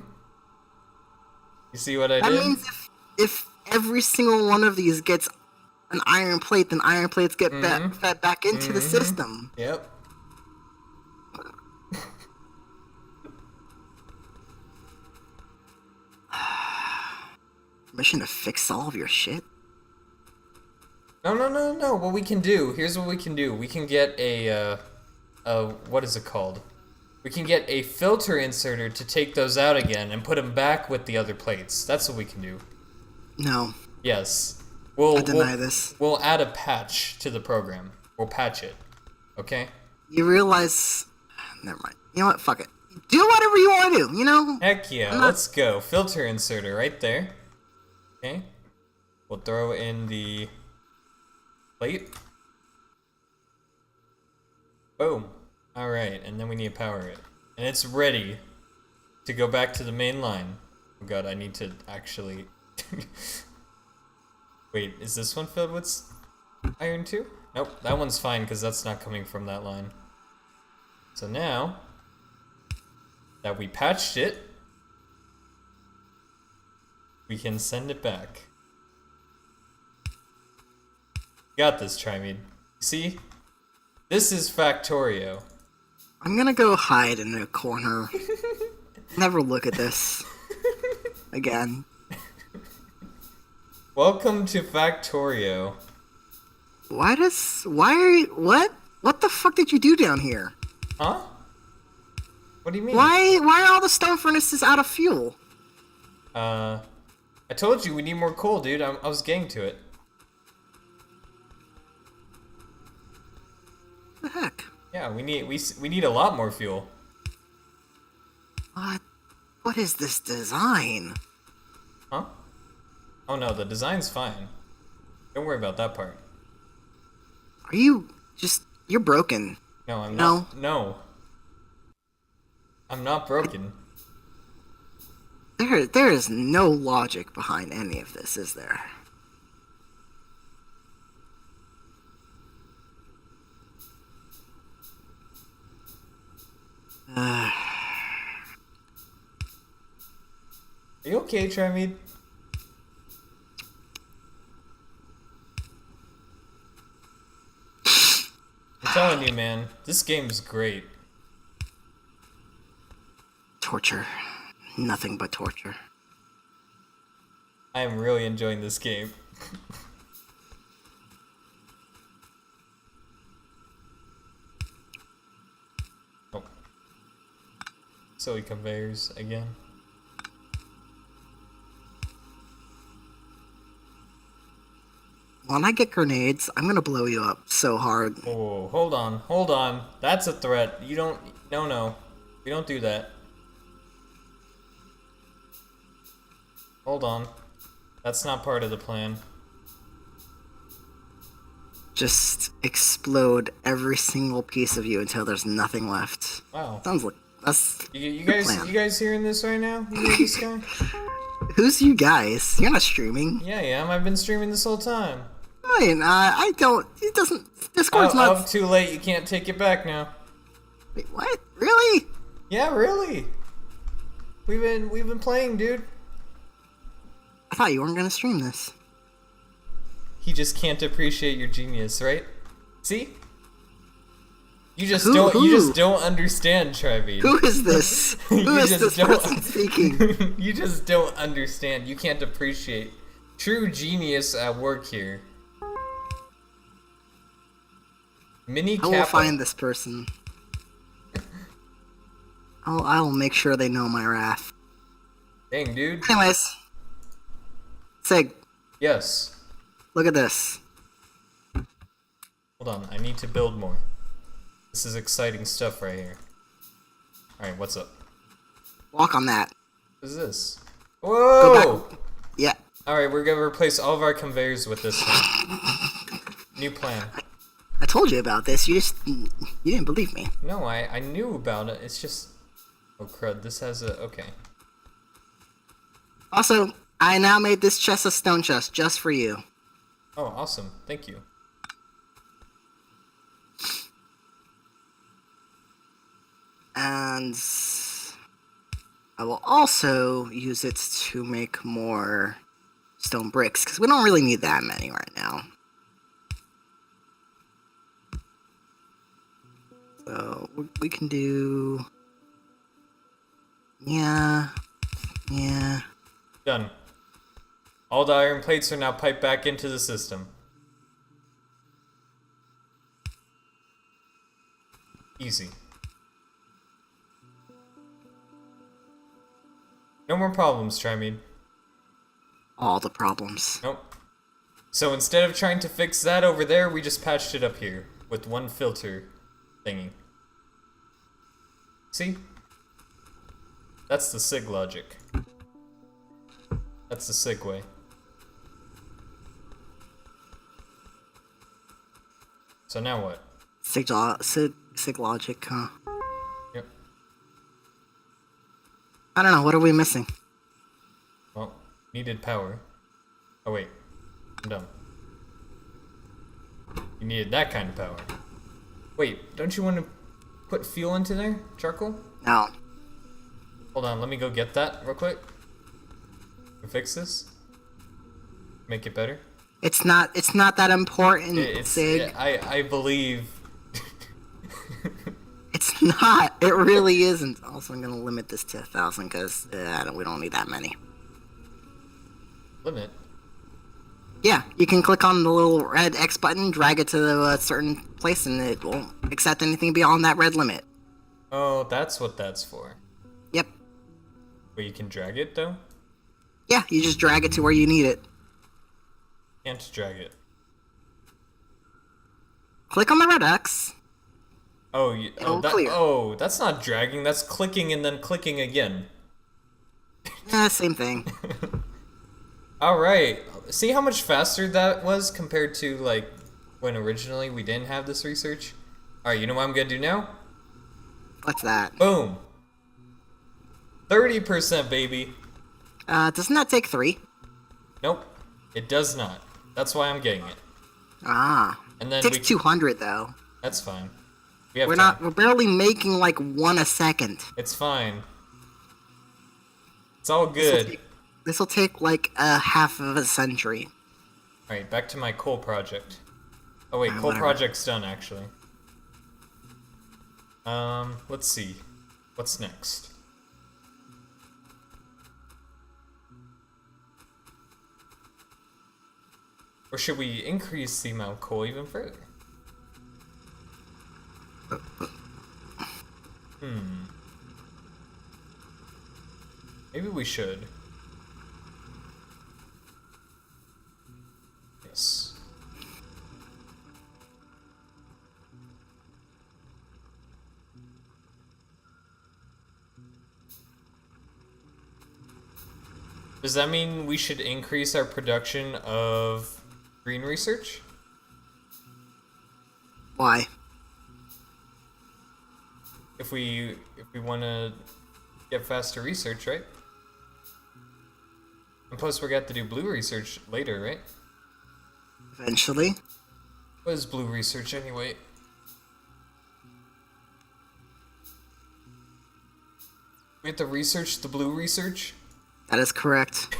[SPEAKER 2] You see what I
[SPEAKER 1] That
[SPEAKER 2] did?
[SPEAKER 1] means if every single one of these gets an iron plate, then iron plates get fed back into the system.
[SPEAKER 2] Yep.
[SPEAKER 1] Mission to fix all of your shit?
[SPEAKER 2] No. What we can do, here's what we can do. We can get a what is it called? We can get a filter inserter to take those out again and put them back with the other plates. That's what we can do.
[SPEAKER 1] No.
[SPEAKER 2] Yes.
[SPEAKER 1] I deny this.
[SPEAKER 2] We'll add a patch to the program. We'll patch it. Okay?
[SPEAKER 1] You realize... Never mind. You know what? Fuck it. Do whatever you want to do, you know?
[SPEAKER 2] Heck yeah, let's go. Filter inserter right there. Okay. We'll throw in the plate. Boom. Alright, and then we need to power it. And it's ready to go back to the main line. Oh god, I need to actually... Wait, is this one filled with iron too? Nope, that one's fine because that's not coming from that line. So now that we patched it, we can send it back. Got this, Trimead. See? This is Factorio.
[SPEAKER 1] I'm gonna go hide in a corner. Never look at this again.
[SPEAKER 2] Welcome to Factorio.
[SPEAKER 1] What? What the fuck did you do down here?
[SPEAKER 2] Huh? What do you mean?
[SPEAKER 1] Why are all the stone furnaces out of fuel?
[SPEAKER 2] I told you we need more coal, dude. I was getting to it.
[SPEAKER 1] What the heck?
[SPEAKER 2] Yeah, we need a lot more fuel.
[SPEAKER 1] What is this design?
[SPEAKER 2] Huh? Oh no, the design's fine. Don't worry about that part.
[SPEAKER 1] Are you you're broken?
[SPEAKER 2] No, I'm not. No. I'm not broken.
[SPEAKER 1] There is no logic behind any of this, is there?
[SPEAKER 2] Are you okay, Trimead? I'm telling you, man, this game's great.
[SPEAKER 1] Torture. Nothing but torture.
[SPEAKER 2] I am really enjoying this game. Oh. Silly conveyors again.
[SPEAKER 1] When I get grenades, I'm gonna blow you up so hard.
[SPEAKER 2] Oh, hold on. That's a threat. You don't... No. We don't do that. Hold on. That's not part of the plan.
[SPEAKER 1] Just explode every single piece of you until there's nothing left.
[SPEAKER 2] Wow.
[SPEAKER 1] Sounds like that's
[SPEAKER 2] You
[SPEAKER 1] plan.
[SPEAKER 2] guys hearing this right now? You hear this guy?
[SPEAKER 1] Who's you guys? You're not streaming.
[SPEAKER 2] Yeah, I am. I've been streaming this whole time.
[SPEAKER 1] I mean, I don't. It doesn't. Discord's not.
[SPEAKER 2] Up too late. You can't take it back now.
[SPEAKER 1] Wait, what? Really?
[SPEAKER 2] Yeah, really. We've been playing, dude.
[SPEAKER 1] I thought you weren't gonna stream this.
[SPEAKER 2] He just can't appreciate your genius, right? See? You just
[SPEAKER 1] Who?
[SPEAKER 2] You just don't understand, Trimead.
[SPEAKER 1] Who is this? Who is this person speaking?
[SPEAKER 2] You just don't understand. You can't appreciate true genius at work here. Mini
[SPEAKER 1] I will
[SPEAKER 2] Kappa.
[SPEAKER 1] find this person. I'll make sure they know my wrath.
[SPEAKER 2] Dang, dude.
[SPEAKER 1] Anyways, Sig,
[SPEAKER 2] Yes.
[SPEAKER 1] look at this.
[SPEAKER 2] Hold on. I need to build more. This is exciting stuff right here. Alright, what's up?
[SPEAKER 1] Walk on that.
[SPEAKER 2] What is this?
[SPEAKER 1] Go
[SPEAKER 2] Whoa!
[SPEAKER 1] back. Yeah.
[SPEAKER 2] Alright, we're gonna replace all of our conveyors with this one. New plan.
[SPEAKER 1] I told you about this. You didn't believe me.
[SPEAKER 2] No, I knew about it. It's just... Oh, crud. This has a... Okay.
[SPEAKER 1] Also, I now made this chest a stone chest just for you.
[SPEAKER 2] Oh, awesome. Thank you.
[SPEAKER 1] And I will also use it to make more stone bricks, because we don't really need that many right now. So we can do... Yeah.
[SPEAKER 2] Done. All the iron plates are now piped back into the system. Easy. No more problems, Trimead.
[SPEAKER 1] All the problems.
[SPEAKER 2] Nope. So instead of trying to fix that over there, we just patched it up here with one filter thingy. See? That's the SIG logic. That's the SIG way. So now what?
[SPEAKER 1] Sig logic, huh?
[SPEAKER 2] Yep.
[SPEAKER 1] I don't know, what are we missing?
[SPEAKER 2] Well, needed power. Oh wait, I'm dumb. You needed that kind of power. Wait, don't you want to put fuel into there? Charcoal?
[SPEAKER 1] No.
[SPEAKER 2] Hold on, let me go get that real quick. Fix this. Make it better.
[SPEAKER 1] It's not that important, Sig.
[SPEAKER 2] Yeah, I believe.
[SPEAKER 1] It's not. It really isn't. Also, I'm gonna limit this to 1,000 because we don't need that many.
[SPEAKER 2] Limit?
[SPEAKER 1] Yeah, you can click on the little red X button, drag it to a certain place, and it won't accept anything beyond that red limit.
[SPEAKER 2] Oh, that's what that's for.
[SPEAKER 1] Yep.
[SPEAKER 2] Wait, you can drag it though?
[SPEAKER 1] Yeah, you just drag it to where you need it.
[SPEAKER 2] Can't drag it.
[SPEAKER 1] Click on the red X.
[SPEAKER 2] Oh,
[SPEAKER 1] Clear.
[SPEAKER 2] Oh, that's not dragging. That's clicking and then clicking again.
[SPEAKER 1] Same thing.
[SPEAKER 2] All right. See how much faster that was compared to like when originally we didn't have this research? All right, you know what I'm gonna do now?
[SPEAKER 1] What's that?
[SPEAKER 2] Boom. 30%, baby.
[SPEAKER 1] Doesn't that take 3?
[SPEAKER 2] Nope, it does not. That's why I'm getting it.
[SPEAKER 1] Ah.
[SPEAKER 2] And then
[SPEAKER 1] It takes 200 though.
[SPEAKER 2] That's fine. We have
[SPEAKER 1] We're
[SPEAKER 2] time.
[SPEAKER 1] we're barely making like 1 a second.
[SPEAKER 2] It's fine. It's all good.
[SPEAKER 1] This'll take like a half of a century.
[SPEAKER 2] Alright, back to my coal project. Oh wait, coal
[SPEAKER 1] whatever.
[SPEAKER 2] project's done actually. Let's see. What's next? Or should we increase the amount of coal even further? Maybe we should. Yes. Does that mean we should increase our production of green research?
[SPEAKER 1] Why?
[SPEAKER 2] If we want to get faster research, right? And plus, we're got to do blue research later, right?
[SPEAKER 1] Eventually.
[SPEAKER 2] What is blue research anyway? We have to research the blue research?
[SPEAKER 1] That is correct.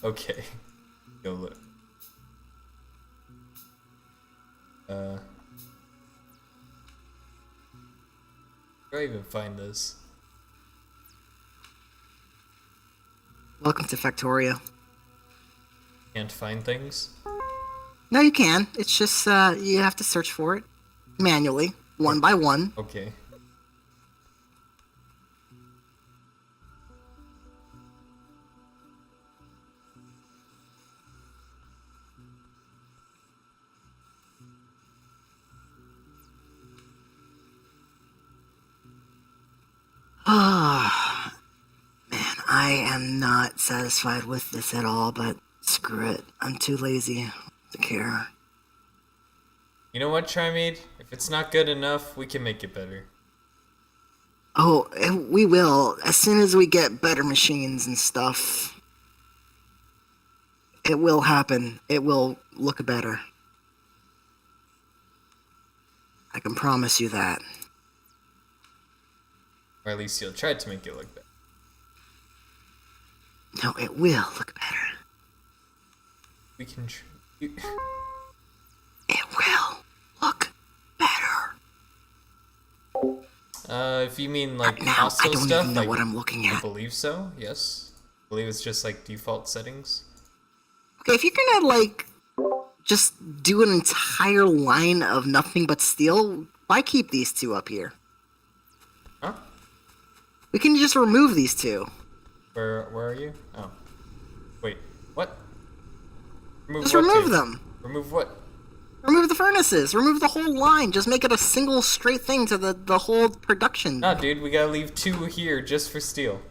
[SPEAKER 2] Okay. Go look. Where do I even find this?
[SPEAKER 1] Welcome to Factorio.
[SPEAKER 2] Can't find things?
[SPEAKER 1] No, you can. It's just you have to search for it manually, one by one.
[SPEAKER 2] Okay.
[SPEAKER 1] Ah, man, I am not satisfied with this at all, but screw it. I'm too lazy to care.
[SPEAKER 2] You know what, Trimead? If it's not good enough, we can make it better.
[SPEAKER 1] Oh, we will. As soon as we get better machines and stuff, it will happen. It will look better. I can promise you that.
[SPEAKER 2] Or at least you'll try to make it look better.
[SPEAKER 1] No, it will look better.
[SPEAKER 2] We can
[SPEAKER 1] It will look better.
[SPEAKER 2] if you mean like
[SPEAKER 1] Now, I
[SPEAKER 2] hostile
[SPEAKER 1] don't
[SPEAKER 2] stuff,
[SPEAKER 1] even know
[SPEAKER 2] like,
[SPEAKER 1] what I'm looking
[SPEAKER 2] I
[SPEAKER 1] at.
[SPEAKER 2] believe so, yes. I believe it's just like default settings.
[SPEAKER 1] Okay, if you're gonna, like, just do an entire line of nothing but steel, why keep these two up here?
[SPEAKER 2] Huh?
[SPEAKER 1] We can just remove these two.
[SPEAKER 2] Where are you? Oh. Wait. What? Remove
[SPEAKER 1] Just
[SPEAKER 2] what
[SPEAKER 1] remove
[SPEAKER 2] two?
[SPEAKER 1] them.
[SPEAKER 2] Remove what?
[SPEAKER 1] Remove the furnaces. Remove the whole line. Just make it a single straight thing to the whole production.
[SPEAKER 2] Nah, dude, we gotta leave 2 here just for steel.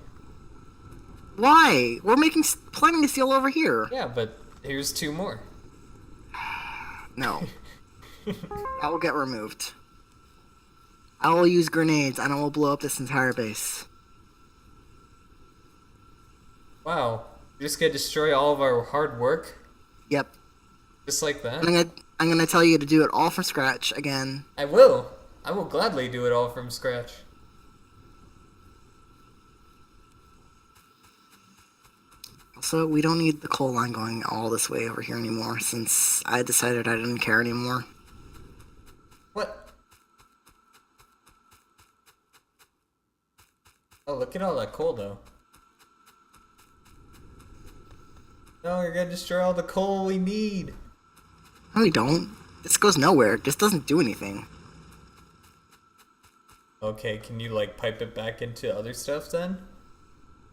[SPEAKER 1] Why? We're making plenty of steel over here.
[SPEAKER 2] Yeah, but here's 2 more.
[SPEAKER 1] No. That will get removed. I will use grenades and I will blow up this entire base.
[SPEAKER 2] Wow. You're just gonna destroy all of our hard work?
[SPEAKER 1] Yep.
[SPEAKER 2] Just like that?
[SPEAKER 1] I'm gonna tell you to do it all from scratch again.
[SPEAKER 2] I will. I will gladly do it all from scratch.
[SPEAKER 1] Also, we don't need the coal line going all this way over here anymore since I decided I didn't care anymore.
[SPEAKER 2] What? Oh, look at all that coal, though. No, you're gonna destroy all the coal we need.
[SPEAKER 1] No, we don't. This goes nowhere. This doesn't do anything.
[SPEAKER 2] Okay, can you, like, pipe it back into other stuff, then?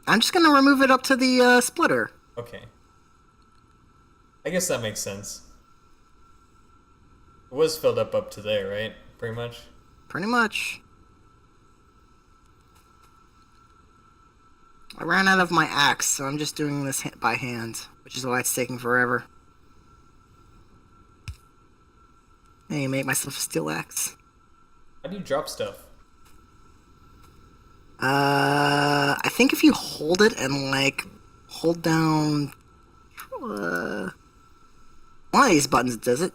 [SPEAKER 1] I'm just gonna remove it up to the splitter.
[SPEAKER 2] Okay. I guess that makes sense. It was filled up to there, right? Pretty much?
[SPEAKER 1] Pretty much. I ran out of my axe, so I'm just doing this by hand, which is why it's taking forever. Hey, make myself a steel axe.
[SPEAKER 2] How do you drop stuff?
[SPEAKER 1] I think if you hold it and, like, hold down, one of these buttons does it.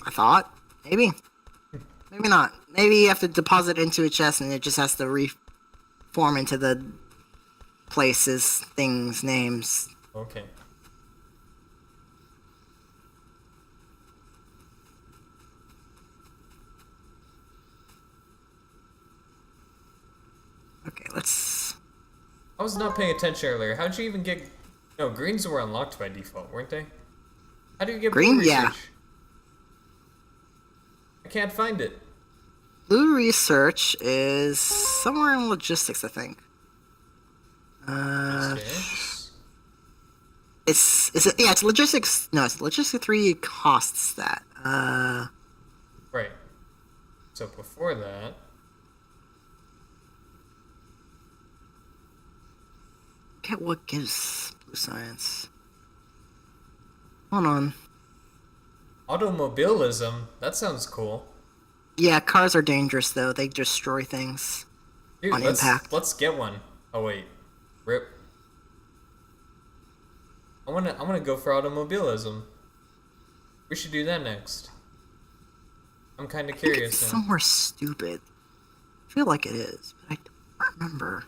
[SPEAKER 1] I thought. Maybe. Maybe not. Maybe you have to deposit into a chest and it just has to reform into the places, things, names.
[SPEAKER 2] Okay.
[SPEAKER 1] Okay, let's...
[SPEAKER 2] I was not paying attention earlier. How'd you even get... No, greens were unlocked by default, weren't they? How do you get
[SPEAKER 1] Green?
[SPEAKER 2] blue research?
[SPEAKER 1] Yeah.
[SPEAKER 2] I can't find it.
[SPEAKER 1] Blue research is somewhere in logistics, I think.
[SPEAKER 2] Yes.
[SPEAKER 1] It's logistics. No, it's logistics 3 costs that.
[SPEAKER 2] Right. So before that...
[SPEAKER 1] Get what gives blue science. Hold on.
[SPEAKER 2] Automobilism? That sounds cool.
[SPEAKER 1] Yeah, cars are dangerous though. They destroy things
[SPEAKER 2] Dude,
[SPEAKER 1] on impact.
[SPEAKER 2] let's get one. Oh wait. Rip. I wanna go for automobilism. We should do that next. I'm kinda
[SPEAKER 1] I think
[SPEAKER 2] curious
[SPEAKER 1] it's
[SPEAKER 2] now.
[SPEAKER 1] somewhere stupid. I feel like it is, but I don't remember.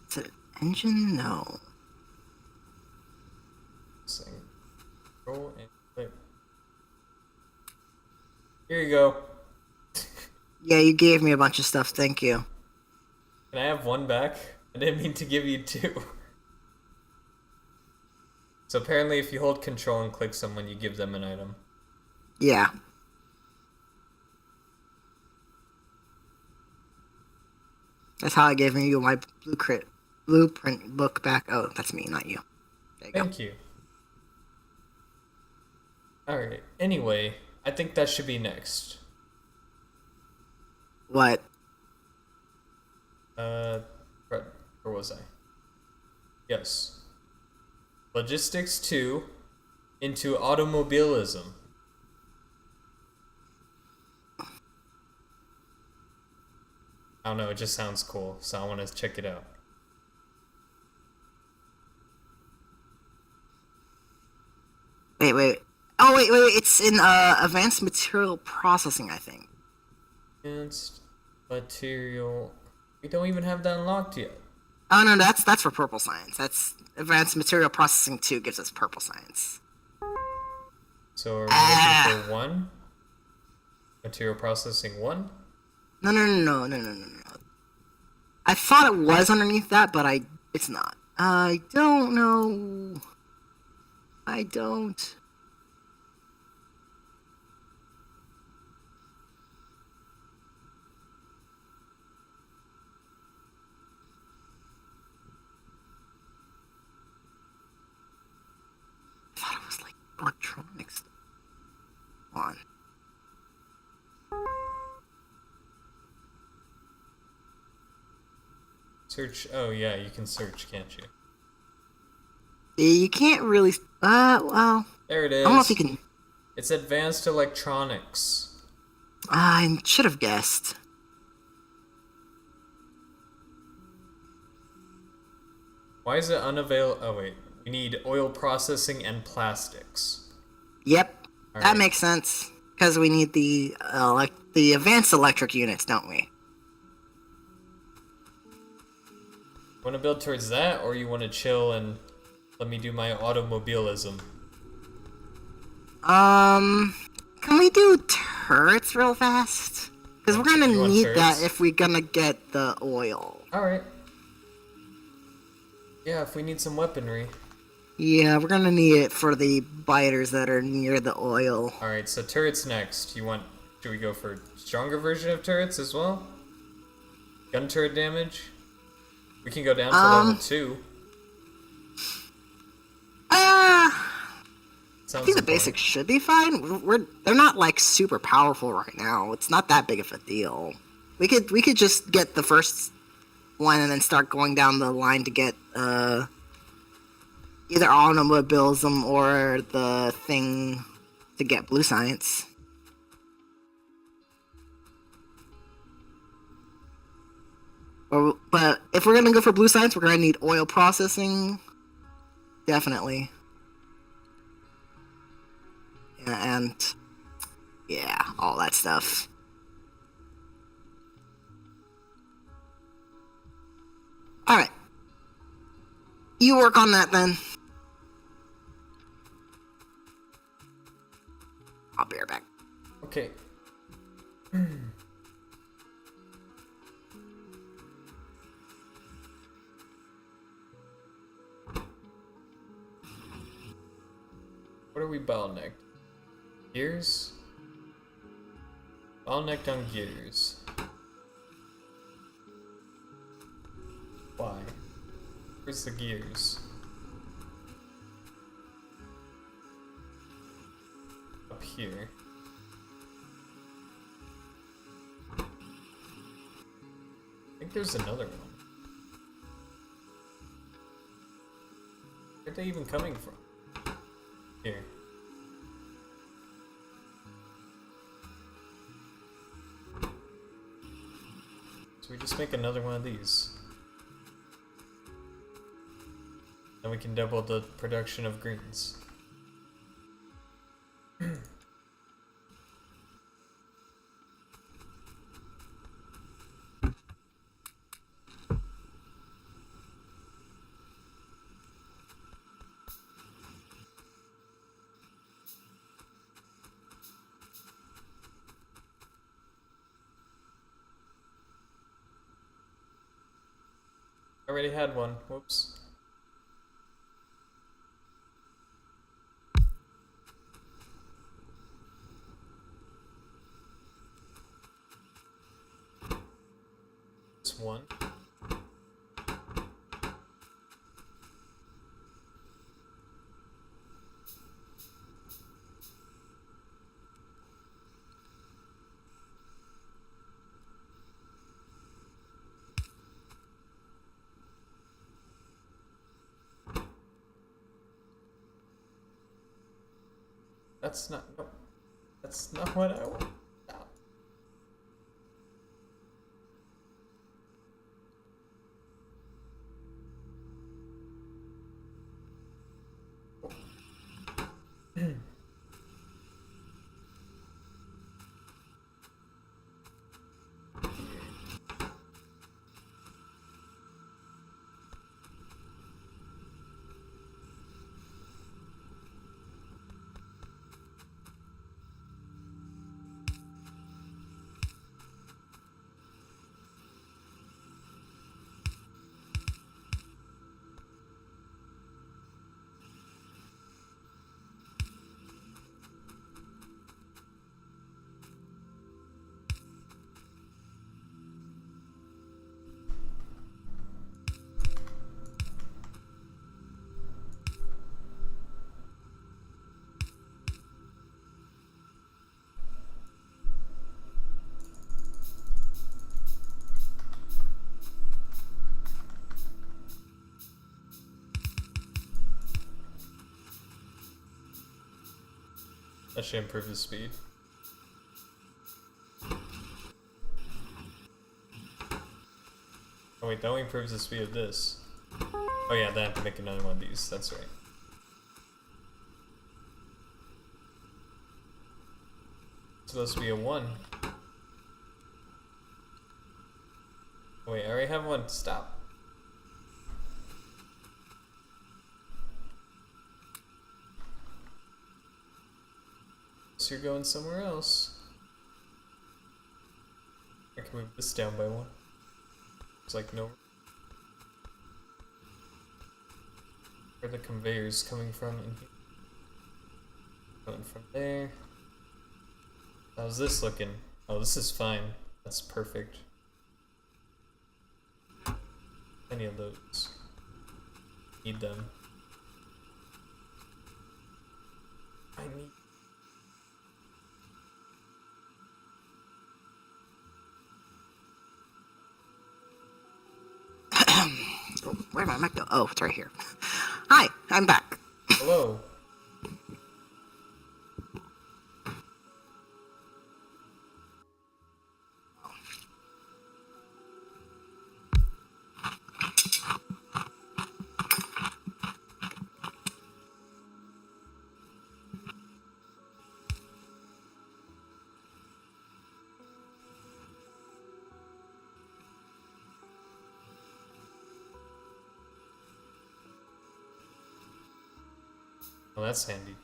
[SPEAKER 1] Is it an engine? No.
[SPEAKER 2] Sing. Roll and click. Here you go.
[SPEAKER 1] Yeah, you gave me a bunch of stuff. Thank you.
[SPEAKER 2] Can I have one back? I didn't mean to give you 2. So apparently if you hold control and click someone, you give them an item.
[SPEAKER 1] Yeah. That's how I gave you my blueprint book back. Oh, that's me, not you. There you go.
[SPEAKER 2] Thank you. Alright, anyway, I think that should be next.
[SPEAKER 1] What?
[SPEAKER 2] Where was I? Yes. Logistics 2 into automobilism. I don't know, it just sounds cool, so I want to check it out.
[SPEAKER 1] Wait. Oh, wait. It's in advanced material processing, I think.
[SPEAKER 2] Advanced material. We don't even have that unlocked yet.
[SPEAKER 1] Oh no, that's for purple science. That's advanced material processing 2 gives us purple science.
[SPEAKER 2] So are we looking for 1? Material processing 1?
[SPEAKER 1] No. I thought it was underneath that, but it's not. I don't know. I don't.
[SPEAKER 2] Search. Oh yeah, you can search, can't you?
[SPEAKER 1] You can't really. Well,
[SPEAKER 2] There it
[SPEAKER 1] I don't know if you
[SPEAKER 2] is.
[SPEAKER 1] can.
[SPEAKER 2] It's advanced electronics.
[SPEAKER 1] I should have guessed.
[SPEAKER 2] Why is it unavailable? Oh wait, we need oil processing and plastics.
[SPEAKER 1] Yep,
[SPEAKER 2] All
[SPEAKER 1] that
[SPEAKER 2] right.
[SPEAKER 1] makes sense because we need the advanced electric units, don't we?
[SPEAKER 2] Want to build towards that, or you want to chill and let me do my automobilism?
[SPEAKER 1] Can we do turrets real fast? Because we're gonna
[SPEAKER 2] You want
[SPEAKER 1] need that
[SPEAKER 2] turrets?
[SPEAKER 1] if we're gonna get the oil.
[SPEAKER 2] All right. Yeah, if we need some weaponry.
[SPEAKER 1] Yeah, we're gonna need it for the biters that are near the oil.
[SPEAKER 2] All right, so turrets next. You want? Should we go for stronger version of turrets as well? Gun turret damage. We can go down to level 2.
[SPEAKER 1] I
[SPEAKER 2] Sounds
[SPEAKER 1] think the
[SPEAKER 2] important.
[SPEAKER 1] basics should be fine. They're not like super powerful right now. It's not that big of a deal. We could just get the first one and then start going down the line to get either automobilism or the thing to get blue science. But if we're gonna go for blue science, we're gonna need oil processing. Definitely. And yeah, all that stuff. Alright. You work on that then. I'll be right back.
[SPEAKER 2] Okay. What are we bottlenecked? Gears? Bottlenecked on gears. Why? Where's the gears? Up here. I think there's another one. Where are they even coming from? Here. So we just make another one of these. Then we can double the production of greens. Already had one. Whoops. This one. That's not, no. That's not what I want. No. That should improve the speed. Oh wait, that only improves the speed of this. Oh yeah, then I have to make another one of these, that's right. It's supposed to be a 1. Oh wait, I already have one. Stop. So you're going somewhere else. I can move this down by 1. It's like no. Where are the conveyors coming from in here? Going from there. How's this looking? Oh, this is fine. That's perfect. Any of those. Need them. I need.
[SPEAKER 1] Where'd my mic go? Oh, it's right here. Hi, I'm back.
[SPEAKER 2] Hello. Well, that's handy.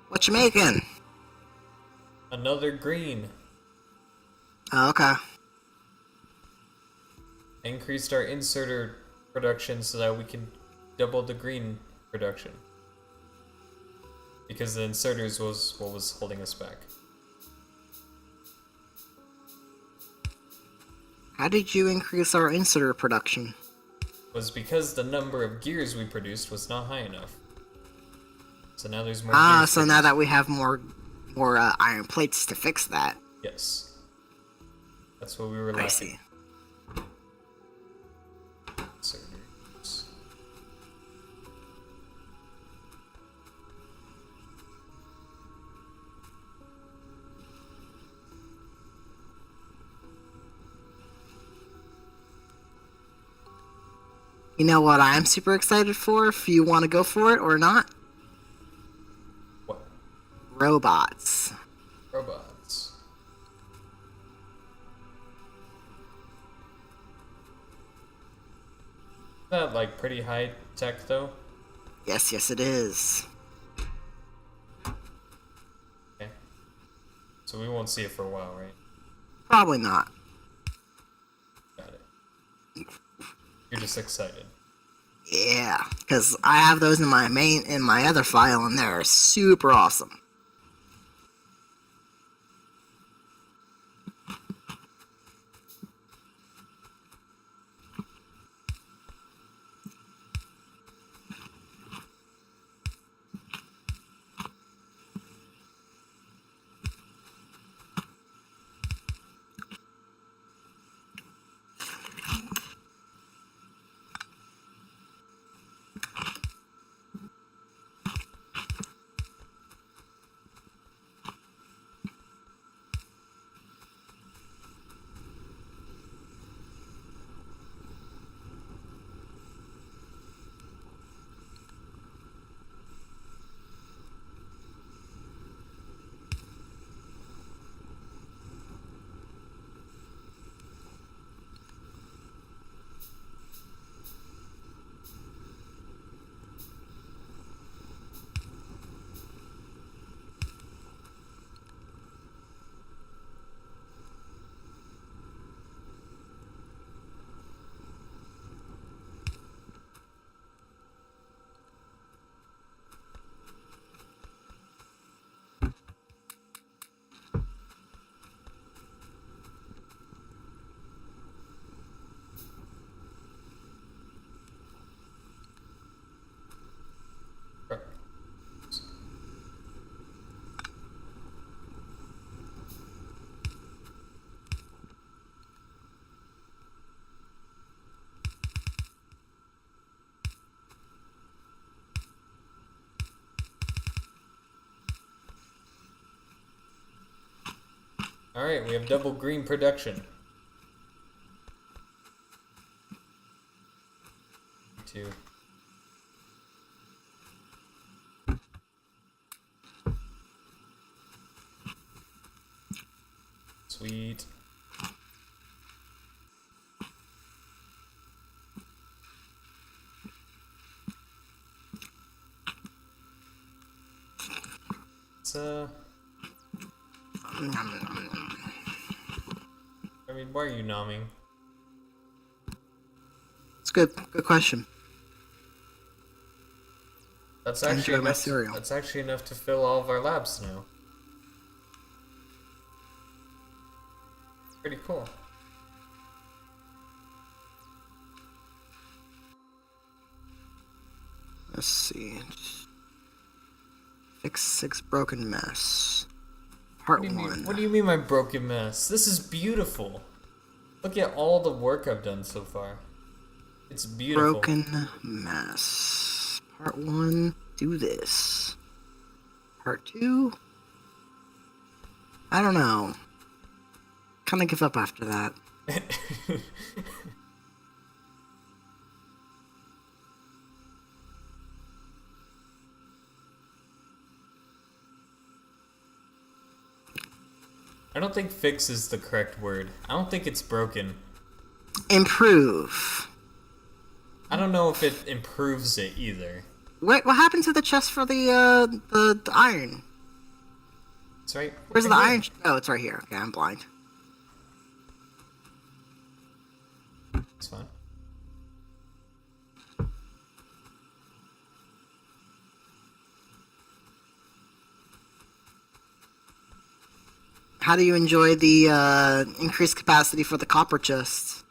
[SPEAKER 1] What you making?
[SPEAKER 2] Another green.
[SPEAKER 1] Oh, okay.
[SPEAKER 2] Increased our inserter production so that we can double the green production. Because the inserters was what was holding us back.
[SPEAKER 1] How did you increase our inserter production?
[SPEAKER 2] Was because the number of gears we produced was not high enough. So now there's more
[SPEAKER 1] Ah,
[SPEAKER 2] gears
[SPEAKER 1] so now
[SPEAKER 2] produced.
[SPEAKER 1] that we have more iron plates to fix that.
[SPEAKER 2] Yes. That's what we were
[SPEAKER 1] I
[SPEAKER 2] lacking.
[SPEAKER 1] see.
[SPEAKER 2] Inserters.
[SPEAKER 1] You know what I'm super excited for, if you want to go for it or not?
[SPEAKER 2] What?
[SPEAKER 1] Robots.
[SPEAKER 2] Robots. That like pretty high tech though.
[SPEAKER 1] Yes, yes it is.
[SPEAKER 2] Okay. So we won't see it for a while, right?
[SPEAKER 1] Probably not.
[SPEAKER 2] Got it. You're just excited.
[SPEAKER 1] Yeah, because I have those in my other file, and they're super awesome.
[SPEAKER 2] Alright, we have double green production. Two. Sweet. It's I mean, why are you nomming?
[SPEAKER 1] It's good. Good question.
[SPEAKER 2] That's
[SPEAKER 1] I
[SPEAKER 2] actually
[SPEAKER 1] enjoy my
[SPEAKER 2] enough.
[SPEAKER 1] cereal.
[SPEAKER 2] That's actually enough to fill all of our labs now. Pretty cool.
[SPEAKER 1] Let's see. Fix 6 broken mess. Part 1.
[SPEAKER 2] What do you mean, my broken mess? This is beautiful. Look at all the work I've done so far. It's beautiful.
[SPEAKER 1] Broken mess. Part 1. Do this. Part 2. I don't know. Kind of give up after that.
[SPEAKER 2] I don't think fix is the correct word. I don't think it's broken.
[SPEAKER 1] Improve.
[SPEAKER 2] I don't know if it improves it either.
[SPEAKER 1] Wait, what happened to the chest for the iron?
[SPEAKER 2] It's right.
[SPEAKER 1] Where's the
[SPEAKER 2] here.
[SPEAKER 1] iron? Oh, it's right here. Okay, I'm blind.
[SPEAKER 2] It's fine.
[SPEAKER 1] How do you enjoy the increased capacity for the copper chest?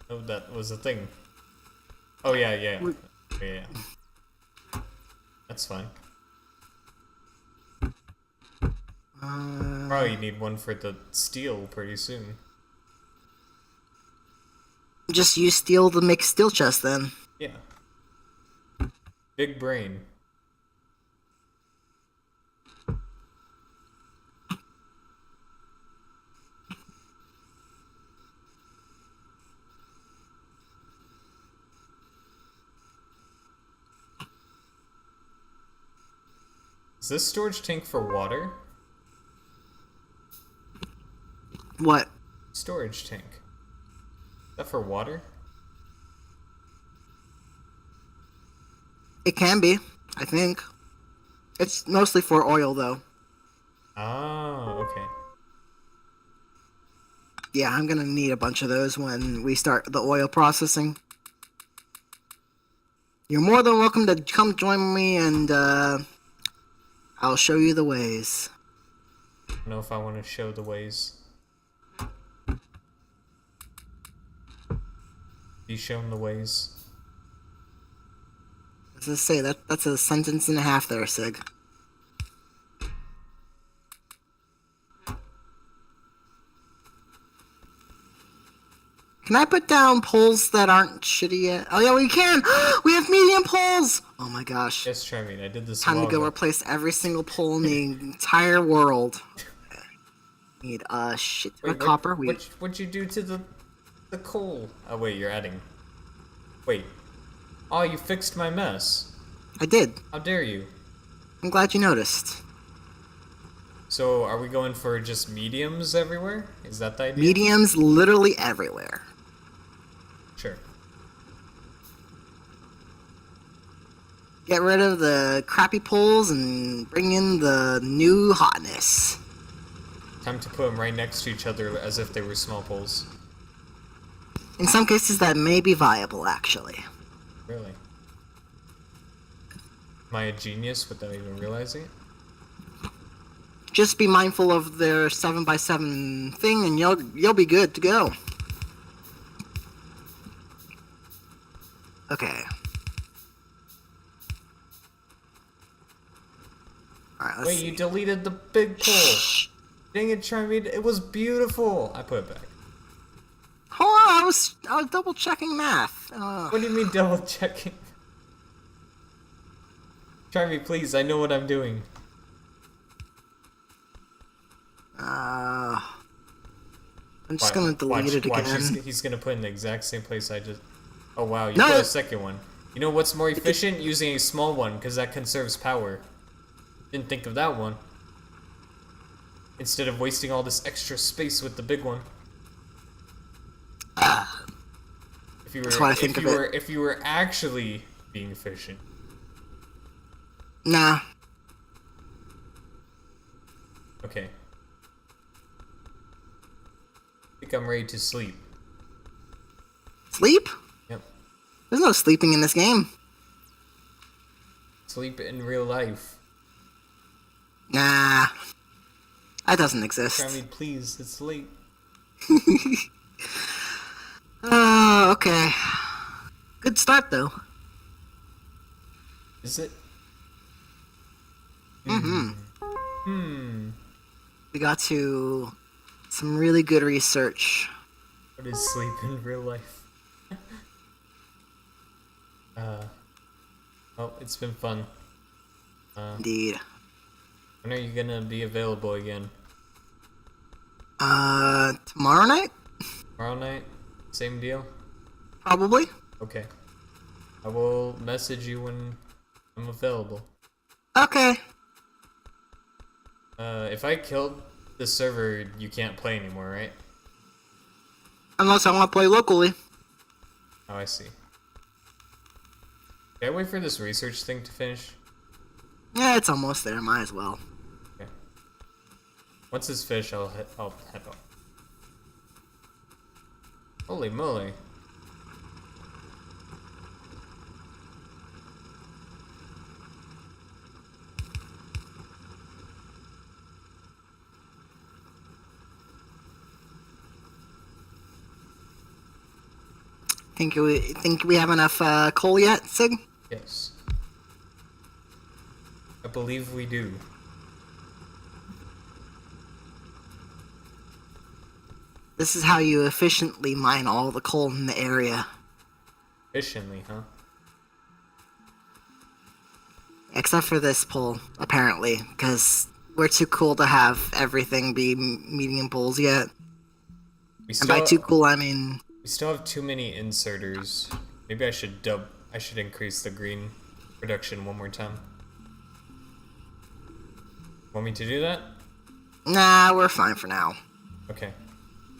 [SPEAKER 2] Oh, that was a thing. Oh yeah. That's fine. Probably need one for the steel pretty soon.
[SPEAKER 1] Just use steel to make steel chest then.
[SPEAKER 2] Yeah. Big brain. Is this storage tank for water?
[SPEAKER 1] What?
[SPEAKER 2] Storage tank. Is that for water?
[SPEAKER 1] It can be, I think. It's mostly for oil though.
[SPEAKER 2] Oh, okay.
[SPEAKER 1] Yeah, I'm gonna need a bunch of those when we start the oil processing. You're more than welcome to come join me and I'll show you the ways.
[SPEAKER 2] I don't know if I want to show the ways. Be shown the ways.
[SPEAKER 1] As I say, that's a sentence and a half there, Sig. Can I put down poles that aren't shitty yet? Oh yeah, we can! We have medium poles! Oh my gosh.
[SPEAKER 2] Yes, Trimead, I did this
[SPEAKER 1] Time to go
[SPEAKER 2] ago.
[SPEAKER 1] replace every single pole in the entire world. Need a shit ton of copper.
[SPEAKER 2] What'd you do to the coal? Oh wait, you're adding. Wait. Oh, you fixed my mess.
[SPEAKER 1] I did.
[SPEAKER 2] How dare you?
[SPEAKER 1] I'm glad you noticed.
[SPEAKER 2] So, are we going for just mediums everywhere? Is that the idea?
[SPEAKER 1] Mediums literally everywhere.
[SPEAKER 2] Sure.
[SPEAKER 1] Get rid of the crappy poles and bring in the new hotness.
[SPEAKER 2] Time to put them right next to each other as if they were small poles.
[SPEAKER 1] In some cases that may be viable, actually.
[SPEAKER 2] Really? Am I a genius without even realizing it?
[SPEAKER 1] Just be mindful of their 7x7 thing and you'll be good to go. Okay. Alright, let's
[SPEAKER 2] Wait, you deleted the big pole. Dang it, Trimead, it was beautiful. I put it back.
[SPEAKER 1] Hold on, I was double checking math.
[SPEAKER 2] What do you mean double checking? Trimead, please, I know what I'm doing.
[SPEAKER 1] I'm just gonna delete it
[SPEAKER 2] Watch.
[SPEAKER 1] again.
[SPEAKER 2] He's gonna put in the exact same place I just. Oh wow, you
[SPEAKER 1] No,
[SPEAKER 2] put a second one. You know what's more efficient? Using a small one, because that conserves power. Didn't think of that one. Instead of wasting all this extra space with the big one.
[SPEAKER 1] That's what I think of it.
[SPEAKER 2] If you were actually being efficient.
[SPEAKER 1] Nah.
[SPEAKER 2] Okay. I think I'm ready to sleep.
[SPEAKER 1] Sleep?
[SPEAKER 2] Yep.
[SPEAKER 1] There's no sleeping in this game.
[SPEAKER 2] Sleep in real life.
[SPEAKER 1] Nah. That doesn't exist.
[SPEAKER 2] Try me, please. It's late.
[SPEAKER 1] Okay. Good start, though.
[SPEAKER 2] Is it?
[SPEAKER 1] Mm-hmm. We got to some really good research.
[SPEAKER 2] What is sleep in real life? Well, it's been fun.
[SPEAKER 1] Indeed.
[SPEAKER 2] When are you gonna be available again?
[SPEAKER 1] Tomorrow night?
[SPEAKER 2] Tomorrow night? Same deal?
[SPEAKER 1] Probably.
[SPEAKER 2] Okay. I will message you when I'm available.
[SPEAKER 1] Okay.
[SPEAKER 2] If I killed the server, you can't play anymore, right?
[SPEAKER 1] Unless I want to play locally.
[SPEAKER 2] Oh, I see. Can I wait for this research thing to finish?
[SPEAKER 1] Yeah, it's almost there. Might as well.
[SPEAKER 2] Okay. Once it's finished, I'll head off. Holy moly.
[SPEAKER 1] Think we have enough coal yet, Sig?
[SPEAKER 2] Yes. I believe we do.
[SPEAKER 1] This is how you efficiently mine all the coal in the area.
[SPEAKER 2] Efficiently, huh?
[SPEAKER 1] Except for this pole, apparently, because we're too cool to have everything be medium poles yet. And by too cool, I mean...
[SPEAKER 2] We still have too many inserters. Maybe I should increase the green production one more time. Want me to do that?
[SPEAKER 1] Nah, we're fine for now.
[SPEAKER 2] Okay.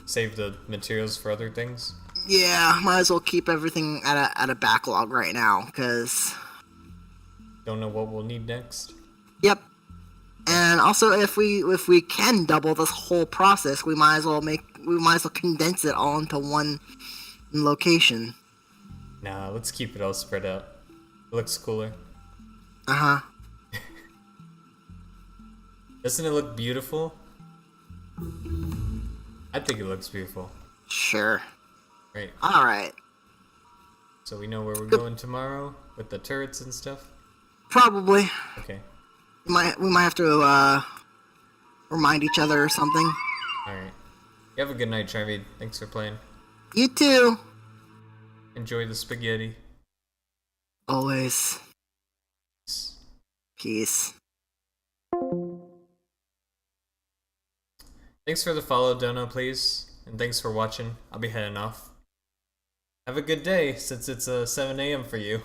[SPEAKER 2] Save the materials for other things?
[SPEAKER 1] Yeah, might as well keep everything at a backlog right now, because...
[SPEAKER 2] Don't know what we'll need next?
[SPEAKER 1] Yep. And also, if we can double this whole process, we might as well condense it all into one location.
[SPEAKER 2] Nah, let's keep it all spread out. It looks cooler.
[SPEAKER 1] Uh-huh.
[SPEAKER 2] Doesn't it look beautiful? I think it looks beautiful.
[SPEAKER 1] Sure.
[SPEAKER 2] Right.
[SPEAKER 1] Alright.
[SPEAKER 2] So we know where we're going tomorrow with the turrets and stuff?
[SPEAKER 1] Probably.
[SPEAKER 2] Okay.
[SPEAKER 1] We might have to remind each other or something.
[SPEAKER 2] Alright. You have a good night, Trimead. Thanks for playing.
[SPEAKER 1] You too.
[SPEAKER 2] Enjoy the spaghetti.
[SPEAKER 1] Always. Peace.
[SPEAKER 2] Thanks for the follow, Dono, please. And thanks for watching. I'll be heading off. Have a good day, since it's 7 a.m. for you.